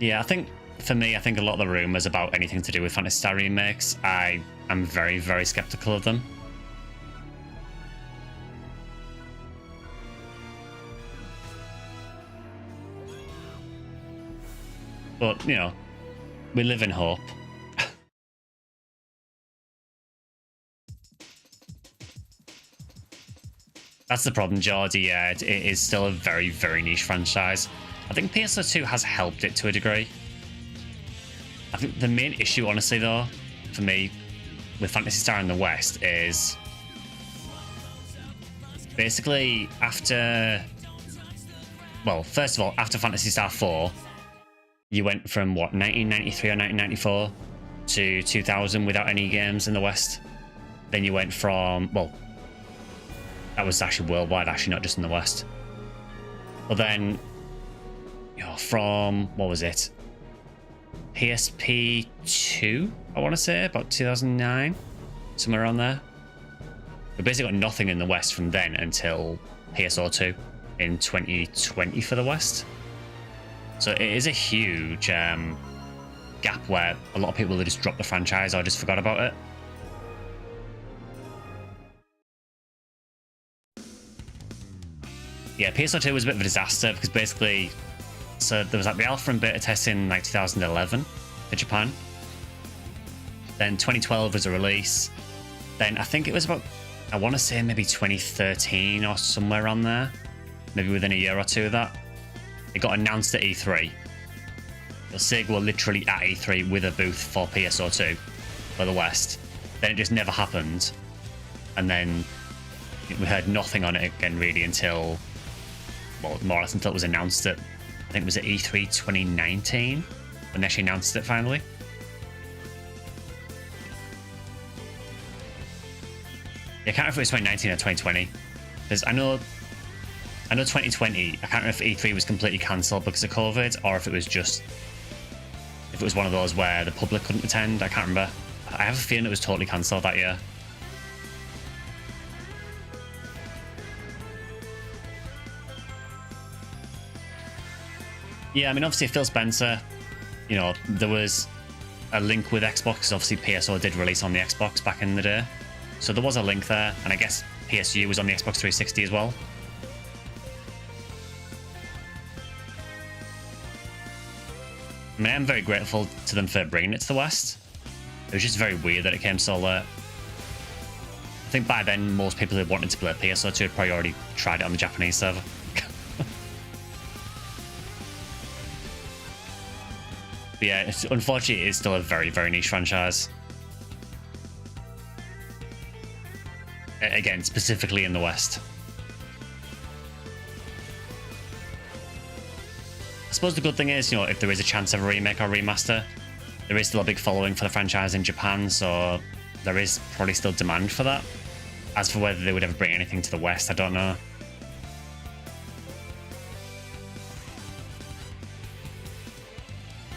Yeah, I think, for me, I think a lot of the rumours about anything to do with Phantasy Star remakes, I am very, very skeptical of them. But, you know, we live in hope. That's the problem, Geordie. Yeah, it is still a very, very niche franchise. I think PSO 2 has helped it to a degree. I think the main issue, honestly, though, for me, with Phantasy Star in the West is basically after... Well, first of all, after Phantasy Star 4, you went from, what, 1993 or 1994 to 2000 without any games in the West. Then you went from, well, that was actually worldwide, actually, not just in the West. But then, you know, from, what was it? PSP 2, I want to say, about 2009, somewhere around there. We basically got nothing in the West from then until PSO 2 in 2020 for the West. So it is a huge gap where a lot of people have just dropped the franchise or just forgot about it. Yeah, PSO 2 was a bit of a disaster because basically, so there was like the alpha and beta test in like 2011 for Japan. Then 2012 was a release. Then I think it was about, I want to say maybe 2013 or somewhere on there. Maybe within a year or two of that. It got announced at E3. So Sega were literally at E3 with a booth for PSO 2 for the West. Then it just never happened. And then we heard nothing on it again really until, well, more or less until it was announced at, I think it was at E3 2019 when they actually announced it finally. Yeah, I can't remember if it was 2019 or 2020. Because I know 2020, I can't remember if E3 was completely cancelled because of COVID or if it was just, if it was one of those where the public couldn't attend. I can't remember. I have a feeling it was totally cancelled that year. Yeah, I mean, obviously Phil Spencer, you know, there was a link with Xbox. Obviously PSO did release on the Xbox back in the day. So there was a link there, and I guess PSU was on the Xbox 360 as well. I mean, I'm very grateful to them for bringing it to the West. It was just very weird that it came so late. I think by then, most people who wanted to play PSO 2 had probably already tried it on the Japanese server. But yeah, unfortunately, it is still a very, very niche franchise. Again, specifically in the West. I suppose the good thing is, you know, if there is a chance of a remake or remaster, there is still a big following for the franchise in Japan, so there is probably still demand for that. As for whether they would ever bring anything to the West, I don't know.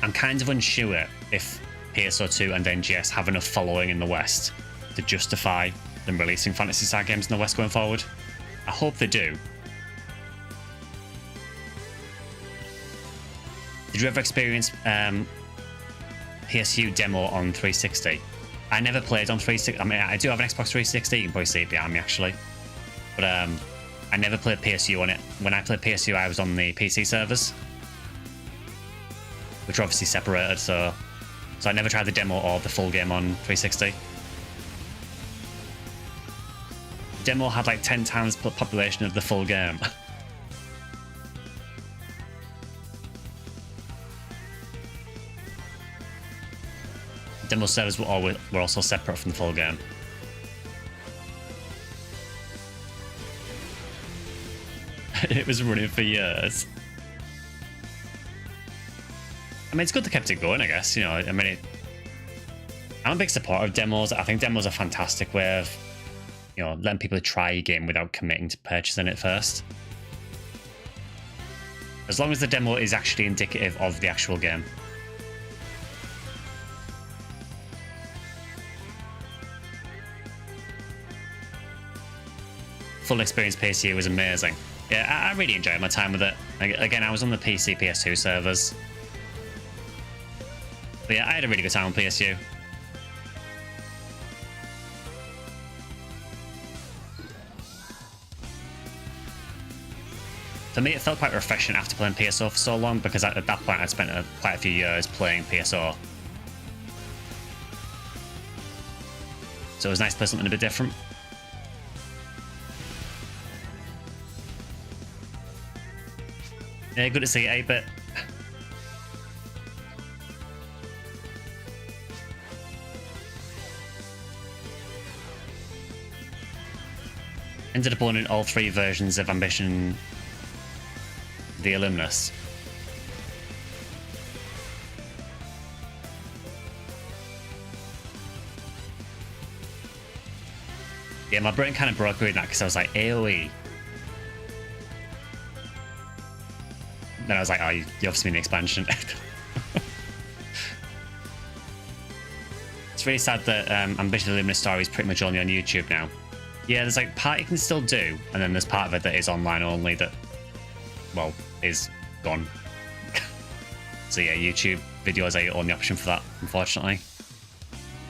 I'm kind of unsure if PSO 2 and NGS have enough following in the West to justify them releasing Phantasy Star games in the West going forward. I hope they do. Did you ever experience PSU demo on 360? I never played on 360. I mean, I do have an Xbox 360. You can probably see it behind me, actually. But I never played PSU on it. When I played PSU, I was on the PC servers, which are obviously separated, so I never tried the demo or the full game on 360. The demo had like 10 times the population of the full game. Demo servers were also separate from the full game. It was running for years. I mean, it's good they kept it going, I guess. You know, I mean, I'm a big supporter of demos. I think demos are a fantastic way of, you know, letting people try a game without committing to purchasing it first. As long as the demo is actually indicative of the actual game. Full experience PSU was amazing. Yeah, I really enjoyed my time with it. Again, I was on the PC, PS2 servers. But yeah, I had a really good time on PSU. For me, it felt quite refreshing after playing PSO for so long, because at that point I'd spent quite a few years playing PSO. So it was nice to play something a bit different. Yeah, good to see it, 8-bit. Ended up owning all 3 versions of Ambition the Alumnus. Yeah, my brain kind of broke reading that because I was like, AoE. Then I was like, oh, you obviously mean the expansion. It's really sad that Ambition the Luminous Story is pretty much only on YouTube now. Yeah, there's like part you can still do, and then there's part of it that is online only that, well, is gone. So yeah, YouTube videos are your only option for that, unfortunately.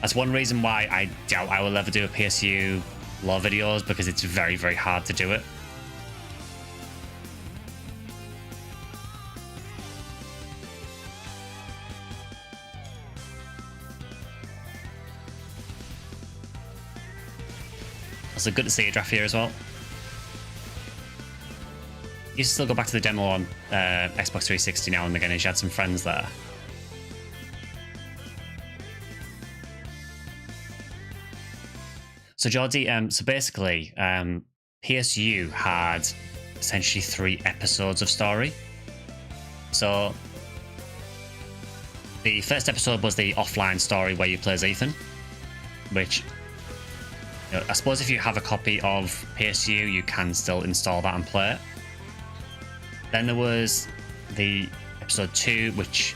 That's one reason why I doubt I will ever do a PSU lore videos, because it's very, very hard to do it. Also good to see you, Draft here as well. You should still go back to the demo on Xbox 360 now and again, and you had some friends there. So Jordi, so basically, PSU had essentially 3 episodes of story. So the first episode was the offline story where you play as Ethan, which, you know, I suppose if you have a copy of PSU, you can still install that and play it. Then there was the episode 2, which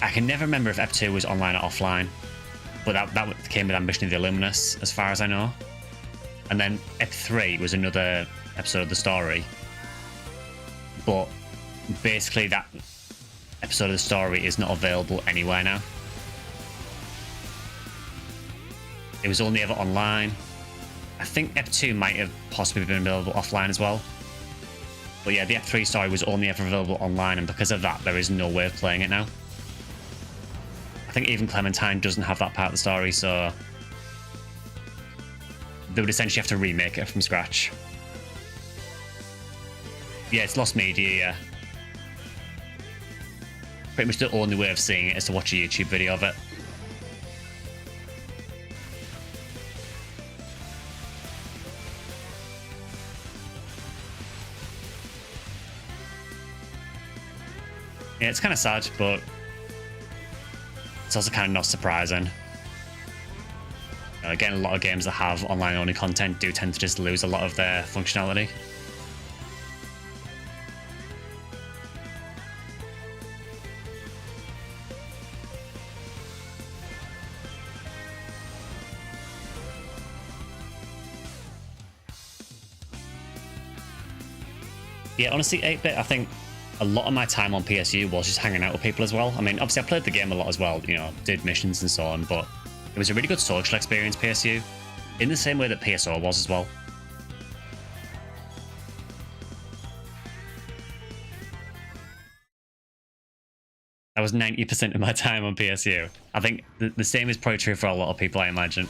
I can never remember if episode 2 was online or offline, but that came with Ambition of the Illuminus, as far as I know. And then Ep 3 was another episode of the story, but basically that episode of the story is not available anywhere now. It was only ever online. I think Ep 2 might have possibly been available offline as well. But yeah, the Ep 3 story was only ever available online, and because of that, there is no way of playing it now. I think even Clementine doesn't have that part of the story, so they would essentially have to remake it from scratch. Yeah, it's lost media, yeah. Pretty much the only way of seeing it is to watch a YouTube video of it. Yeah, it's kind of sad, but it's also kind of not surprising. Again, a lot of games that have online-only content do tend to just lose a lot of their functionality. Yeah, honestly, 8-bit, I think a lot of my time on PSU was just hanging out with people as well. I mean, obviously I played the game a lot as well, you know, did missions and so on, but it was a really good social experience, PSU, in the same way that PSO was as well. That was 90% of my time on PSU. I think the same is probably true for a lot of people, I imagine.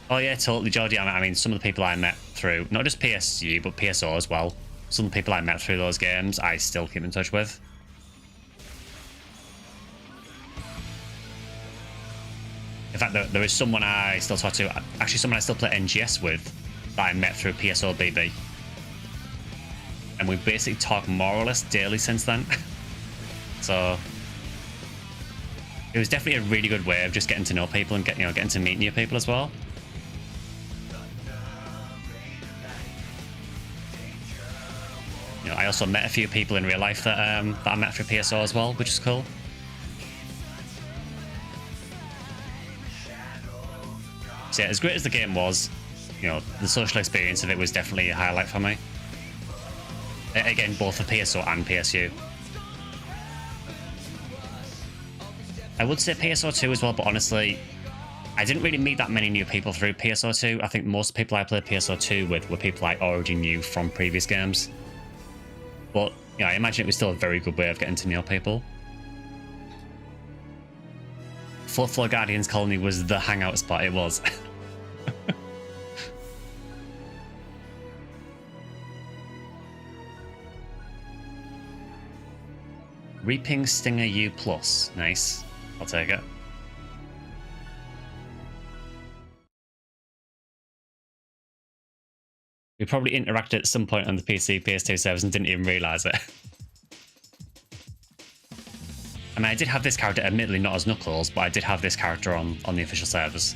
Oh yeah, totally, Georgie. I mean, some of the people I met through, not just PSU, but PSO as well. Some of the people I met through those games, I still keep in touch with. In fact, there is someone I still talk to, actually someone I still play NGS with, that I met through PSO BB. And we've basically talked more or less daily since then. So it was definitely a really good way of just getting to know people and getting to meet new people as well. You know, I also met a few people in real life that I met through PSO as well, which is cool. So yeah, as great as the game was, you know, the social experience of it was definitely a highlight for me. Again, both for PSO and PSU. I would say PSO 2 as well, but honestly, I didn't really meet that many new people through PSO 2. I think most people I played PSO 2 with were people I already knew from previous games. But, you know, I imagine it was still a very good way of getting to know people. Fourth Floor Guardians Colony was the hangout spot, it was. Reaping Stinger U+. Nice. I'll take it. We probably interacted at some point on the PC, PS2 servers and didn't even realise it. I mean, I did have this character, admittedly not as Knuckles, but I did have this character on the official servers.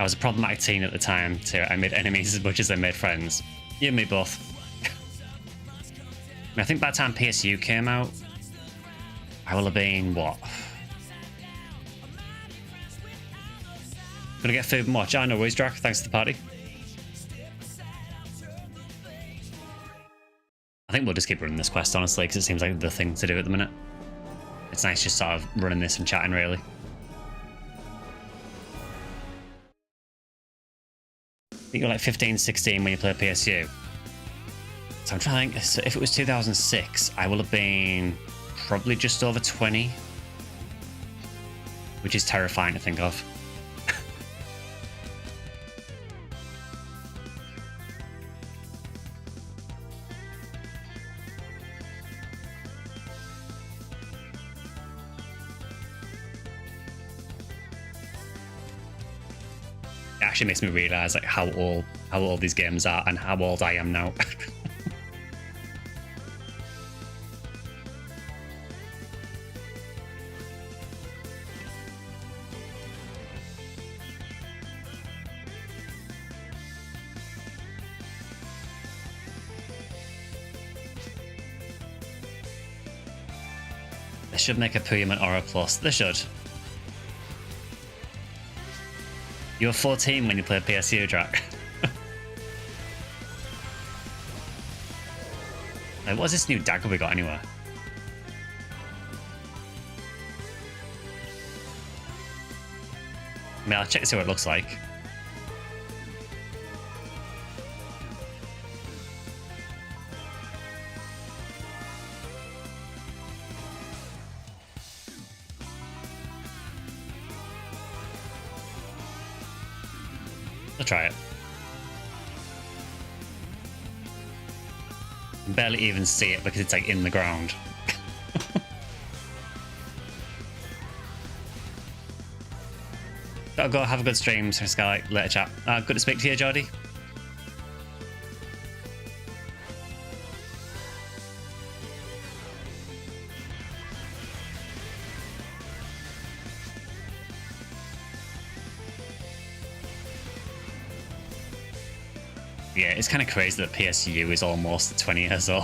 I was a problematic teen at the time, too. I made enemies as much as I made friends. You and me both. I think by the time PSU came out, I will have been, what? Gonna get food and watch. I know worries, Drac. Thanks for the party. I think we'll just keep running this quest, honestly, because it seems like the thing to do at the minute. It's nice just sort of running this and chatting, really. I think you're like 15, 16 when you play PSU. So I'm trying to think, so if it was 2006, I will have been probably just over 20. Which is terrifying to think of. It actually makes me realise like how old these games are and how old I am now. They should make a Puyam and Aura Plus. They should. You were 14 when you played PSU, Drac. Like, what's this new dagger we got anyway? I mean, I'll check to see what it looks like. I'll try it. I can barely even see it because it's like in the ground. Gotta go have a good stream, SectionSkyly. Later chat. Good to speak to you, Jody. Yeah, it's kind of crazy that PSU is almost 20 years old.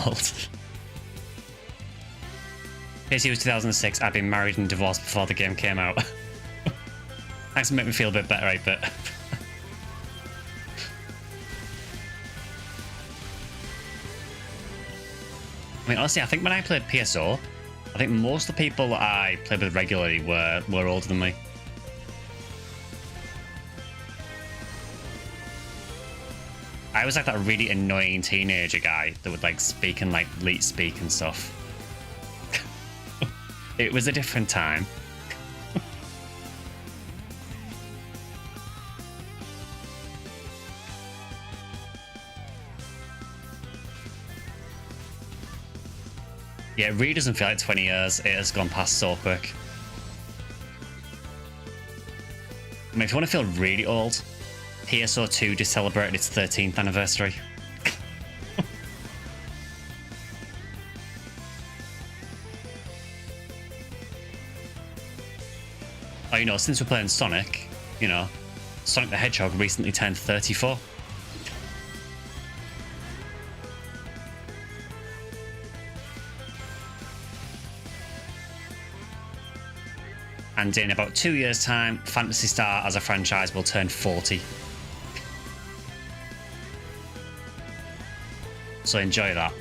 PSU was 2006. I've been married and divorced before the game came out. Thanks for making me feel a bit better, 8-bit. I mean, honestly, I think when I played PSO, I think most of the people that I played with regularly were older than me. I was like that really annoying teenager guy that would like speak and like leet speak and stuff. It was a different time. Yeah, it really doesn't feel like 20 years. It has gone past so quick. I mean, if you want to feel really old, PSO 2 just celebrated its 13th anniversary. Oh, you know, since we're playing Sonic, you know, Sonic the Hedgehog recently turned 34. And in about 2 years' time, Phantasy Star as a franchise will turn 40. So enjoy that.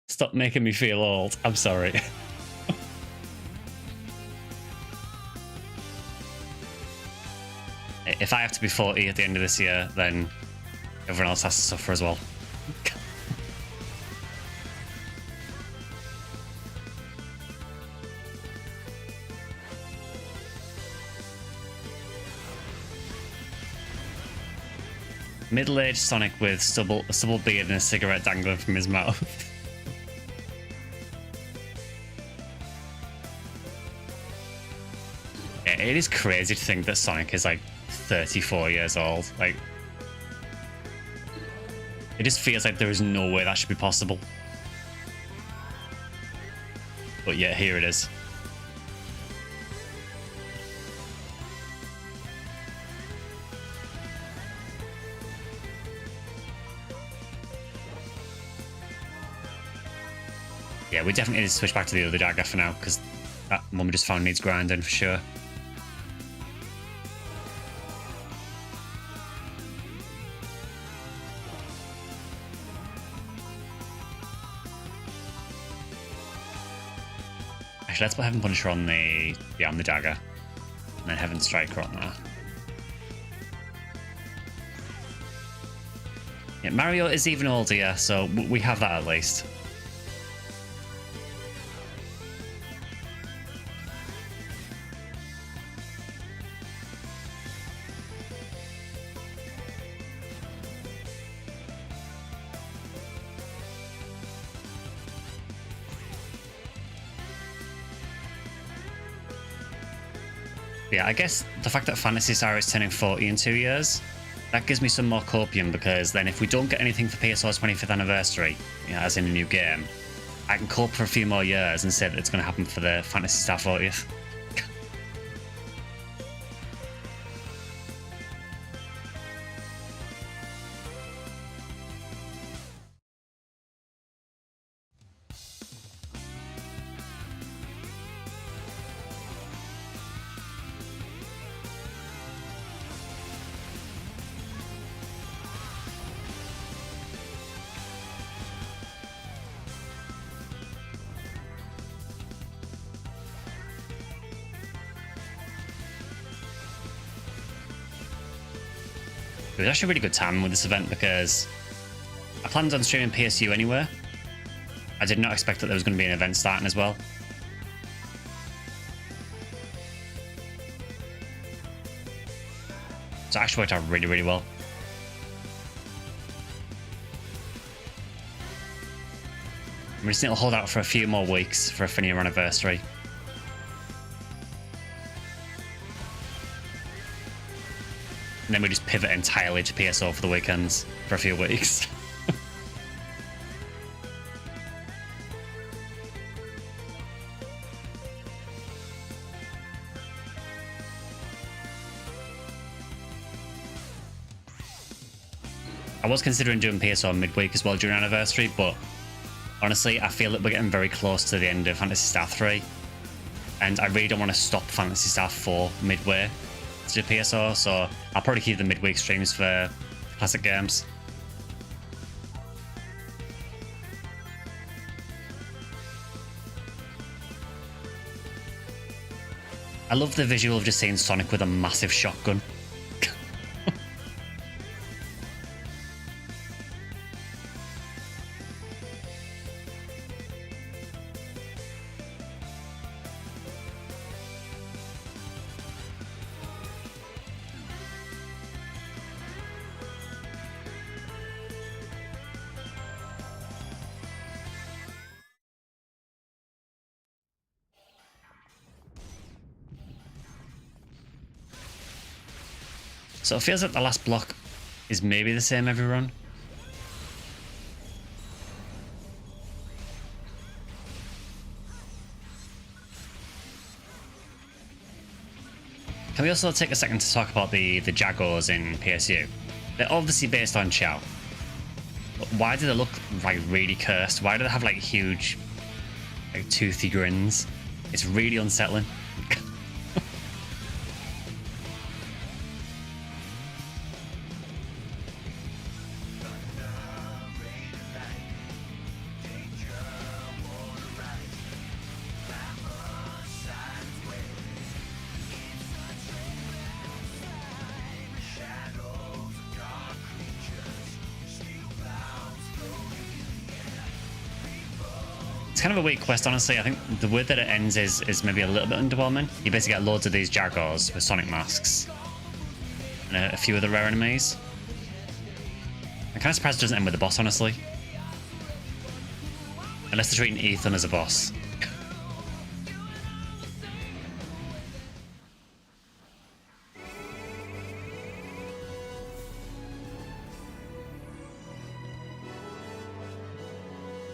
Stop making me feel old. I'm sorry. If I have to be 40 at the end of this year, then everyone else has to suffer as well. Middle-aged Sonic with a stubble beard and a cigarette dangling from his mouth. Yeah, it is crazy to think that Sonic is like 34 years old. Like, it just feels like there is no way that should be possible. But yeah, here it is. Yeah, we definitely need to switch back to the other dagger for now, because that one we just found needs grinding for sure. Actually, let's put Heaven Punisher on the dagger, and then Heaven Striker on there. Yeah, Mario is even older, yeah, so we have that at least. Yeah, I guess the fact that Phantasy Star is turning 40 in 2 years, that gives me some more copium, because then if we don't get anything for PSO's 25th anniversary, you know, as in a new game, I can cope for a few more years and say that it's going to happen for the Phantasy Star 40th. It was actually a really good timing with this event, because I planned on streaming PSU anyway. I did not expect that there was going to be an event starting as well. So it actually worked out really, really well. We just need to hold out for a few more weeks for a 5th anniversary. And then we just pivot entirely to PSO for the weekends for a few weeks. I was considering doing PSO midweek as well during anniversary, but Honestly, I feel that we're getting very close to the end of Phantasy Star 3. And I really don't want to stop Phantasy Star 4 midway to the PSO, so I'll probably keep the midweek streams for classic games. I love the visual of just seeing Sonic with a massive shotgun. So it feels like the last block is maybe the same every run. Can we also take a second to talk about the Jagos in PSU? They're obviously based on Chow. But why do they look like really cursed? Why do they have like huge, like toothy grins? It's really unsettling. It's kind of a weak quest, honestly. I think the way that it ends is maybe a little bit underwhelming. You basically get loads of these Jagos with Sonic masks and a few other rare enemies. I'm kind of surprised it doesn't end with the boss, honestly. Unless they're treating Ethan as a boss.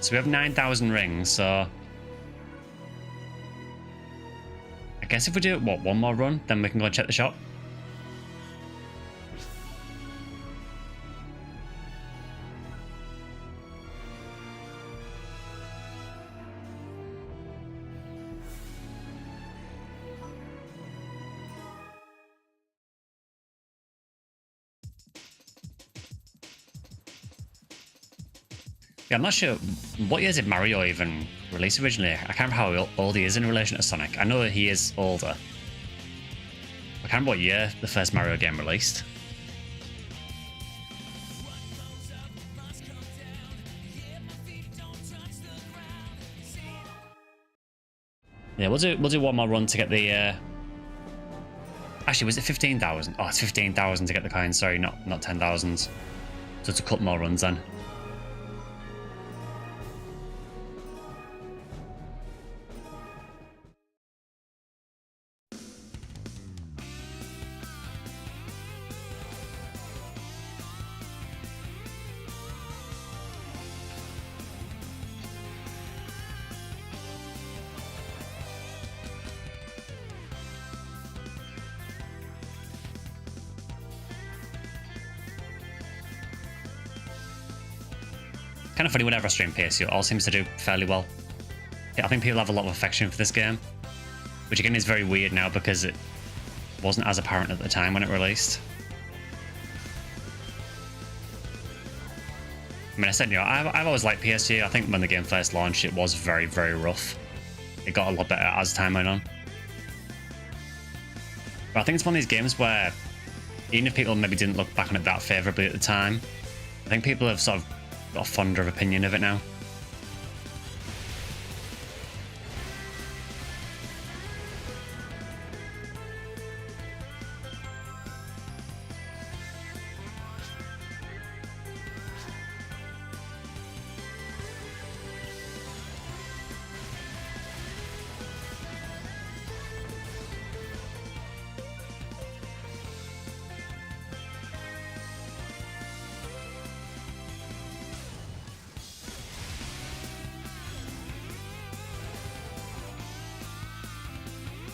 So we have 9,000 rings, so I guess if we do, what, one more run, then we can go and check the shop. Yeah, I'm not sure. What year did Mario even release originally? I can't remember how old he is in relation to Sonic. I know he is older. I can't remember what year the first Mario game released. Yeah, we'll do one more run to get the... Actually, was it 15,000? Oh, it's 15,000 to get the coins. Sorry, not 10,000. So it's a couple more runs then. Kind of funny, whenever I stream PSU, it all seems to do fairly well. Yeah, I think people have a lot of affection for this game, which again is very weird now because it wasn't as apparent at the time when it released. I mean, I said, you know, I've always liked PSU. I think when the game first launched, it was very, very rough. It got a lot better as time went on. But I think it's one of these games where, even if people maybe didn't look back on it that favourably at the time, I think people have sort of got a fonder opinion of it now.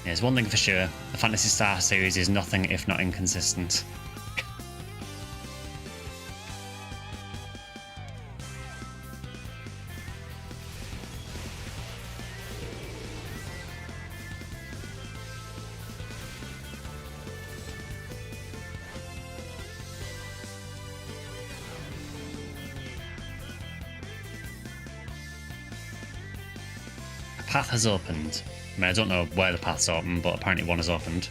There's one thing for sure, the Phantasy Star series is nothing if not inconsistent. path has opened. I mean, I don't know where the path's open, but apparently one has opened.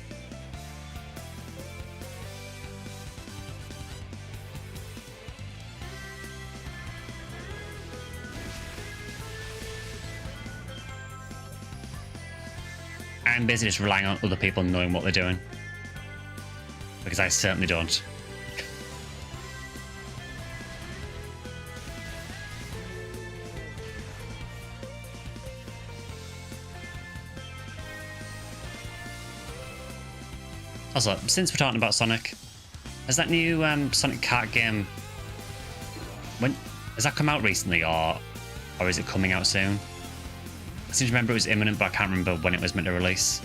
I'm basically just relying on other people knowing what they're doing. Because I certainly don't. Also, since we're talking about Sonic, has that new Sonic kart game, when has that come out recently, or is it coming out soon? I seem to remember it was imminent, but I can't remember when it was meant to release.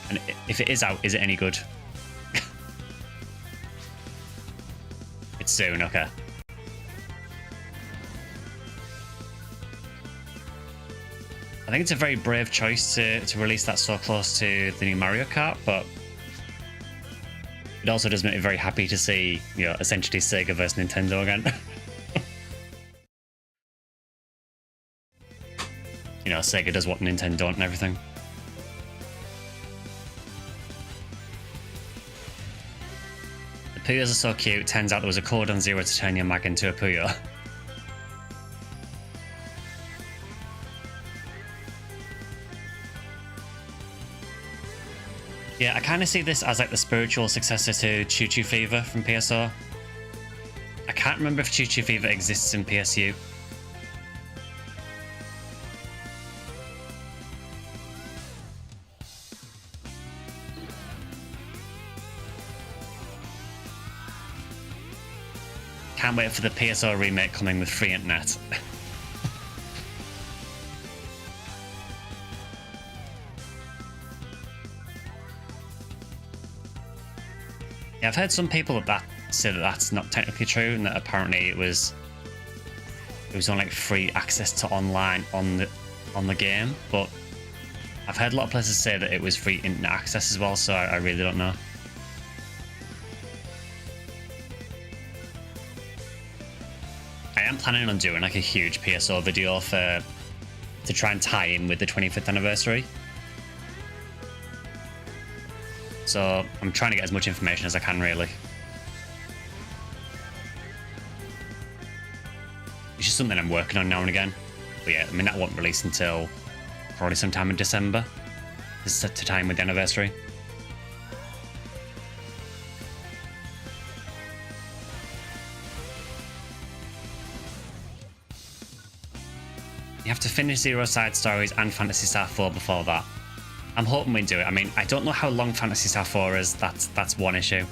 And if it is out, is it any good? It's soon, okay. I think it's a very brave choice to release that so close to the new Mario Kart, but it also does make me very happy to see, you know, essentially Sega versus Nintendo again. You know, Sega does what Nintendo don't and everything. The Puyos are so cute. Turns out there was a code on Zero to turn your mag into a Puyo. Yeah, I kind of see this as like the spiritual successor to Choo Choo Fever from PSO. I can't remember if Choo Choo Fever exists in PSU. Can't wait for the PSO remake coming with free internet. Yeah, I've heard some people that say that that's not technically true, and that apparently it was on like free access to online on the game. But I've heard a lot of places say that it was free internet access as well, so I really don't know. I am planning on doing like a huge PSO video to try and tie in with the 25th anniversary. So I'm trying to get as much information as I can, really. It's just something I'm working on now and again. But yeah, I mean, that won't release until probably sometime in December. It's set to time with the anniversary. You have to finish Zero Side Stories and Phantasy Star 4 before that. I'm hoping we do it. I mean, I don't know how long Phantasy Star 4 is. That's one issue.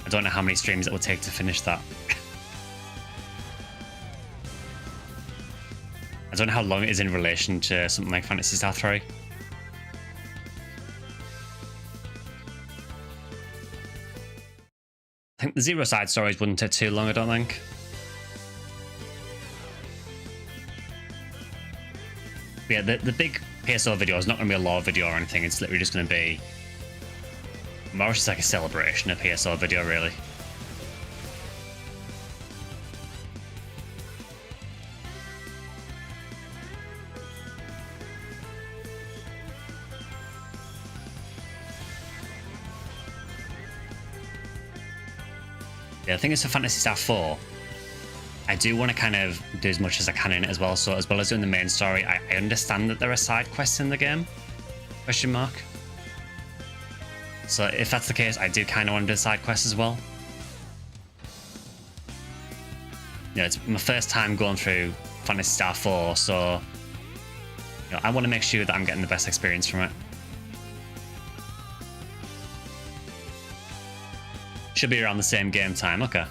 I don't know how many streams it will take to finish that. I don't know how long it is in relation to something like Phantasy Star 3. I think the Zero Side Stories wouldn't take too long, I don't think. But yeah, the big PSO video is not going to be a lore video or anything. It's literally just going to be more just like a celebration of PSO video, really. Yeah, I think it's for Phantasy Star 4. I do want to kind of do as much as I can in it as well. So as well as doing the main story, I understand that there are side quests in the game. Question mark. So if that's the case, I do kind of want to do side quests as well. Yeah, it's my first time going through Phantasy Star 4, so you know, I want to make sure that I'm getting the best experience from it. Should be around the same game time, okay.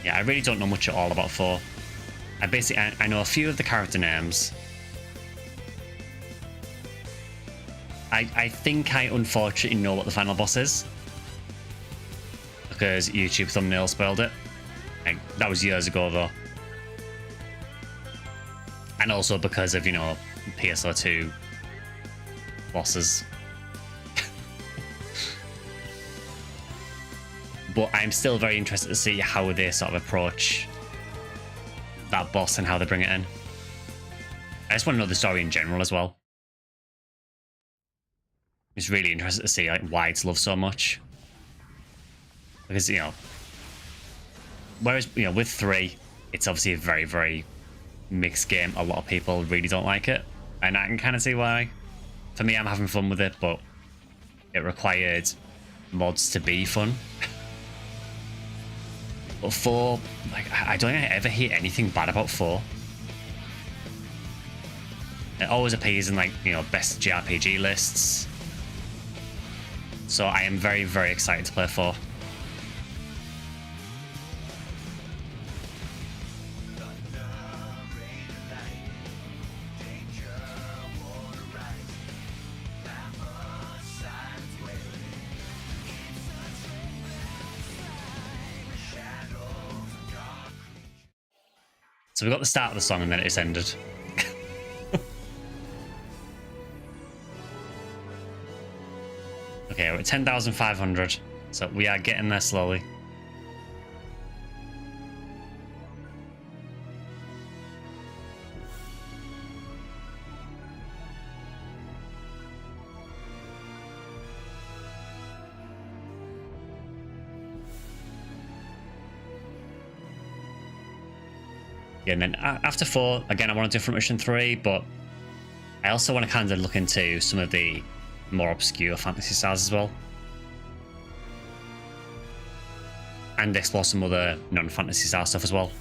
Yeah, I really don't know much at all about 4. I know a few of the character names. I think I unfortunately know what the final boss is, because YouTube thumbnail spoiled it. That was years ago though. And also because of, you know, PSO2 bosses. But I'm still very interested to see how they sort of approach that boss and how they bring it in. I just want to know the story in general as well. It's really interesting to see like why it's loved so much. Because, you know, whereas, you know, with 3, it's obviously a very, very mixed game. A lot of people really don't like it. And I can kind of see why. For me, I'm having fun with it, but it required mods to be fun. But 4, like, I don't think I ever hear anything bad about 4. It always appears in, like, you know, best JRPG lists. So I am very, very excited to play 4. So we got the start of the song and then it just ended. Okay, we're at 10,500. So we are getting there slowly. Yeah, and then after 4, again, I want to do from Mission 3, but I also want to kind of look into some of the more obscure Phantasy Stars as well. And explore some other non-Phantasy Star stuff as well.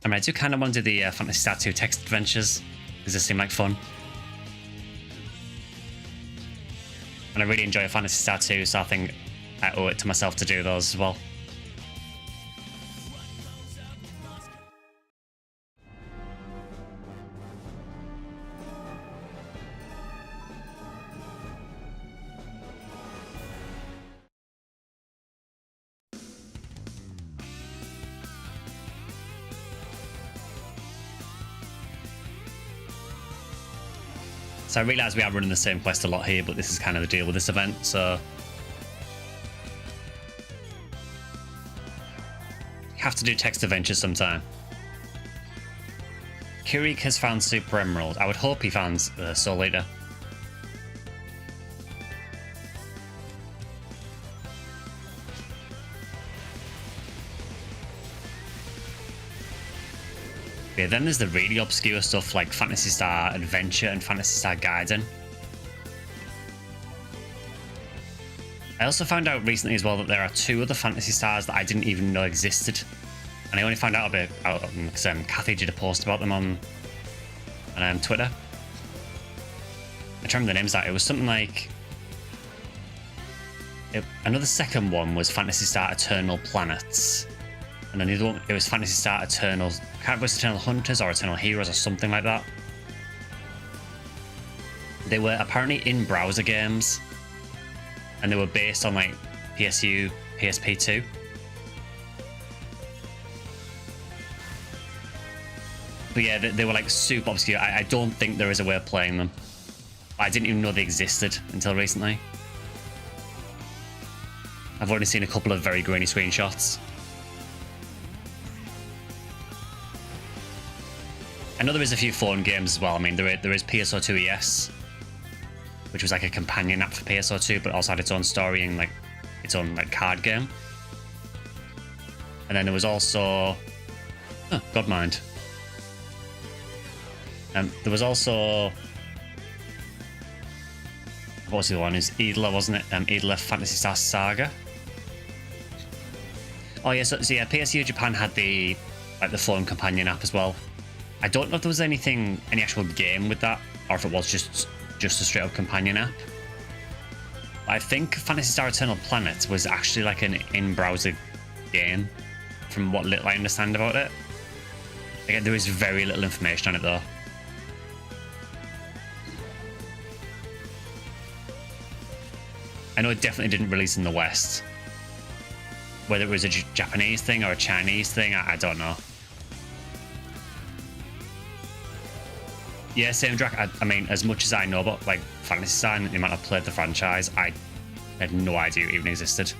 I mean, I do kind of want to do the Phantasy Star 2 text adventures, because they seem like fun. And I really enjoy Phantasy Star 2, so I think I owe it to myself to do those as well. So I realise we are running the same quest a lot here, but this is kind of the deal with this event, so you have to do text adventures sometime. Kirik has found Super Emerald. I would hope he found Soul Eater. Yeah, then there's the really obscure stuff like Phantasy Star Adventure and Phantasy Star Gaiden. I also found out recently as well that there are 2 other Phantasy Stars that I didn't even know existed. And I only found out about them because Kathy did a post about them on Twitter. I can't remember the names of that. It was something like... another second one was Phantasy Star Eternal Planets. And then the other one, it was Phantasy Star Eternal... I can't remember if it was Eternal Hunters or Eternal Heroes or something like that. They were apparently in browser games. And they were based on like PSU, PSP2. But yeah, they were like super obscure. I don't think there is a way of playing them. I didn't even know they existed until recently. I've only seen a couple of very grainy screenshots. I know there is a few phone games as well. I mean, there is PSO2 ES, which was like a companion app for PSO2, but also had its own story and like its own like card game. And then there was also Godmind. There was also, what was the one? It was Idla, wasn't it? Idla Phantasy Star Saga. Oh yeah, so yeah, PSU Japan had the phone companion app as well. I don't know if there was any actual game with that, or if it was just a straight up companion app. I think Phantasy Star Eternal Planet was actually like an in-browser game, from what little I understand about it. Again, there is very little information on it though. I know it definitely didn't release in the West. Whether it was a Japanese thing or a Chinese thing, I don't know. Yeah, same Drac. I mean, as much as I know about like Phantasy Star and the amount I've played the franchise, I had no idea it even existed.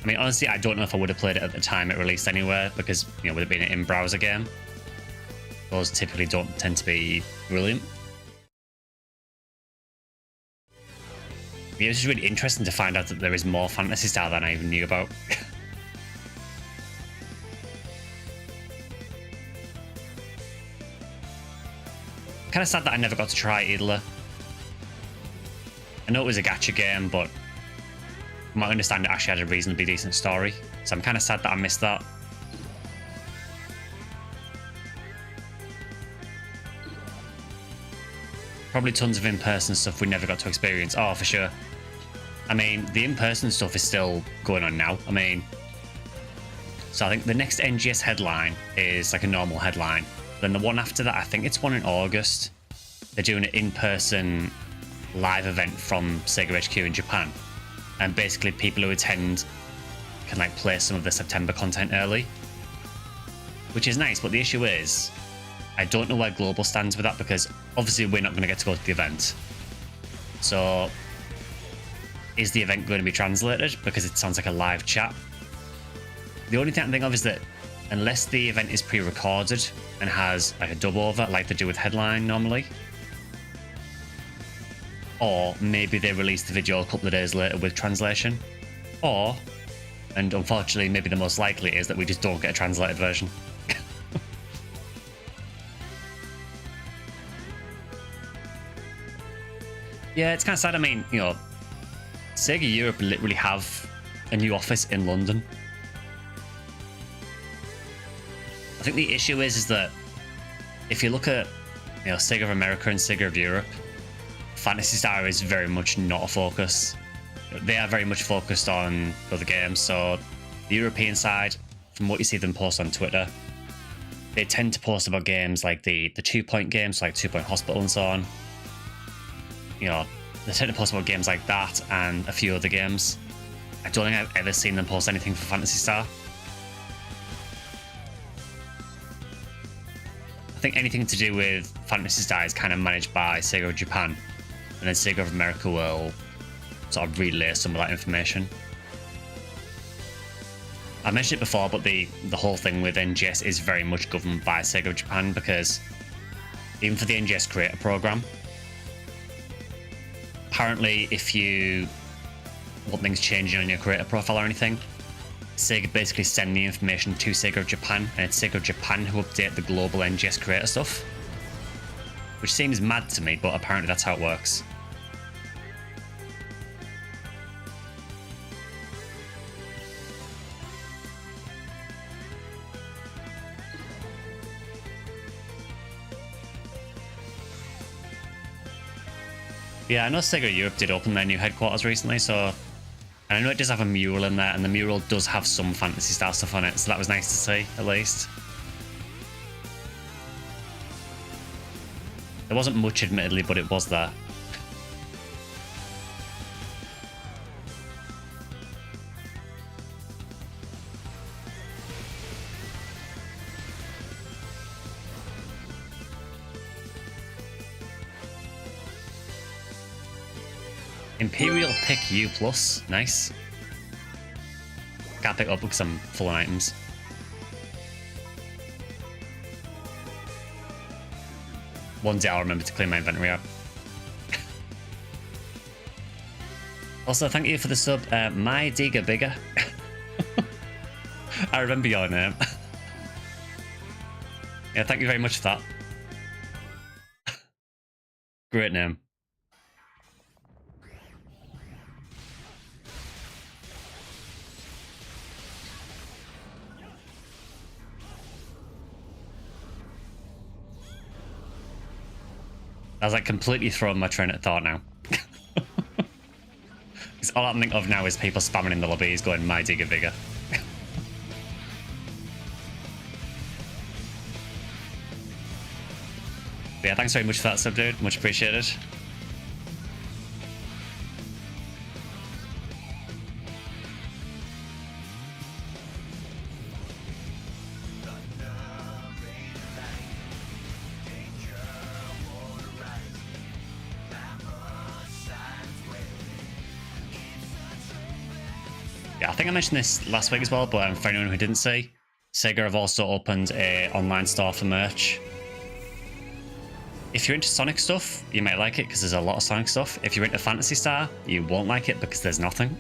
I mean, honestly, I don't know if I would have played it at the time it released anywhere, because, you know, with it being an in-browser game, those typically don't tend to be brilliant. But it was just really interesting to find out that there is more Phantasy Star than I even knew about. Kind of sad that I never got to try Idler. I know it was a gacha game, but from my understanding, it actually had a reasonably decent story. So I'm kind of sad that I missed that. Probably tons of in-person stuff we never got to experience. Oh, for sure. I mean, the in-person stuff is still going on now. I mean, so I think the next NGS headline is like a normal headline. Then the one after that, I think it's one in August. They're doing an in-person live event from Sega HQ in Japan. And basically people who attend can like play some of the September content early. Which is nice, but the issue is, I don't know where Global stands with that, because obviously we're not going to get to go to the event. So, is the event going to be translated? Because it sounds like a live chat. The only thing I can think of is that unless the event is pre-recorded and has like a dub over like they do with Headline normally, or maybe they release the video a couple of days later with translation, or, and unfortunately maybe the most likely is that we just don't get a translated version. Yeah, it's kind of sad. I mean, you know, Sega Europe literally have a new office in London. I think the issue is that if you look at, you know, Sega of America and Sega of Europe, Phantasy Star is very much not a focus. They are very much focused on other games. So the European side, from what you see them post on Twitter, they tend to post about games like the 2-point games, like 2-Point Hospital and so on. You know, they tend to post about games like that and a few other games. I don't think I've ever seen them post anything for Phantasy Star. I think anything to do with Phantasy Star is kind of managed by Sega of Japan, and then Sega of America will sort of relay some of that information. I mentioned it before, but the whole thing with NGS is very much governed by Sega of Japan, because even for the NGS Creator Program, apparently if you want things changing on your creator profile or anything, Sega basically send the information to Sega of Japan, and it's Sega of Japan who update the global NGS creator stuff. Which seems mad to me, but apparently that's how it works. Yeah, I know Sega Europe did open their new headquarters recently, so... And I know it does have a mural in there, and the mural does have some Phantasy Star stuff on it, so that was nice to see, at least. There wasn't much, admittedly, but it was there. Imperial Pick U+, nice. Can't pick up because I'm full on items. One day I'll remember to clean my inventory out. Also, thank you for the sub, My Digger Bigger. I remember your name. Yeah, thank you very much for that. Great name. I was like completely throwing my train of thought now. Because all I can think of now is people spamming in the lobbies going, My Digger Bigger. But yeah, thanks very much for that sub, dude. Much appreciated. Yeah, I think I mentioned this last week as well, but for anyone who didn't see, Sega have also opened a online store for merch. If you're into Sonic stuff, you might like it because there's a lot of Sonic stuff. If you're into Phantasy Star, you won't like it because there's nothing.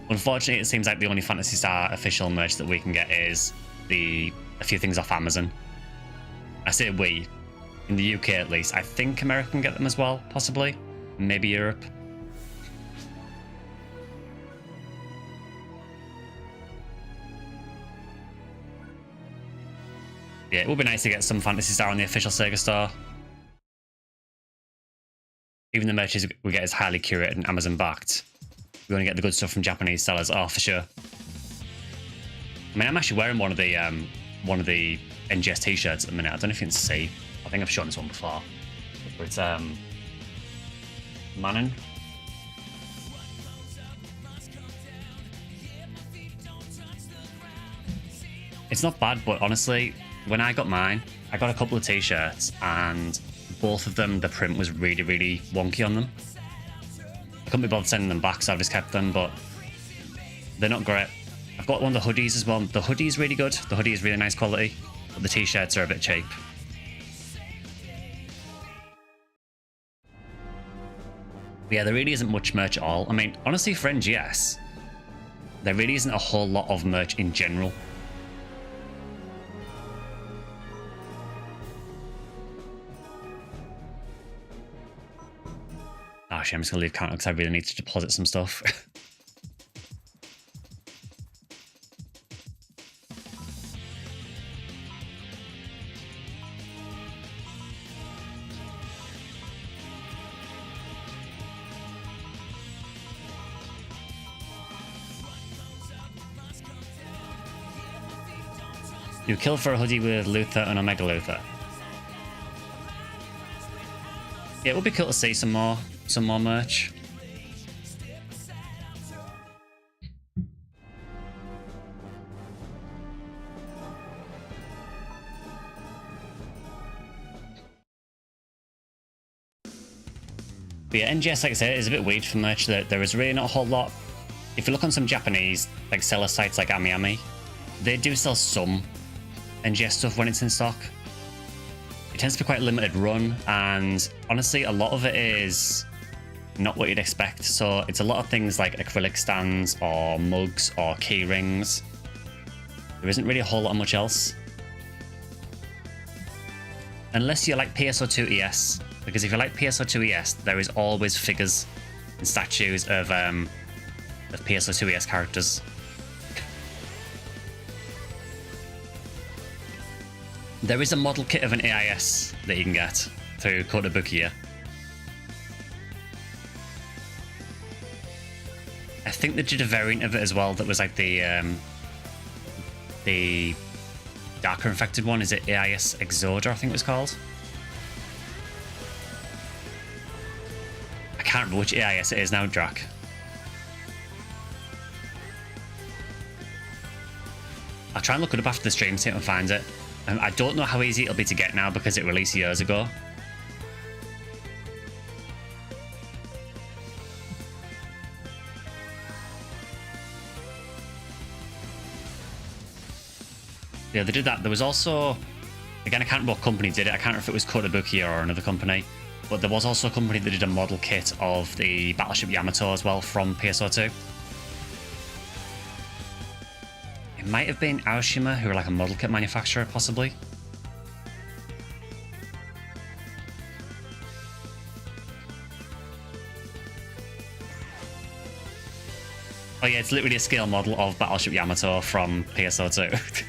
Unfortunately, it seems like the only Phantasy Star official merch that we can get is a few things off Amazon. I say we, in the UK at least. I think America can get them as well, possibly. Maybe Europe. Yeah, it would be nice to get some Phantasy Star on the official Sega store. Even the merch we get is highly curated and Amazon backed. We only get the good stuff from Japanese sellers. Oh, for sure. I mean, I'm actually wearing one of the NGS t-shirts at the minute. I don't know if you can see. I think I've shown this one before. But it's Manon. It's not bad, but honestly, when I got mine, I got a couple of t-shirts and both of them, the print was really, really wonky on them. I couldn't be bothered sending them back, so I've just kept them, but they're not great. I've got one of the hoodies as well. The hoodie's really good. The hoodie is really nice quality, but the t-shirts are a bit cheap. But yeah, there really isn't much merch at all. I mean, honestly, for NGS, there really isn't a whole lot of merch in general. Actually, I'm just going to leave counter because I really need to deposit some stuff. You kill for a hoodie with Luther and Omega Luther. Yeah, it would be cool to see some more merch. But yeah, NGS, like I said, is a bit weird for merch. There is really not a whole lot. If you look on some Japanese like seller sites like AmiAmi, they do sell some NGS stuff when it's in stock. It tends to be quite a limited run, and honestly, a lot of it is not what you'd expect. So it's a lot of things like acrylic stands or mugs or key rings. There isn't really a whole lot of much else. Unless you like PSO2 ES, because if you like PSO2 ES, there is always figures and statues of PSO2 ES characters. There is a model kit of an AIS that you can get through Kotobukiya. I think they did a variant of it as well that was like the darker infected one. Is it AIS Exoda, I think it was called? I can't remember which AIS it is now, Drac. I'll try and look it up after the stream, see if I can find it. I don't know how easy it'll be to get now because it released years ago. Yeah, they did that. There was also, again, I can't remember what company did it. I can't remember if it was Kotobukiya or another company. But there was also a company that did a model kit of the Battleship Yamato as well from PSO2. It might have been Aoshima, who were like a model kit manufacturer, possibly. Oh yeah, it's literally a scale model of Battleship Yamato from PSO2.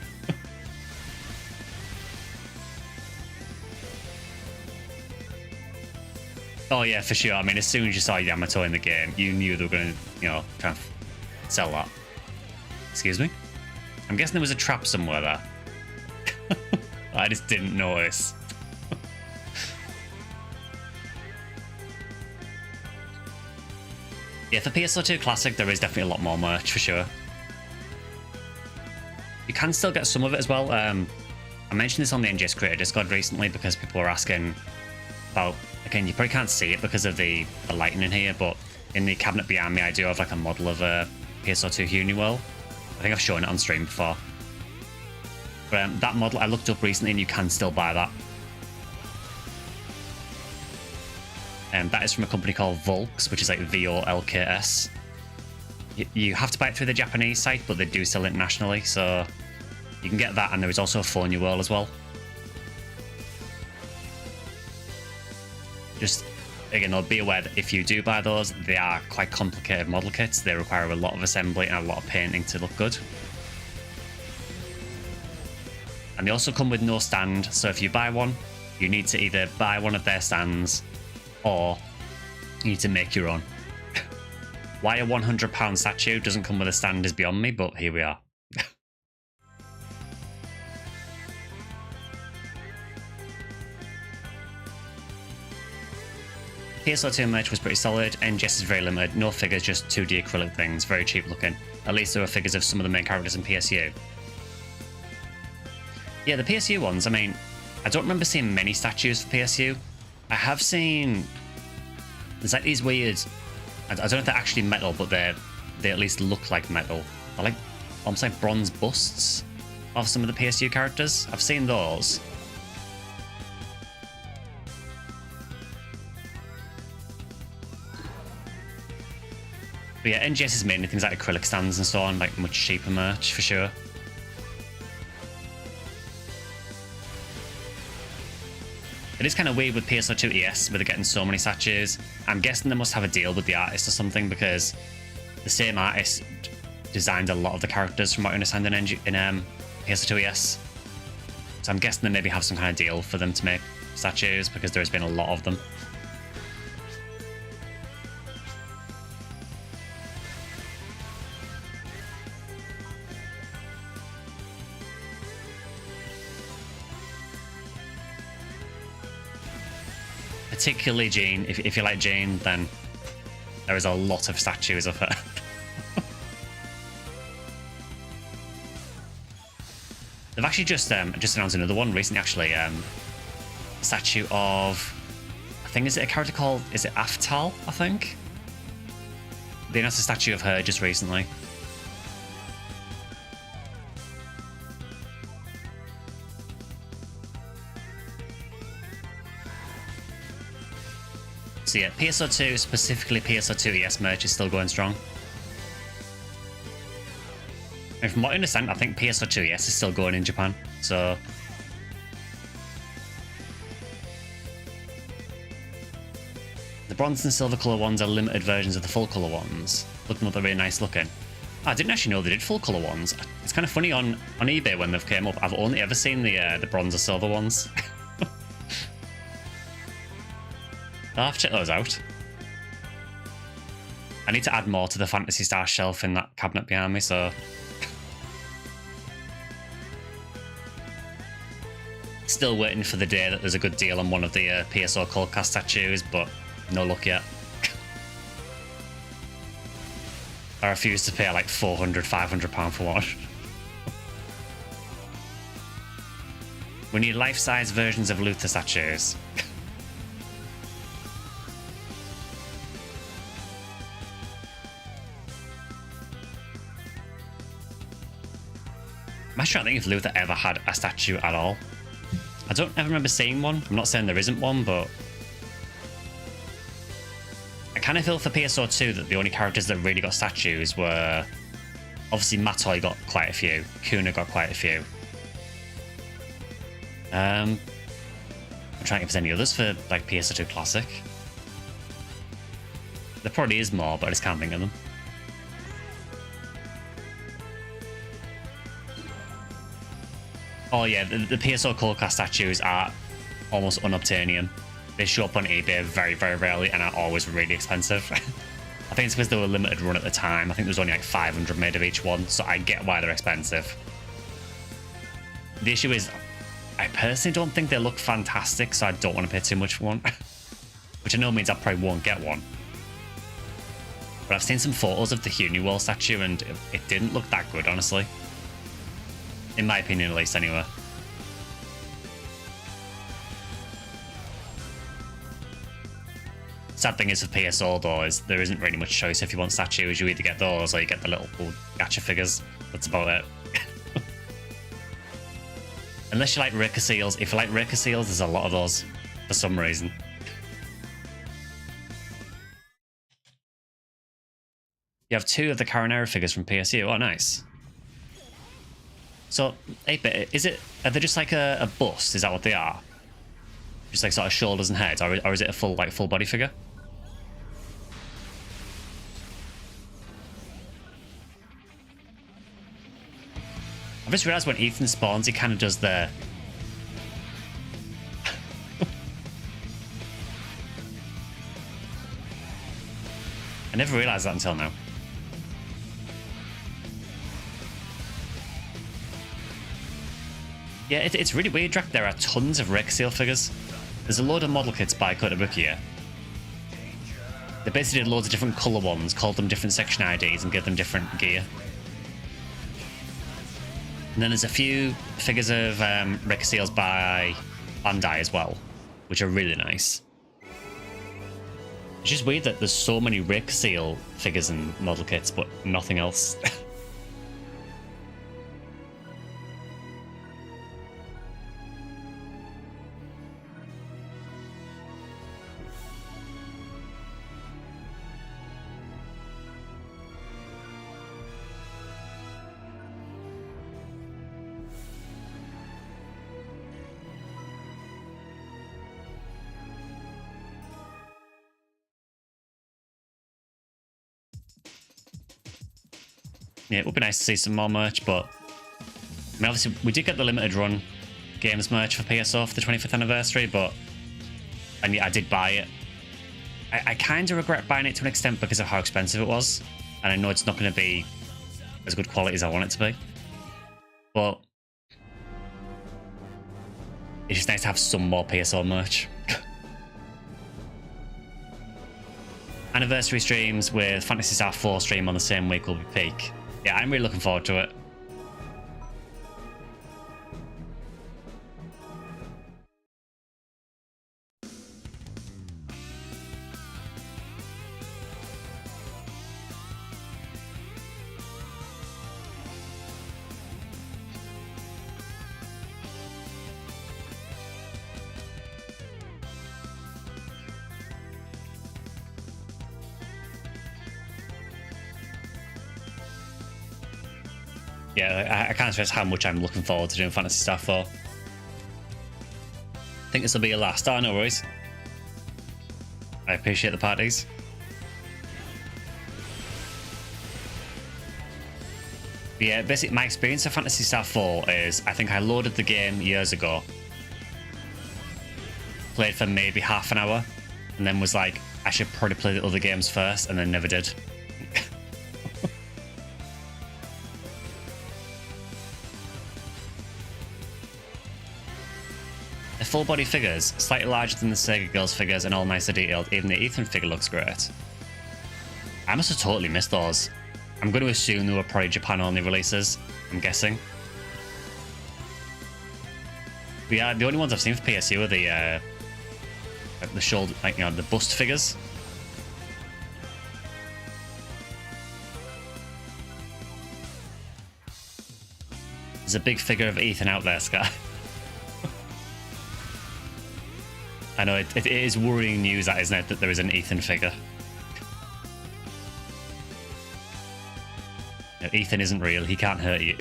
Oh yeah, for sure. I mean, as soon as you saw Yamato in the game, you knew they were going to, you know, try and sell that. Excuse me? I'm guessing there was a trap somewhere there. I just didn't notice. Yeah, for PSO2 Classic, there is definitely a lot more merch for sure. You can still get some of it as well. I mentioned this on the NGS Creator Discord recently because people were asking about, again, you probably can't see it because of the lighting in here, but in the cabinet behind me, I do have like a model of a PSO2 Uniworld. I think I've shown it on stream before. But that model I looked up recently and you can still buy that. That is from a company called Volks, which is like VOLKS. You have to buy it through the Japanese site, but they do sell it internationally, so you can get that, and there is also a Phone World as well. Just, again, I'll be aware that if you do buy those, they are quite complicated model kits. They require a lot of assembly and a lot of painting to look good. And they also come with no stand, so if you buy one, you need to either buy one of their stands or you need to make your own. Why a £100 statue doesn't come with a stand is beyond me, but here we are. PSO2 merch was pretty solid, NGS is very limited, no figures, just 2D acrylic things, very cheap looking. At least there were figures of some of the main characters in PSU. Yeah, the PSU ones, I mean, I don't remember seeing many statues for PSU. I have seen, there's like these weird, I don't know if they're actually metal, but they at least look like metal. They're like almost like bronze busts of some of the PSU characters. I've seen those. But yeah, NGS is mainly things like acrylic stands and so on, like much cheaper merch for sure. It is kind of weird with PSO2 ES, where they're getting so many statues. I'm guessing they must have a deal with the artist or something, because the same artist designed a lot of the characters from what I understand in PSO2 ES. So I'm guessing they maybe have some kind of deal for them to make statues, because there has been a lot of them. Particularly Jane. If you like Jane, then there is a lot of statues of her. They've actually just announced another one recently, actually. Statue of, I think, is it a character called, is it Aftal, I think? They announced a statue of her just recently. So yeah, PSO2, specifically PSO2 ES merch is still going strong. And from what I understand, I think PSO2 ES is still going in Japan, so... The bronze and silver colour ones are limited versions of the full colour ones. Looking really nice looking. I didn't actually know they did full colour ones. It's kind of funny on eBay when they've came up. I've only ever seen the bronze or silver ones. I'll have to check those out. I need to add more to the Phantasy Star shelf in that cabinet behind me, so... Still waiting for the day that there's a good deal on one of the PSO Coldcast statues, but no luck yet. I refuse to pay like £400, £500 for one. We need life-size versions of Luther statues. I'm not sure I think if Luther ever had a statue at all. I don't ever remember seeing one. I'm not saying there isn't one, but I kind of feel for PSO2 that the only characters that really got statues were obviously Matoi got quite a few, Kuna got quite a few. I'm trying to think if there's any others for like PSO2 Classic. There probably is more, but I just can't think of them. Oh yeah, the PSO Coldcast statues are almost unobtainium. They show up on eBay very, very rarely and are always really expensive. I think it's because they were limited run at the time. I think there was only like 500 made of each one, so I get why they're expensive. The issue is, I personally don't think they look fantastic, so I don't want to pay too much for one. Which I know means I probably won't get one. But I've seen some photos of the Huniwall statue and it didn't look that good, honestly. In my opinion, at least, anyway. Sad thing is for PSO, though, is there isn't really much choice if you want statues. You either get those or you get the little gacha figures. That's about it. Unless you like Reika Seals. If you like Reika Seals, there's a lot of those for some reason. You have 2 of the Caronera figures from PSU. Oh, nice. So, 8-bit, are they just like a bust? Is that what they are? Just like sort of shoulders and heads, or is it a full body figure? I've just realised when Ethan spawns, he kind of does the... I never realised that until now. Yeah, it's really weird, Drac. There are tons of Reika figures. There's a load of model kits by Kotobukiya. They basically did loads of different colour ones, called them different section IDs, and give them different gear. And then there's a few figures of Reika Seals by Bandai as well, which are really nice. It's just weird that there's so many Reika Seal figures and model kits, but nothing else. Yeah, it would be nice to see some more merch, but I mean, obviously we did get the limited run games merch for PSO for the 25th anniversary, but I did buy it. I kind of regret buying it to an extent because of how expensive it was, and I know it's not going to be as good quality as I want it to be, but it's just nice to have some more PSO merch. Anniversary streams with Phantasy Star 4 stream on the same week will be peak. Yeah, I'm really looking forward to it. Yeah, I can't stress how much I'm looking forward to doing Phantasy Star 4. I think this will be your last. Oh, no worries. I appreciate the parties. But yeah, basically my experience of Phantasy Star 4 is I think I loaded the game years ago, played for maybe half an hour, and then was like, I should probably play the other games first, and then never did. Full body figures, slightly larger than the Sega Girls figures and all nicer detailed. Even the Ethan figure looks great. I must have totally missed those. I'm going to assume they were probably Japan only releases, I'm guessing. But yeah, the only ones I've seen for PSU are the shoulder, like, you know, the bust figures. There's a big figure of Ethan out there, Sky. I know it is worrying news, that isn't it, that there is an Ethan figure. No, Ethan isn't real. He can't hurt you.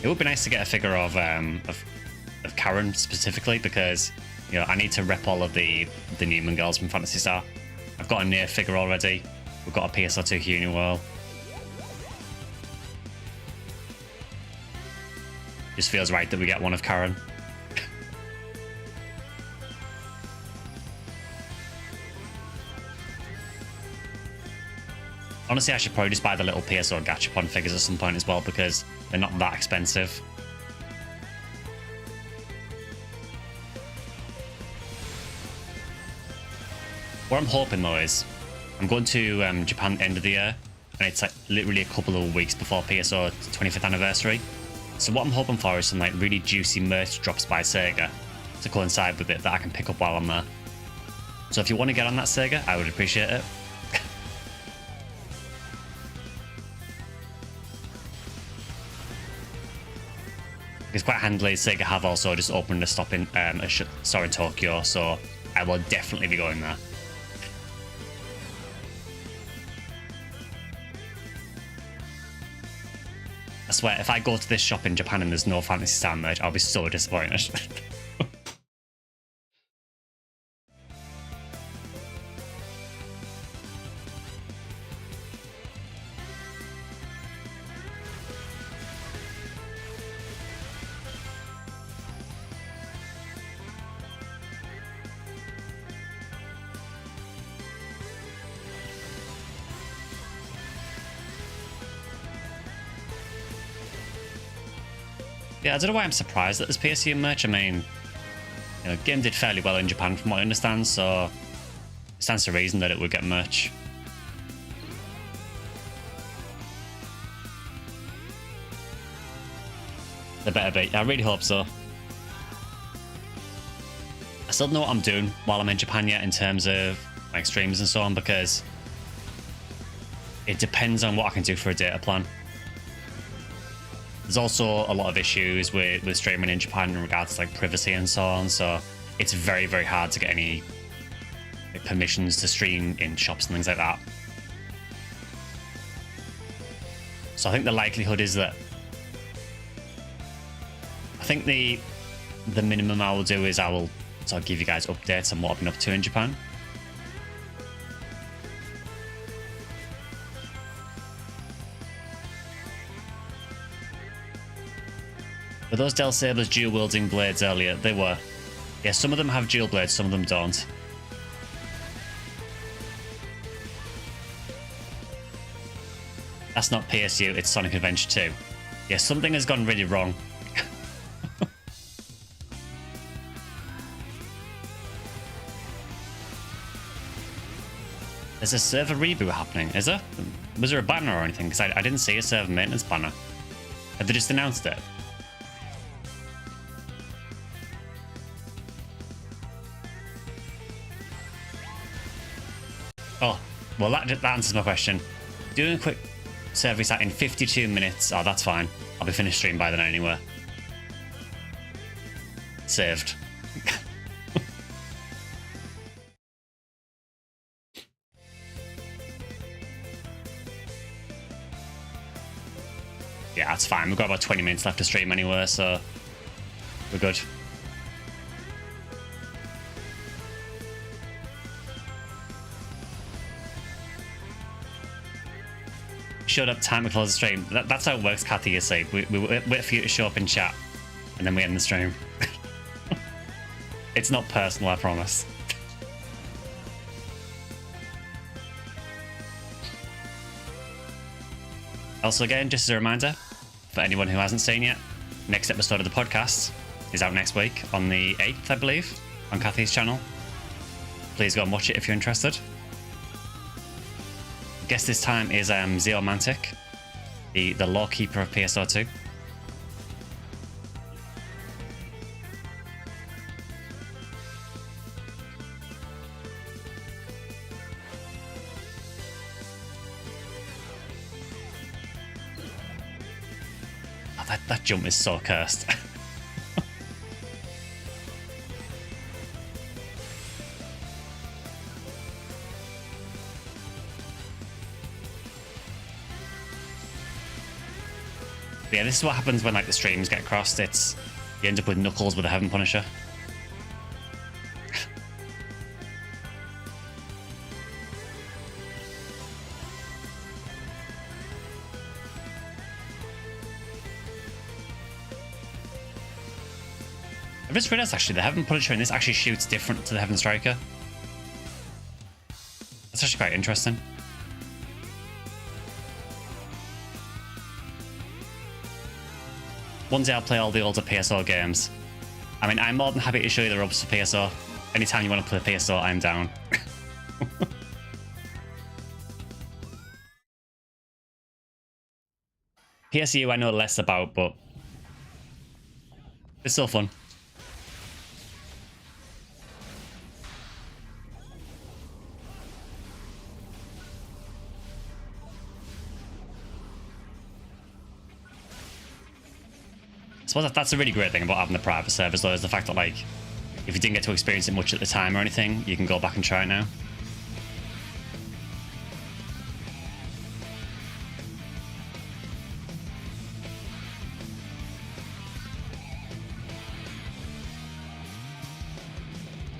It would be nice to get a figure of Karen specifically, because you know I need to rep all of the Newman girls from Phantasy Star. I've got a near figure already. We've got a PSO2 Huniwall. Just feels right that we get one of Karen. Honestly, I should probably just buy the little PSO Gachapon figures at some point as well, because they're not that expensive. What I'm hoping though is, I'm going to Japan at the end of the year, and it's like literally a couple of weeks before PSO 25th anniversary. So what I'm hoping for is some like really juicy merch drops by Sega to coincide with it that I can pick up while I'm there. So if you want to get on that, Sega, I would appreciate it. It's quite handy. Sega have also just opened a store in Tokyo, so I will definitely be going there. I swear, if I go to this shop in Japan and there's no Phantasy Star merch, I'll be so disappointed. Yeah, I don't know why I'm surprised that there's PSU merch. I mean, you know, game did fairly well in Japan from what I understand, so it stands to reason that it would get merch. There better be. I really hope so. I still don't know what I'm doing while I'm in Japan yet in terms of like streams and so on, because it depends on what I can do for a data plan. There's also a lot of issues with streaming in Japan in regards to like privacy and so on, so it's very, very hard to get any like, permissions to stream in shops and things like that. So I think the likelihood is that I think the minimum I will do is I will sort of give you guys updates on what I've been up to in Japan. Were those Del Sabers dual wielding blades earlier? They were. Yeah, some of them have dual blades, some of them don't. That's not PSU, it's Sonic Adventure 2. Yeah, something has gone really wrong. There's a server reboot happening, is there? Was there a banner or anything? Because I didn't see a server maintenance banner. Have they just announced it? Oh, well that answers my question. Doing a quick server reset in 52 minutes. Oh, that's fine. I'll be finished stream by then anyway. Saved. Yeah, that's fine. We've got about 20 minutes left to stream anyway, so we're good. Showed up time to close the stream. That's how it works, Kathy, you see. We wait for you to show up in chat, and then we end the stream. It's not personal, I promise. Also, again, just as a reminder, for anyone who hasn't seen yet, next episode of the podcast is out next week on the 8th, I believe, on Kathy's channel. Please go and watch it if you're interested. Guest this time is Zeomantic, the lore keeper of PSO2. Oh, that jump is so cursed. Yeah, this is what happens when like the streams get crossed. It's you end up with Knuckles with a Heaven Punisher. I've just realised actually the Heaven Punisher in this actually shoots different to the Heaven Striker. That's actually quite interesting. one day I'll play all the older PSO games. I mean, I'm more than happy to show you the ropes for PSO. Anytime you want to play PSO, I'm down. PSU I know less about, but it's still fun. I suppose that's a really great thing about having the private servers, though, is the fact that, like, if you didn't get to experience it much at the time or anything, you can go back and try it now.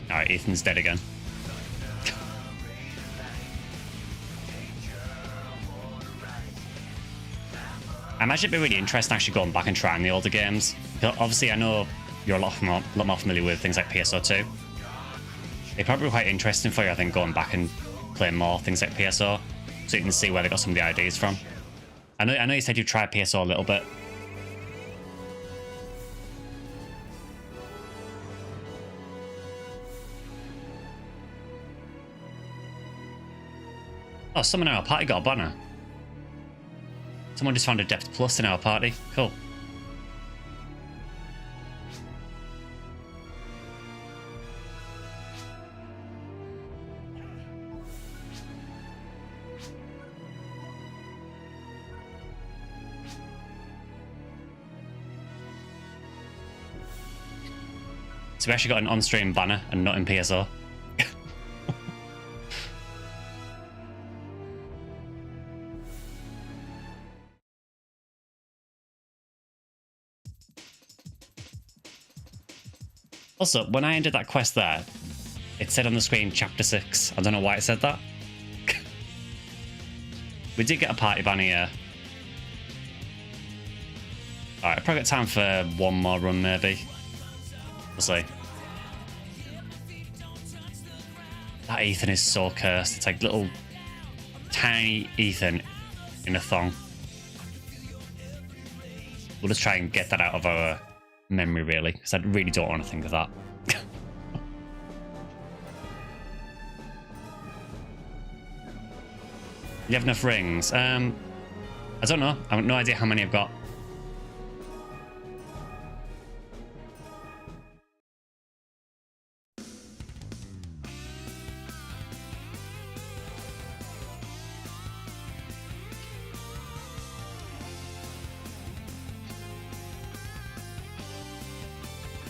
Alright, Ethan's dead again. I imagine it'd be really interesting actually going back and trying the older games. Obviously, I know you're a lot more familiar with things like PSO2. They're probably quite interesting for you, I think, going back and playing more things like PSO, so you can see where they got some of the ideas from. I know you said you tried PSO a little bit. Oh, someone in our party got a banner. Someone just found a Depth Plus in our party. Cool. So we actually got an on-stream banner and not in PSO. Also, when I ended that quest there, it said on the screen Chapter 6. I don't know why it said that. We did get a party banner here. Alright, I've probably got time for one more run, maybe. We'll see. That Ethan is so cursed. It's like little tiny Ethan in a thong. We'll just try and get that out of our memory, really, because I really don't want to think of that. You have enough rings? I don't know. I have no idea how many I've got.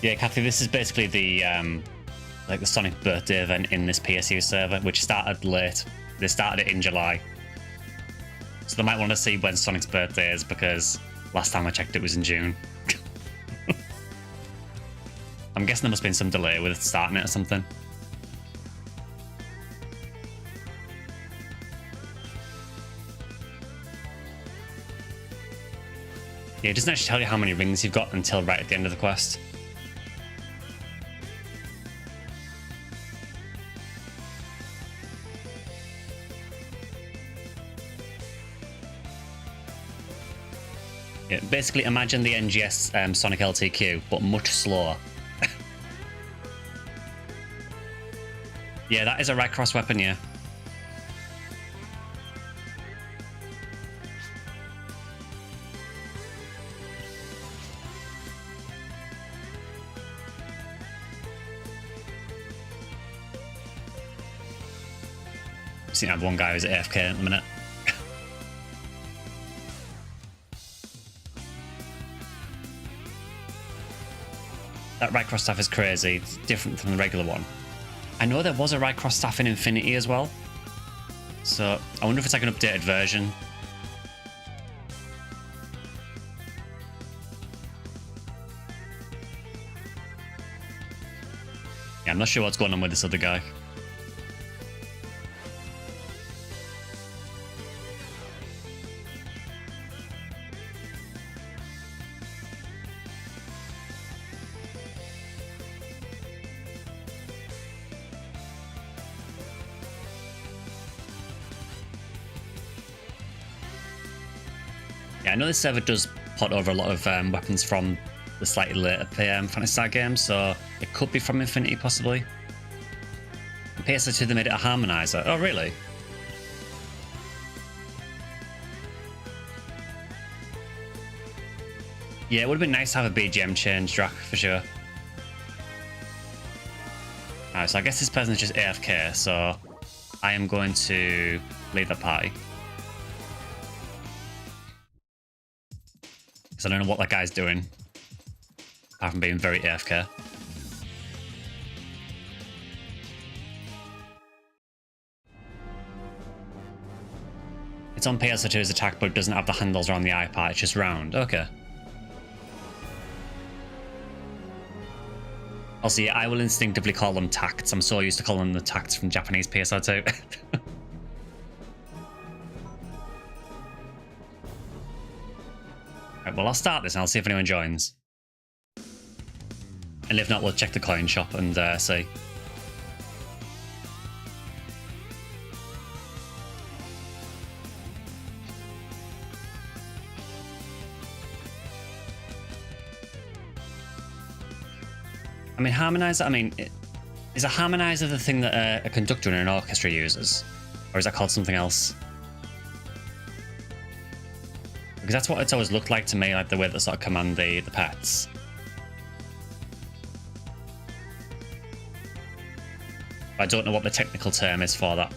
Yeah, Kathy, this is basically the like the Sonic birthday event in this PSU server, which started late. They started it in July. So they might want to see when Sonic's birthday is, because last time I checked it was in June. I'm guessing there must have been some delay with starting it or something. Yeah, it doesn't actually tell you how many rings you've got until right at the end of the quest. Yeah, basically, imagine the NGS Sonic LTQ, but much slower. Yeah, that is a right cross weapon, yeah. I've seen one guy who's AFK at the minute. That right cross staff is crazy. It's different from the regular one. I know there was a right cross staff in Infinity as well. So I wonder if it's like an updated version. Yeah, I'm not sure what's going on with this other guy. I know this server does port over a lot of weapons from the slightly later Phantasy Star games, so it could be from Infinity possibly. In PSU2 they made it a harmonizer. Oh really? Yeah, it would have been nice to have a BGM change, Drac, for sure. Alright, so I guess this person is just AFK, so I am going to leave the party. Because I don't know what that guy's doing, apart from being very AFK. It's on PSU2's attack, but it doesn't have the handles around the eye part, it's just round. Okay. Also, yeah, I will instinctively call them tacts. I'm so used to calling them the tacts from Japanese PSU2. Right, well, I'll start this and I'll see if anyone joins. And if not, we'll check the coin shop and see. I mean, harmonizer, is a harmonizer the thing that a conductor in an orchestra uses? Or is that called something else? Because that's what it's always looked like to me, like the way that sort of command the pets. I don't know what the technical term is for that.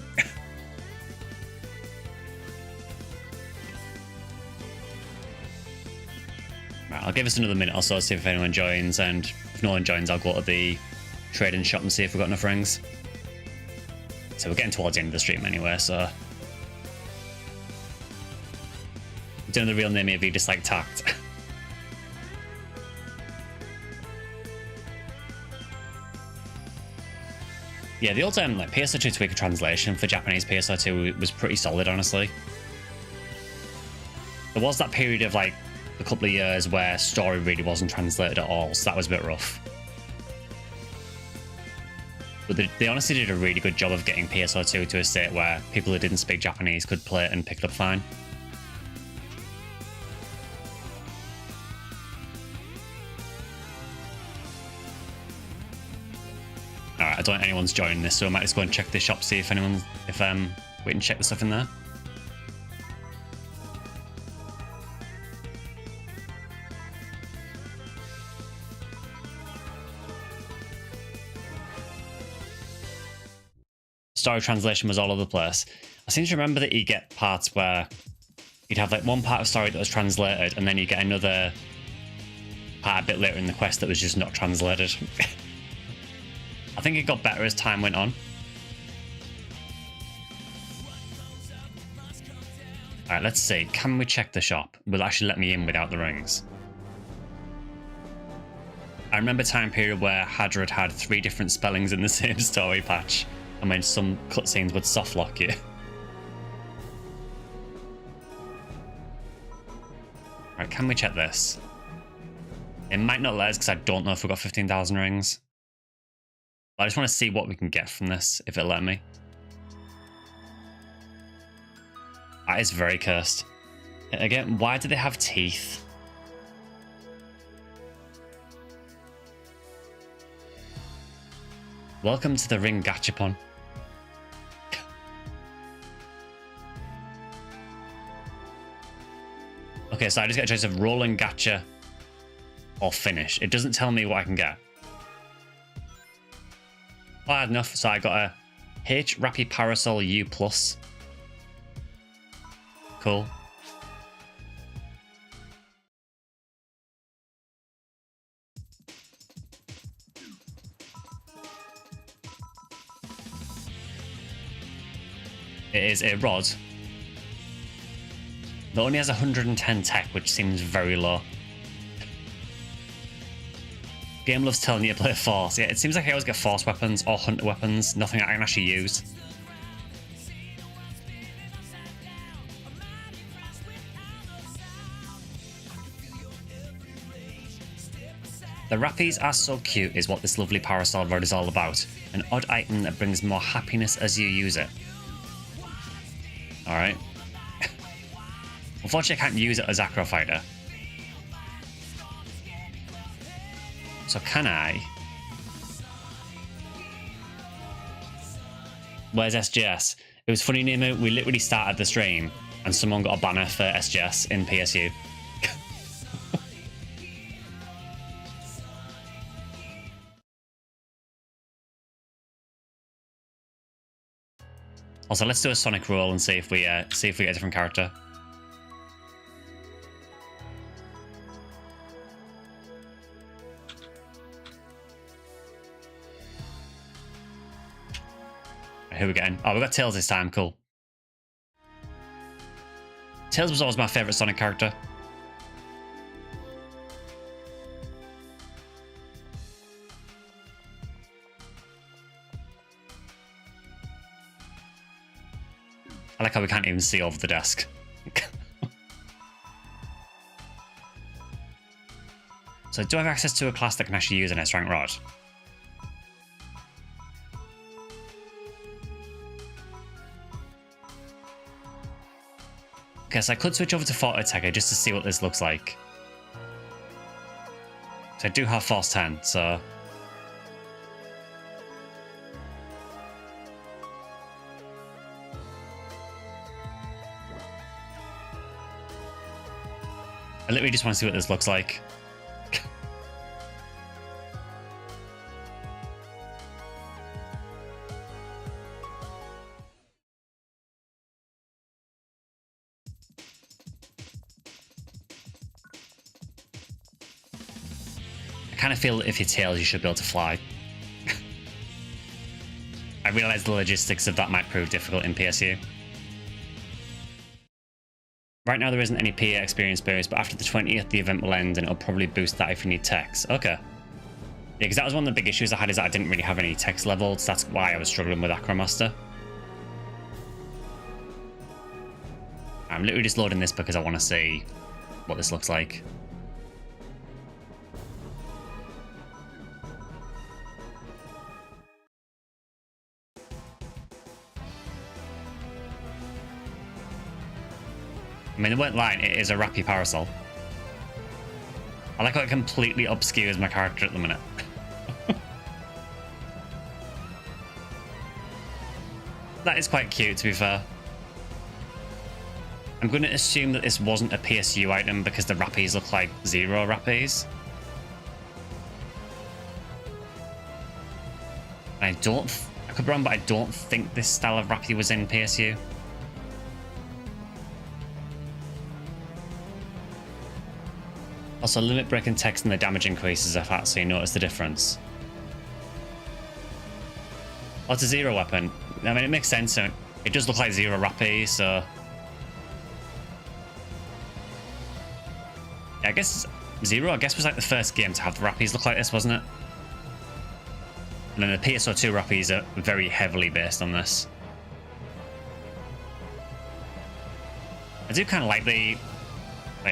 Right, I'll give us another minute or so, see if anyone joins, and if no one joins, I'll go to the trading shop and see if we've got enough rings. So we're getting towards the end of the stream anyway, so... Don't know the real name if you dislike tact. Yeah, the old like PSU2 Tweaker translation for Japanese PSU2 was pretty solid, honestly. There was that period of like a couple of years where story really wasn't translated at all, so that was a bit rough. But they honestly did a really good job of getting PSU2 to a state where people who didn't speak Japanese could play it and pick it up fine. Alright, I don't think anyone's joining this, so I might just go and check the shop, see if anyone, we can check the stuff in there. Story translation was all over the place. I seem to remember that you get parts where you'd have like one part of story that was translated, and then you get another part a bit later in the quest that was just not translated. I think it got better as time went on. Alright, let's see. Can we check the shop? Will it actually let me in without the rings? I remember a time period where Hadra had 3 different spellings in the same story patch, and when some cutscenes would softlock you. Alright, can we check this? It might not let us because I don't know if we've got 15,000 rings. I just want to see what we can get from this, if it'll let me. That is very cursed. Again, why do they have teeth? Welcome to the ring gachapon. Okay, so I just get a choice of roll and gacha or finish. It doesn't tell me what I can get. Well, I had enough, so I got a H Rappy Parasol U+. Cool. It is a rod that only has 110 tech, which seems very low. Game loves telling you to play force. Yeah, it seems like I always get force weapons or hunter weapons, nothing I can actually use. The Rappies are so cute is what this lovely parasol rod is all about. An odd item that brings more happiness as you use it. Alright. Unfortunately I can't use it as Acro Fighter. So can I? Where's SGS? It was funny, Nemo. We literally started the stream and someone got a banner for SGS in PSU. Also, let's do a Sonic roll and see if we get a different character. Who are we getting? Oh, we got Tails this time. Cool. Tails was always my favorite Sonic character. I like how we can't even see over the desk. So do I have access to a class that can actually use an S-rank rod? Okay, so I could switch over to Photo Attacker just to see what this looks like. So I do have Force 10, so... I literally just want to see what this looks like. I kind of feel that if you're Tails, you should be able to fly. I realise the logistics of that might prove difficult in PSU. Right now there isn't any PA experience boost, but after the 20th the event will end and it'll probably boost that if you need text. Okay. Yeah, because that was one of the big issues I had, is that I didn't really have any text levels. That's why I was struggling with Acromaster. I'm literally just loading this because I want to see what this looks like. I mean, they weren't lying, it is a Rappy Parasol. I like how it completely obscures my character at the minute. That is quite cute, to be fair. I'm going to assume that this wasn't a PSU item because the Rappies look like Zero Rappies. And I could be wrong, but I don't think this style of Rappy was in PSU. Also, limit break and text and the damage increases of that, so you notice the difference. Oh, it's a Zero weapon. I mean, it makes sense. It does look like Zero Rappy, so... Yeah, I guess Zero, was like the first game to have the Rappies look like this, wasn't it? And then the PSO2 Rappies are very heavily based on this. I do kind of like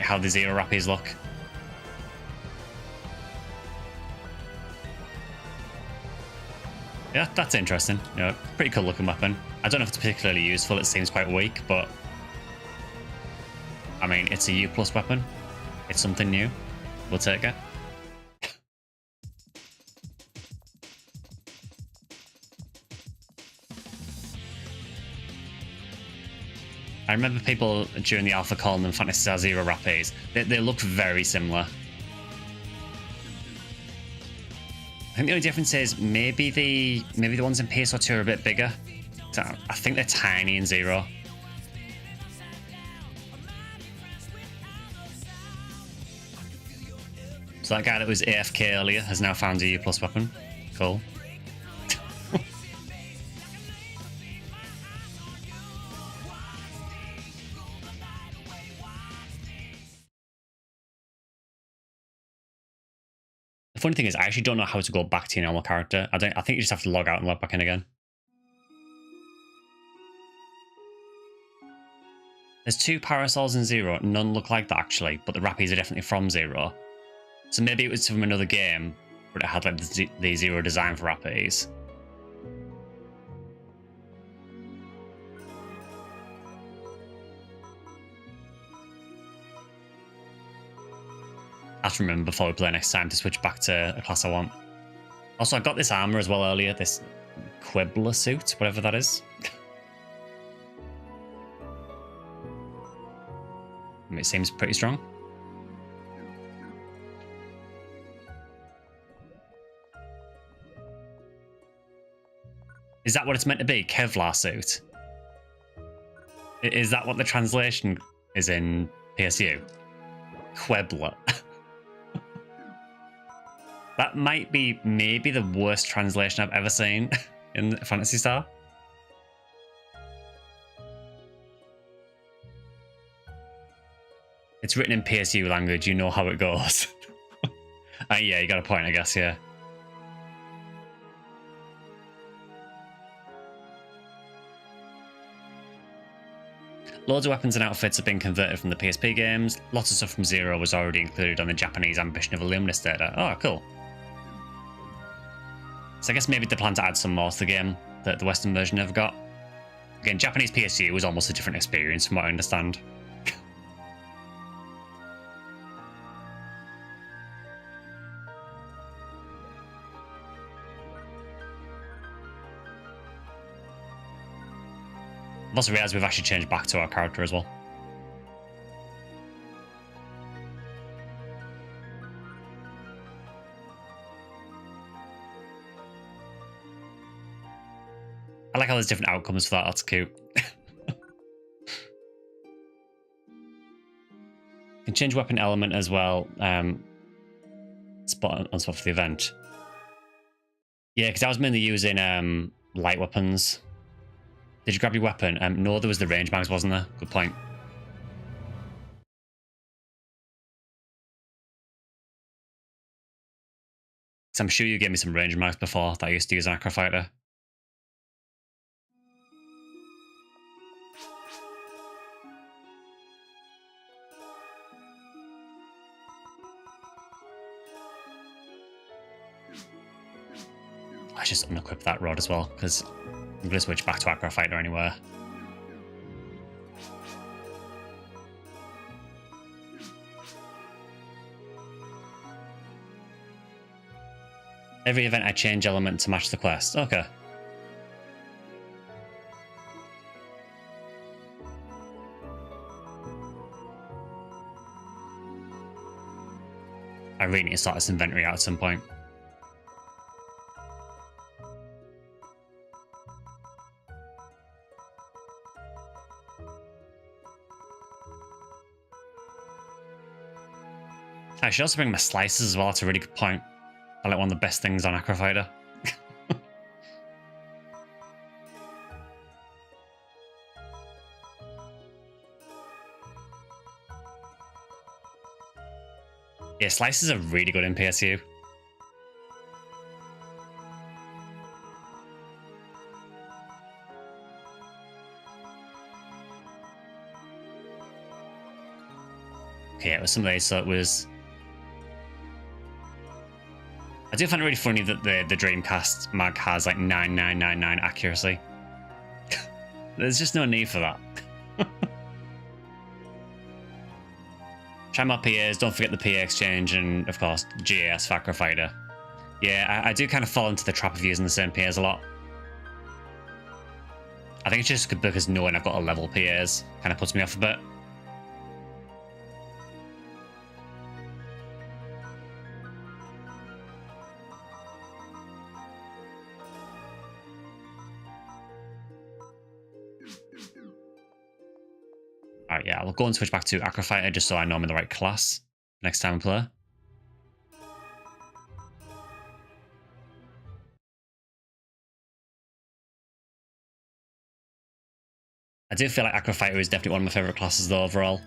how the Zero Rappies look. Yeah, that's interesting. You know, pretty cool looking weapon. I don't know if it's particularly useful. It seems quite weak, but I mean, it's a U+ weapon. It's something new. We'll take it. I remember people during the alpha calling them Phantasy Star Zero Rappies. They look very similar. I think the only difference is maybe the ones in PSO2 are a bit bigger. So I think they're tiny in Zero. So that guy that was AFK earlier has now found a U+ weapon. Cool. The funny thing is, I actually don't know how to go back to your normal character. I think you just have to log out and log back in again. There's 2 Parasols in Zero. None look like that, actually, but the Rappies are definitely from Zero. So maybe it was from another game, but it had like the Zero design for Rappies. I have to remember before we play next time to switch back to a class I want. Also, I got this armor as well earlier, this Quibbler suit, whatever that is. I mean, it seems pretty strong. Is that what it's meant to be? Kevlar suit? Is that what the translation is in PSU? Quibbler. That might be maybe the worst translation I've ever seen in Phantasy Star. It's written in PSU language, you know how it goes. Yeah, you got a point, I guess, yeah. Loads of weapons and outfits have been converted from the PSP games. Lots of stuff from Zero was already included on the Japanese Ambition of Illuminous data. Oh, cool. So I guess maybe they plan to add some more to the game that the Western version never got. Again, Japanese PSU was almost a different experience from what I understand. I've also realised we've actually changed back to our character as well. I like how there's different outcomes for that, that's cute. Can change weapon element as well. Spot for the event. Yeah, because I was mainly using light weapons. Did you grab your weapon? No, there was the range mags, wasn't there? Good point. So I'm sure you gave me some range mags before that I used to use on Acro Fighter. I just unequip that rod as well, because I'm going to switch back to Acro Fighter anyway. Every event I change element to match the quest. Okay. I really need to sort this inventory out at some point. I should also bring my slices as well. That's a really good point. I like one of the best things on Acro Fighter. Yeah, slices are really good in PSU. Okay, yeah, it was some of these, so it was... I do find it really funny that the Dreamcast mag has like 9999 accuracy. There's just no need for that. Try more PAs, don't forget the PA exchange, and of course GAS for Acro Fighter. Yeah, I do kind of fall into the trap of using the same PAs a lot. I think it's just good because knowing I've got to level PAs kind of puts me off a bit. Alright, yeah, I'll go and switch back to Acro Fighter just so I know I'm in the right class next time I play. I do feel like Acro Fighter is definitely one of my favourite classes though overall.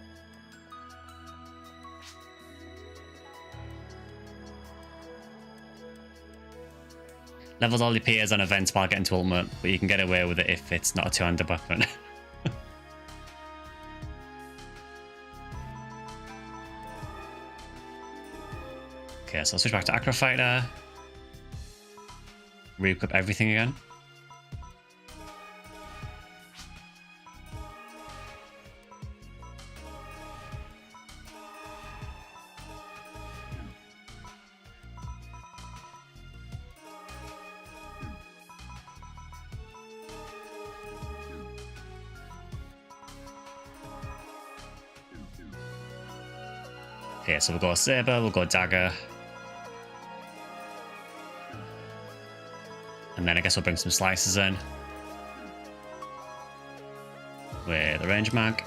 Levels all your PAs on events while getting to ultimate, but you can get away with it if it's not a two-handed weapon. Okay, so I'll switch back to Acro Fighter. Re-equip everything again. Yeah, so we'll go Saber, we'll go Dagger. And then I guess we'll bring some slices in. With the range mag.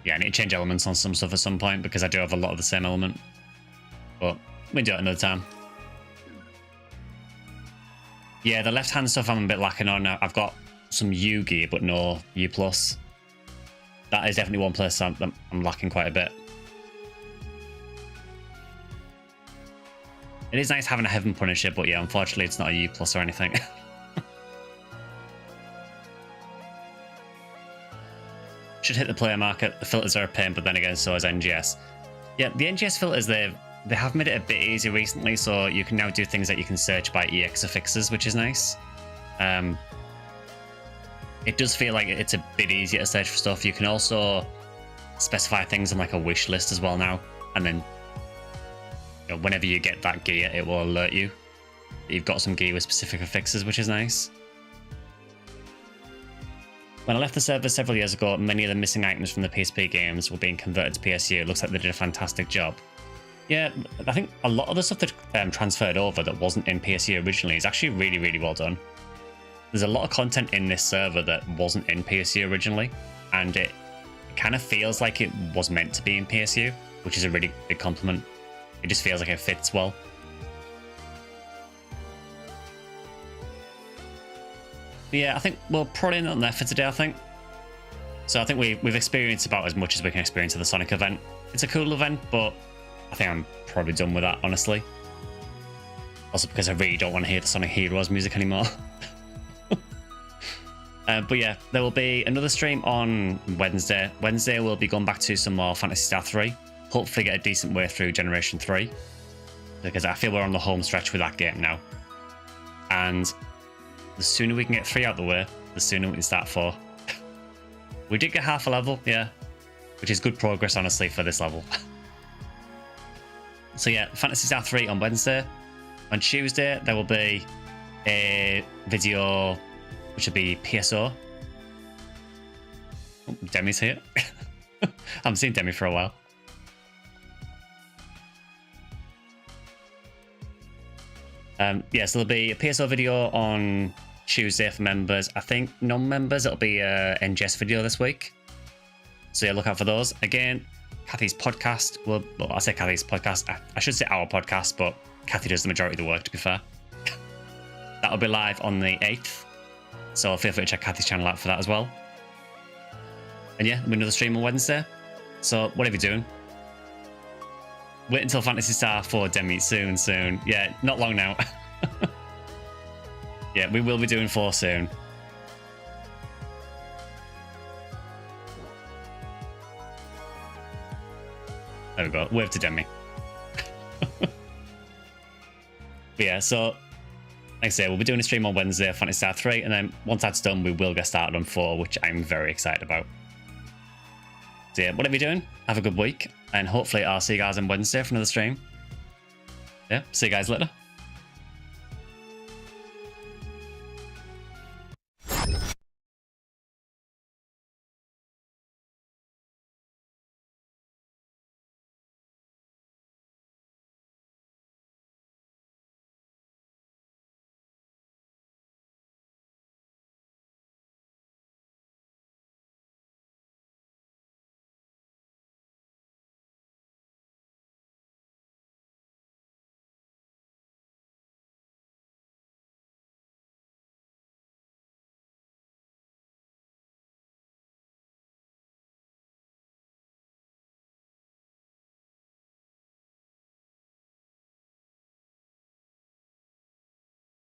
Yeah, I need to change elements on some stuff at some point because I do have a lot of the same element. But we can do it another time. Yeah, the left-hand stuff I'm a bit lacking on. I've got some U gear, but no U+. That is definitely one place I'm lacking quite a bit. It is nice having a Heaven Punisher, but yeah, unfortunately it's not a U+ or anything. Should hit the player market. The filters are a pain, but then again, so is NGS. Yeah, the NGS filters, they have made it a bit easier recently, so you can now do things that you can search by EX affixes, which is nice. It does feel like it's a bit easier to search for stuff. You can also specify things in like a wish list as well now, and then whenever you get that gear, it will alert you that you've got some gear with specific affixes, which is nice. When I left the server several years ago, many of the missing items from the PSP games were being converted to PSU. It looks like they did a fantastic job. Yeah, I think a lot of the stuff that transferred over that wasn't in PSU originally is actually really, really well done. There's a lot of content in this server that wasn't in PSU originally, and it kind of feels like it was meant to be in PSU, which is a really big compliment. It just feels like it fits well. But yeah, I think we're probably not there for today, I think. So I think we've experienced about as much as we can experience of the Sonic event. It's a cool event, but I think I'm probably done with that, honestly. Also because I really don't want to hear the Sonic Heroes music anymore. But yeah, there will be another stream on Wednesday. Wednesday we'll be going back to some more Phantasy Star 3. Hopefully get a decent way through Generation 3. Because I feel we're on the home stretch with that game now. And the sooner we can get 3 out the way, the sooner we can start 4. We did get half a level, yeah. Which is good progress, honestly, for this level. So yeah, Phantasy Star 3 on Wednesday. On Tuesday, there will be a video which will be PSO. Oh, Demi's here. I haven't seen Demi for a while. Yeah, so there'll be a PSO video on Tuesday for members. I think non-members, it'll be a NGS video this week. So yeah, look out for those. Again, Kathy's podcast. Well, I say Kathy's podcast. I should say our podcast, but Kathy does the majority of the work, to be fair. That'll be live on the 8th. So feel free to check Kathy's channel out for that as well. And yeah, another stream on Wednesday. So whatever you're doing, wait until Phantasy Star 4 Demi soon. Yeah, not long now. Yeah, we will be doing 4 soon. There we go. Wave to Demi. But yeah, so like I say, we'll be doing a stream on Wednesday, Phantasy Star 3, and then once that's done, we will get started on 4, which I'm very excited about. So yeah, whatever you're doing, have a good week, and hopefully I'll see you guys on Wednesday for another stream. Yeah, see you guys later.